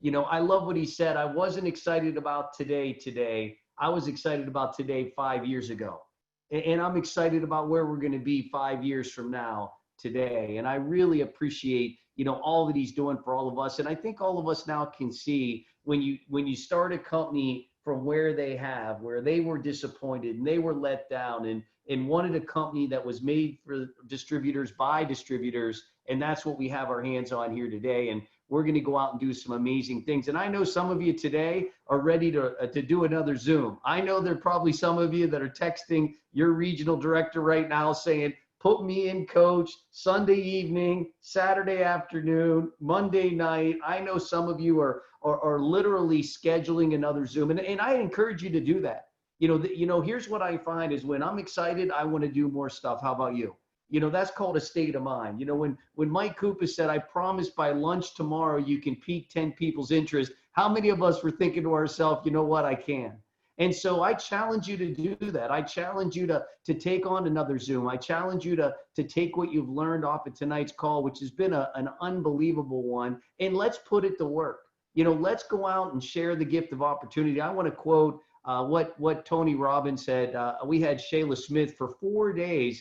You know, I love what he said. I wasn't excited about today. I was excited about today 5 years ago. And I'm excited about where we're going to be 5 years from now today. And I really appreciate, you know, all that he's doing for all of us. And I think all of us now can see when you start a company from where they were disappointed and they were let down and wanted a company that was made for distributors by distributors. And that's what we have our hands on here today. And we're going to go out and do some amazing things. And I know some of you today are ready to do another Zoom. I know there are probably some of you that are texting your regional director right now saying, put me in, coach, Sunday evening, Saturday afternoon, Monday night. I know some of you are literally scheduling another Zoom. And I encourage you to do that. You know, here's what I find is when I'm excited, I want to do more stuff. How about you? You know, that's called a state of mind. You know, when Mike Cupisz said, I promise by lunch tomorrow, you can pique 10 people's interest. How many of us were thinking to ourselves, you know what, I can. And so I challenge you to do that. I challenge you to take on another Zoom. I challenge you to take what you've learned off of tonight's call, which has been an unbelievable one, and let's put it to work. You know, let's go out and share the gift of opportunity. I want to quote what Tony Robbins said. We had Shayla Smith for 4 days.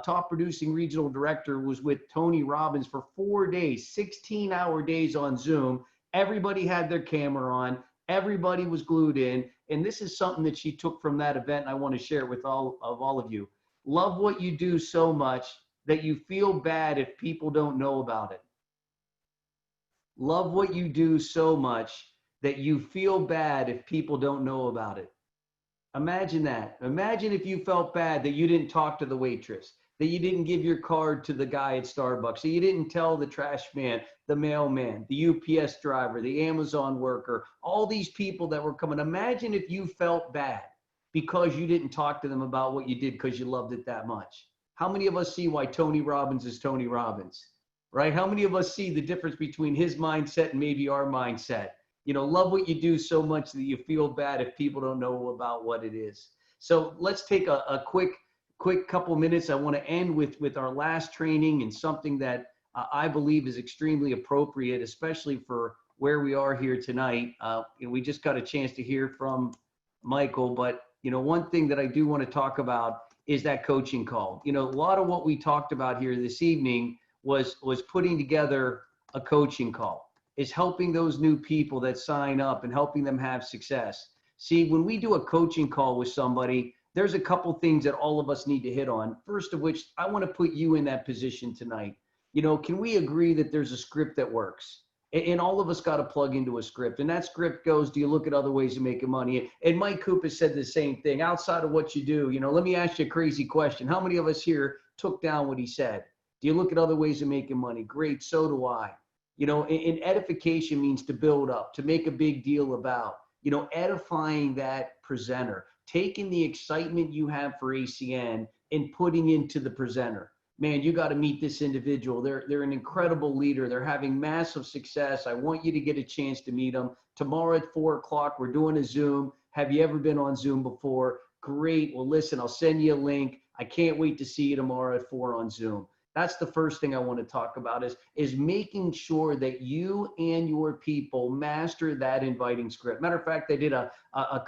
Top producing regional director was with Tony Robbins for 4 days, 16-hour days on Zoom. Everybody had their camera on. Everybody was glued in. And this is something that she took from that event, and I want to share it with all of you. Love what you do so much that you feel bad if people don't know about it. Love what you do so much that you feel bad if people don't know about it. Imagine that. Imagine if you felt bad that you didn't talk to the waitress, that you didn't give your card to the guy at Starbucks, that you didn't tell the trash man, the mailman, the UPS driver, the Amazon worker, all these people that were coming. Imagine if you felt bad because you didn't talk to them about what you did because you loved it that much. How many of us see why Tony Robbins is Tony Robbins, right? How many of us see the difference between his mindset and maybe our mindset? You know, love what you do so much that you feel bad if people don't know about what it is. So let's take a quick couple minutes. I want to end with our last training and something that I believe is extremely appropriate, especially for where we are here tonight. We just got a chance to hear from Michael, but you know, one thing that I do want to talk about is that coaching call. You know, a lot of what we talked about here this evening was putting together a coaching call, is helping those new people that sign up and helping them have success. See, when we do a coaching call with somebody, there's a couple things that all of us need to hit on. First of which, I want to put you in that position tonight. You know, can we agree that there's a script that works? And all of us got to plug into a script. And that script goes, do you look at other ways of making money? And Mike Cupisz said the same thing. Outside of what you do, you know, let me ask you a crazy question. How many of us here took down what he said? Do you look at other ways of making money? Great, so do I. You know, and edification means to build up, to make a big deal about, you know, edifying that presenter, taking the excitement you have for ACN and putting into the presenter. Man, you got to meet this individual. They're an incredible leader. They're having massive success. I want you to get a chance to meet them. Tomorrow at 4 o'clock, we're doing a Zoom. Have you ever been on Zoom before? Great. Well, listen, I'll send you a link. I can't wait to see you tomorrow at 4 on Zoom. That's the first thing I want to talk about is making sure that you and your people master that inviting script. Matter of fact, I did a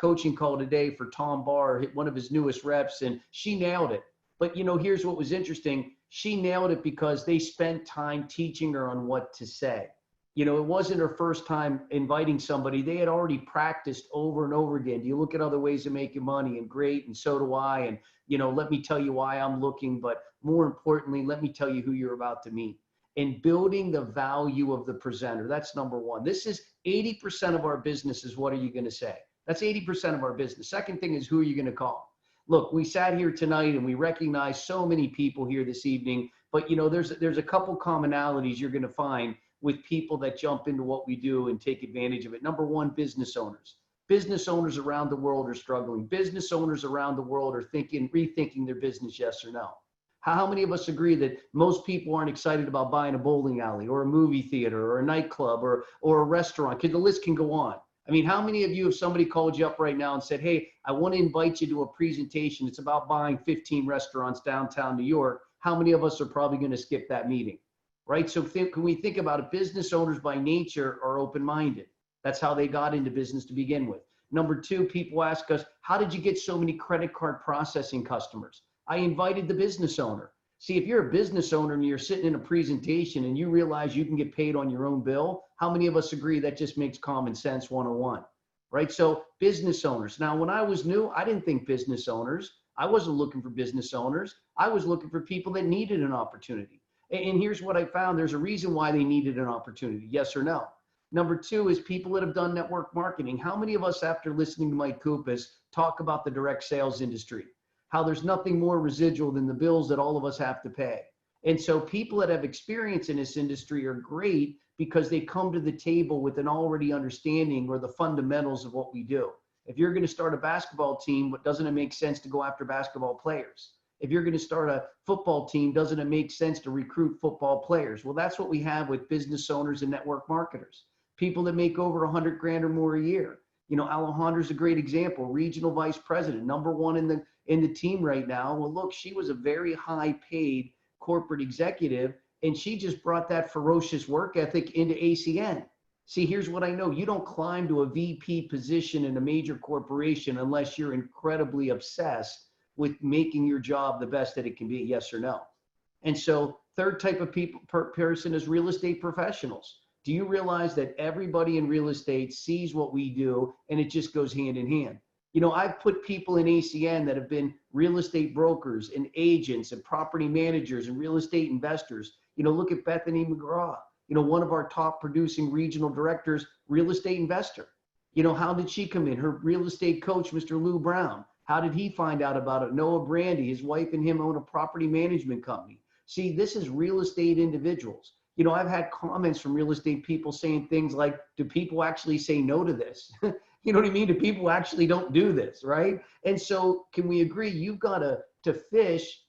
coaching call today for Tom Barr, one of his newest reps, and she nailed it. But, you know, here's what was interesting. She nailed it because they spent time teaching her on what to say. You know, it wasn't her first time inviting somebody. They had already practiced over and over again. Do you look at other ways of making money? And great, and so do I. And, you know, let me tell you why I'm looking. But more importantly, let me tell you who you're about to meet. And building the value of the presenter. That's number one. This is 80% of our business is what are you going to say? That's 80% of our business. Second thing is who are you going to call? Look, we sat here tonight and we recognize so many people here this evening, but you know, there's a couple commonalities you're going to find with people that jump into what we do and take advantage of it. Number one, business owners. Business owners around the world are struggling. Business owners around the world are rethinking their business, yes or no. How many of us agree that most people aren't excited about buying a bowling alley or a movie theater or a nightclub or a restaurant? The list can go on. I mean, how many of you, if somebody called you up right now and said, hey, I want to invite you to a presentation, it's about buying 15 restaurants downtown New York, how many of us are probably going to skip that meeting, right? So can we think about it? Business owners by nature are open-minded. That's how they got into business to begin with. Number two, people ask us, how did you get so many credit card processing customers? I invited the business owner. See, if you're a business owner and you're sitting in a presentation and you realize you can get paid on your own bill, how many of us agree that just makes common sense 101, right? So business owners. Now, when I was new, I didn't think business owners. I wasn't looking for business owners. I was looking for people that needed an opportunity. And here's what I found. There's a reason why they needed an opportunity, yes or no. Number two is people that have done network marketing. How many of us, after listening to Mike Cupisz, talk about the direct sales industry? How there's nothing more residual than the bills that all of us have to pay. And so people that have experience in this industry are great because they come to the table with an already understanding or the fundamentals of what we do. If you're going to start a basketball team, doesn't it make sense to go after basketball players? If you're going to start a football team, doesn't it make sense to recruit football players? Well, that's what we have with business owners and network marketers. People that make over 100 grand or more a year. You know, Alejandro's a great example, regional vice president, #1 in the team right now. Well, look, she was a very high paid corporate executive, and she just brought that ferocious work ethic into ACN. See, here's what I know. You don't climb to a VP position in a major corporation unless you're incredibly obsessed with making your job the best that it can be, yes or no. And so third type of person is real estate professionals. Do you realize that everybody in real estate sees what we do and it just goes hand in hand? You know, I've put people in ACN that have been real estate brokers and agents and property managers and real estate investors. You know, look at Bethany McGraw, you know, one of our top producing regional directors, real estate investor. You know, how did she come in? Her real estate coach, Mr. Lou Brown. How did he find out about it? Noah Brandy, his wife and him own a property management company. See, this is real estate individuals. You know, I've had comments from real estate people saying things like, do people actually say no to this? You know what I mean? Do people actually don't do this, right? And so can we agree you've got to fish,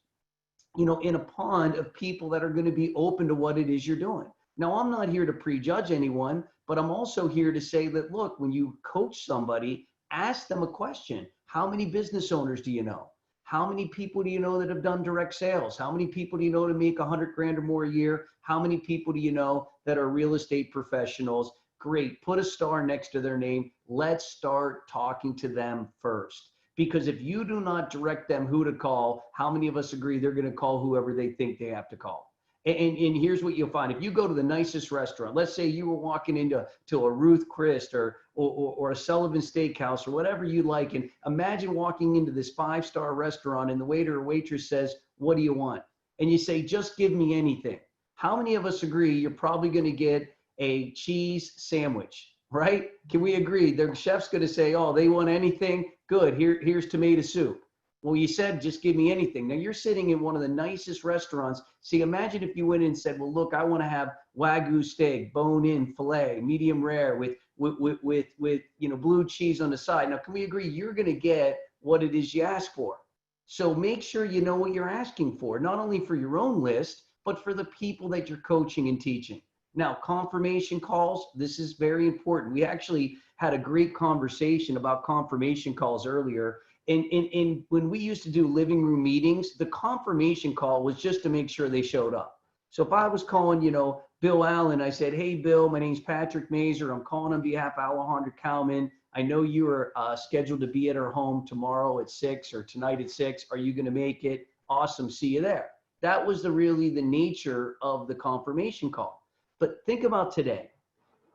you know, in a pond of people that are going to be open to what it is you're doing. Now, I'm not here to prejudge anyone, but I'm also here to say that, look, when you coach somebody, ask them a question. How many business owners do you know? How many people do you know that have done direct sales? How many people do you know to make 100 grand or more a year? How many people do you know that are real estate professionals? Great, put a star next to their name. Let's start talking to them first. Because if you do not direct them who to call, how many of us agree they're gonna call whoever they think they have to call? And here's what you'll find. If you go to the nicest restaurant, let's say you were walking into a Ruth Chris or a Sullivan Steakhouse or whatever you like, and imagine walking into this 5-star restaurant and the waiter or waitress says, what do you want? And you say, just give me anything. How many of us agree you're probably gonna get a cheese sandwich, right? Can we agree? The chef's gonna say, oh, they want anything? Good, here's tomato soup. Well, you said, just give me anything. Now you're sitting in one of the nicest restaurants. See, imagine if you went in and said, well, look, I want to have Wagyu steak, bone-in filet, medium rare with you know, blue cheese on the side. Now, can we agree you're going to get what it is you ask for? So make sure you know what you're asking for, not only for your own list, but for the people that you're coaching and teaching. Now, confirmation calls, this is very important. We actually had a great conversation about confirmation calls earlier. And when we used to do living room meetings, the confirmation call was just to make sure they showed up. So if I was calling, you know, Bill Allen, I said, hey, Bill, my name's Patrick Mazer. I'm calling on behalf of Alejandro Kalman. I know you are scheduled to be at our home tomorrow at 6 or tonight at 6. Are you going to make it? Awesome. See you there. That was really the nature of the confirmation call. But think about today.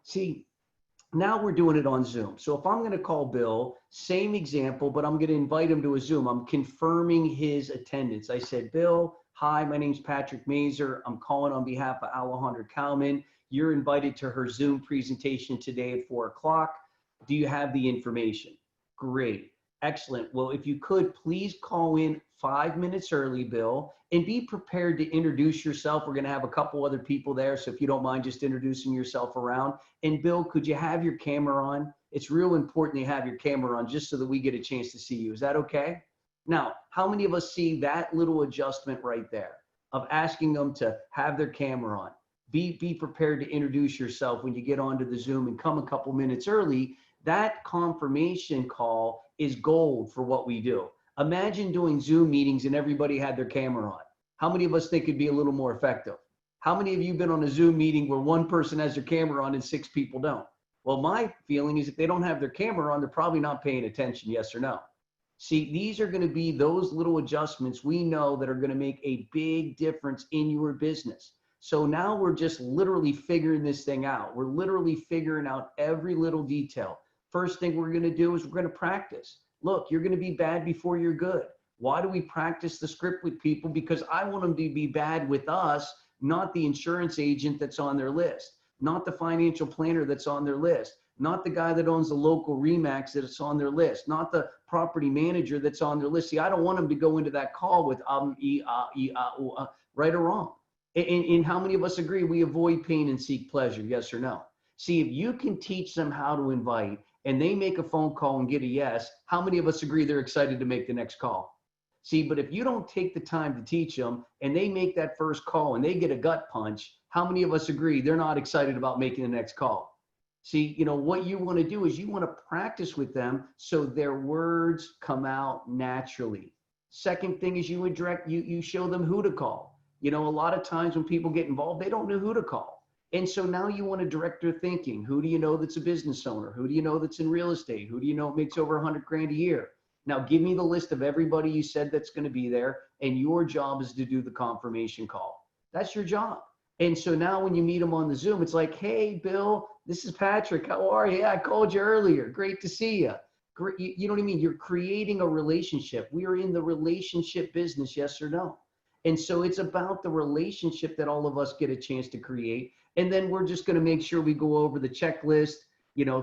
See, now we're doing it on Zoom. So if I'm going to call Bill, same example, but I'm going to invite him to a Zoom. I'm confirming his attendance. I said, Bill, hi, my name's Patrick Mazer. I'm calling on behalf of Alejandro Kalman. You're invited to her Zoom presentation today at 4 o'clock. Do you have the information? Great. Excellent. Well, if you could, please call in 5 minutes early, Bill, and be prepared to introduce yourself. We're going to have a couple other people there, so if you don't mind just introducing yourself around. And Bill, could you have your camera on? It's real important you have your camera on just so that we get a chance to see you. Is that okay? Now, how many of us see that little adjustment right there of asking them to have their camera on? Be prepared to introduce yourself when you get onto the Zoom and come a couple minutes early. That confirmation call is gold for what we do. Imagine doing Zoom meetings and everybody had their camera on. How many of us think it'd be a little more effective? How many of you been on a Zoom meeting where one person has their camera on and 6 people don't? Well, my feeling is if they don't have their camera on, they're probably not paying attention, yes or no. See, these are going to be those little adjustments we know that are going to make a big difference in your business. So now we're just literally figuring this thing out. We're literally figuring out every little detail. First thing we're going to do is we're going to practice. Look, you're going to be bad before you're good. Why do we practice the script with people? Because I want them to be bad with us, not the insurance agent that's on their list, not the financial planner that's on their list, not the guy that owns the local Remax that's on their list, not the property manager that's on their list. See, I don't want them to go into that call with right or wrong. And how many of us agree we avoid pain and seek pleasure, yes or no? See, if you can teach them how to invite and they make a phone call and get a yes, how many of us agree they're excited to make the next call? See, but if you don't take the time to teach them and they make that first call and they get a gut punch, how many of us agree they're not excited about making the next call? See, what you want to do is you want to practice with them so their words come out naturally. Second thing is you show them who to call. A lot of times when people get involved, they don't know who to call. And so now you want to direct their thinking. Who do you know that's a business owner? Who do you know that's in real estate? Who do you know makes over 100 grand a year? Now give me the list of everybody you said that's going to be there. And your job is to do the confirmation call. That's your job. And so now when you meet them on the Zoom, it's like, hey, Bill, this is Patrick. How are you? Yeah, I called you earlier. Great to see you. Great. You know what I mean? You're creating a relationship. We are in the relationship business, yes or no? And so it's about the relationship that all of us get a chance to create. And then we're just going to make sure we go over the checklist,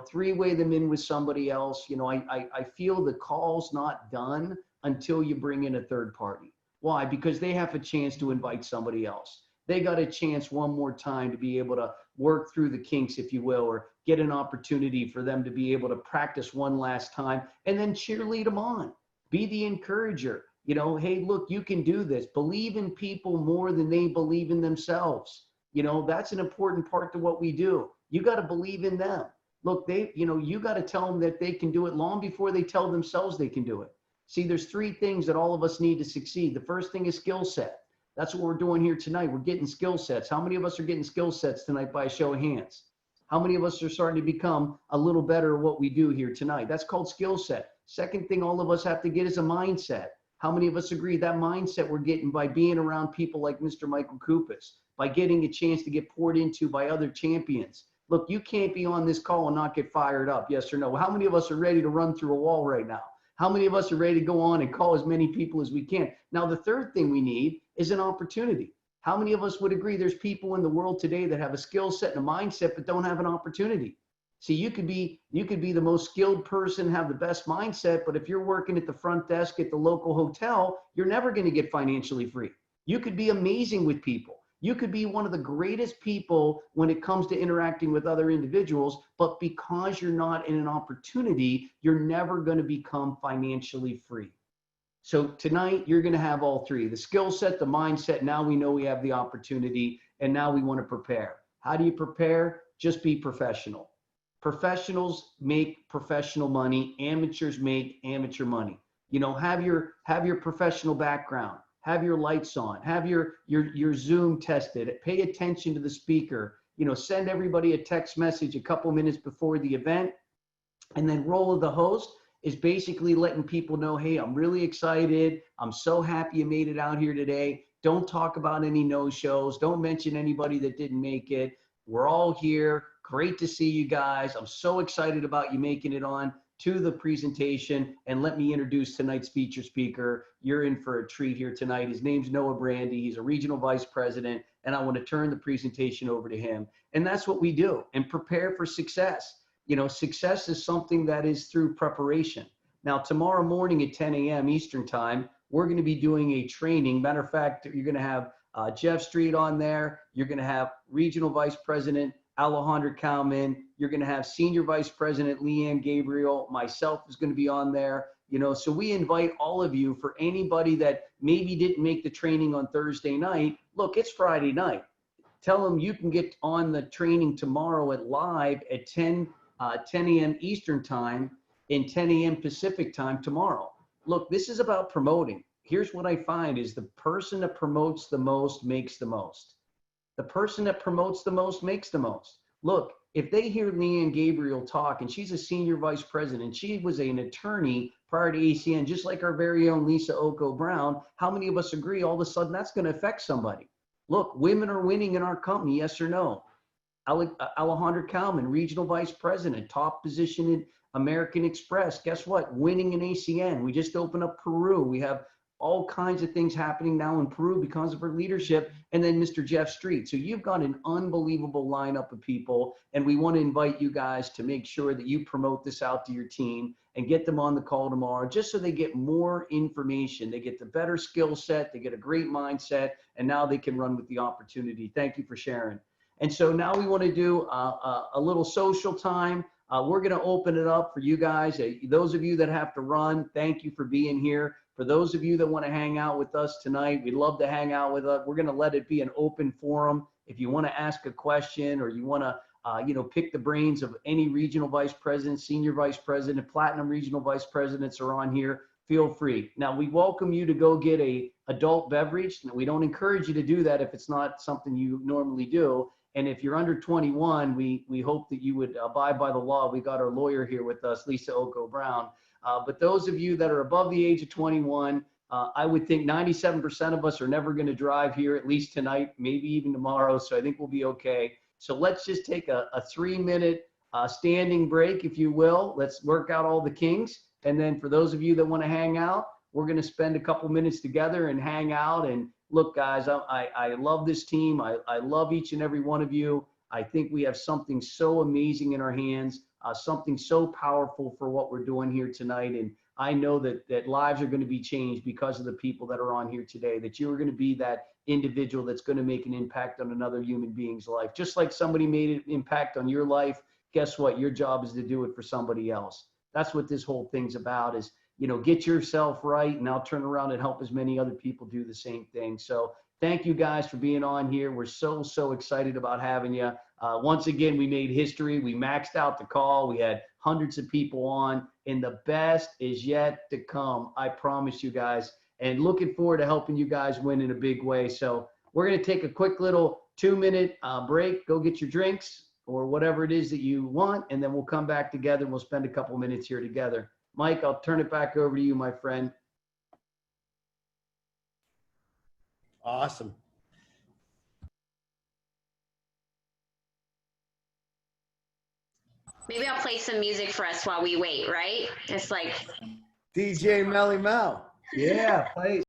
three-way them in with somebody else. I feel the call's not done until you bring in a third party. Why? Because they have a chance to invite somebody else. They got a chance one more time to be able to work through the kinks, if you will, or get an opportunity for them to be able to practice one last time and then cheerlead them on. Be the encourager. Hey, look, you can do this. Believe in people more than they believe in themselves. That's an important part to what we do. You got to believe in them. Look, you got to tell them that they can do it long before they tell themselves they can do it. See, there's 3 things that all of us need to succeed. The first thing is skill set. That's what we're doing here tonight. We're getting skill sets. How many of us are getting skill sets tonight by a show of hands? How many of us are starting to become a little better at what we do here tonight? That's called skill set. Second thing all of us have to get is a mindset. How many of us agree that mindset we're getting by being around people like Mr. Michael Cupisz, by getting a chance to get poured into by other champions? Look, you can't be on this call and not get fired up, yes or no? How many of us are ready to run through a wall right now? How many of us are ready to go on and call as many people as we can? Now, the third thing we need is an opportunity. How many of us would agree there's people in the world today that have a skill set and a mindset but don't have an opportunity? See, you could be the most skilled person, have the best mindset, but if you're working at the front desk at the local hotel, you're never going to get financially free. You could be amazing with people. You could be one of the greatest people when it comes to interacting with other individuals, but because you're not in an opportunity, you're never going to become financially free. So tonight, you're going to have all 3, the skill set, the mindset. Now we know we have the opportunity, and now we want to prepare. How do you prepare? Just be professional. Professionals make professional money. Amateurs make amateur money. Have your professional background. Have your lights on, have your Zoom tested, pay attention to the speaker, send everybody a text message a couple minutes before the event. And then role of the host is basically letting people know, hey, I'm really excited. I'm so happy you made it out here today. Don't talk about any no-shows. Don't mention anybody that didn't make it. We're all here. Great to see you guys. I'm so excited about you making it on to the presentation, and let me introduce tonight's featured speaker. You're in for a treat here tonight. His name's Noah Brandy. He's a regional vice president, and I want to turn the presentation over to him. And that's what we do, and prepare for success. Success is something that is through preparation. Now, tomorrow morning at 10 a.m. Eastern time, we're going to be doing a training. Matter of fact, you're going to have Jeff Street on there. You're going to have regional vice president Alejandra Cowman. You're going to have Senior Vice President Leanne Gabriel. Myself is going to be on there. You know, so we invite all of you, for anybody that maybe didn't make the training on Thursday night, look, it's Friday night. Tell them you can get on the training tomorrow at live at 10 a.m. Eastern time and 10 a.m. Pacific time tomorrow. Look, this is about promoting. Here's what I find is the person that promotes the most makes the most. The person that promotes the most makes the most. Look, if they hear Leanne Gabriel talk, and she's a senior vice president, she was an attorney prior to ACN, just like our very own Lisa Oko Brown, how many of us agree all of a sudden that's going to affect somebody? Look, women are winning in our company, yes or no? Alejandra Kalman, regional vice president, top position in American Express. Guess what? Winning in ACN. We just opened up Peru. We have all kinds of things happening now in Peru because of her leadership. And then Mr. Jeff Street. So you've got an unbelievable lineup of people. And we want to invite you guys to make sure that you promote this out to your team and get them on the call tomorrow, just so they get more information. They get the better skill set. They get a great mindset. And now they can run with the opportunity. Thank you for sharing. And so now we want to do a little social time. We're going to open it up for you guys. Those of you that have to run, thank you for being here. For those of you that want to hang out with us tonight, we'd love to hang out with us. We're going to let it be an open forum. If you want to ask a question or you want to, pick the brains of any regional vice president, senior vice president, platinum regional vice presidents are on here, feel free. Now, we welcome you to go get a adult beverage. We don't encourage you to do that if it's not something you normally do. And if you're under 21, we hope that you would abide by the law. We got our lawyer here with us, Lisa Oko Brown. But those of you that are above the age of 21, I would think 97% of us are never going to drive here, at least tonight, maybe even tomorrow. So I think we'll be okay. So let's just take a 3-minute standing break, if you will. Let's work out all the kinks. And then for those of you that want to hang out, we're going to spend a couple minutes together and hang out. And look, guys, I love this team. I love each and every one of you. I think we have something so amazing in our hands. Something so powerful for what we're doing here tonight. And I know that lives are going to be changed because of the people that are on here today, that you're going to be that individual that's going to make an impact on another human being's life. Just like somebody made an impact on your life, guess what? Your job is to do it for somebody else. That's what this whole thing's about is, get yourself right and I'll turn around and help as many other people do the same thing. So thank you guys for being on here. We're so excited about having you. Once again, we made history. We maxed out the call. We had hundreds of people on, and the best is yet to come. I promise you guys, and looking forward to helping you guys win in a big way. So we're going to take a quick little 2-minute break. Go get your drinks or whatever it is that you want, and then we'll come back together and we'll spend a couple minutes here together. Mike, I'll turn it back over to you, my friend.
Awesome.
Maybe I'll play some music for us while we wait, right? It's like
DJ Melly Mel.
Yeah, play.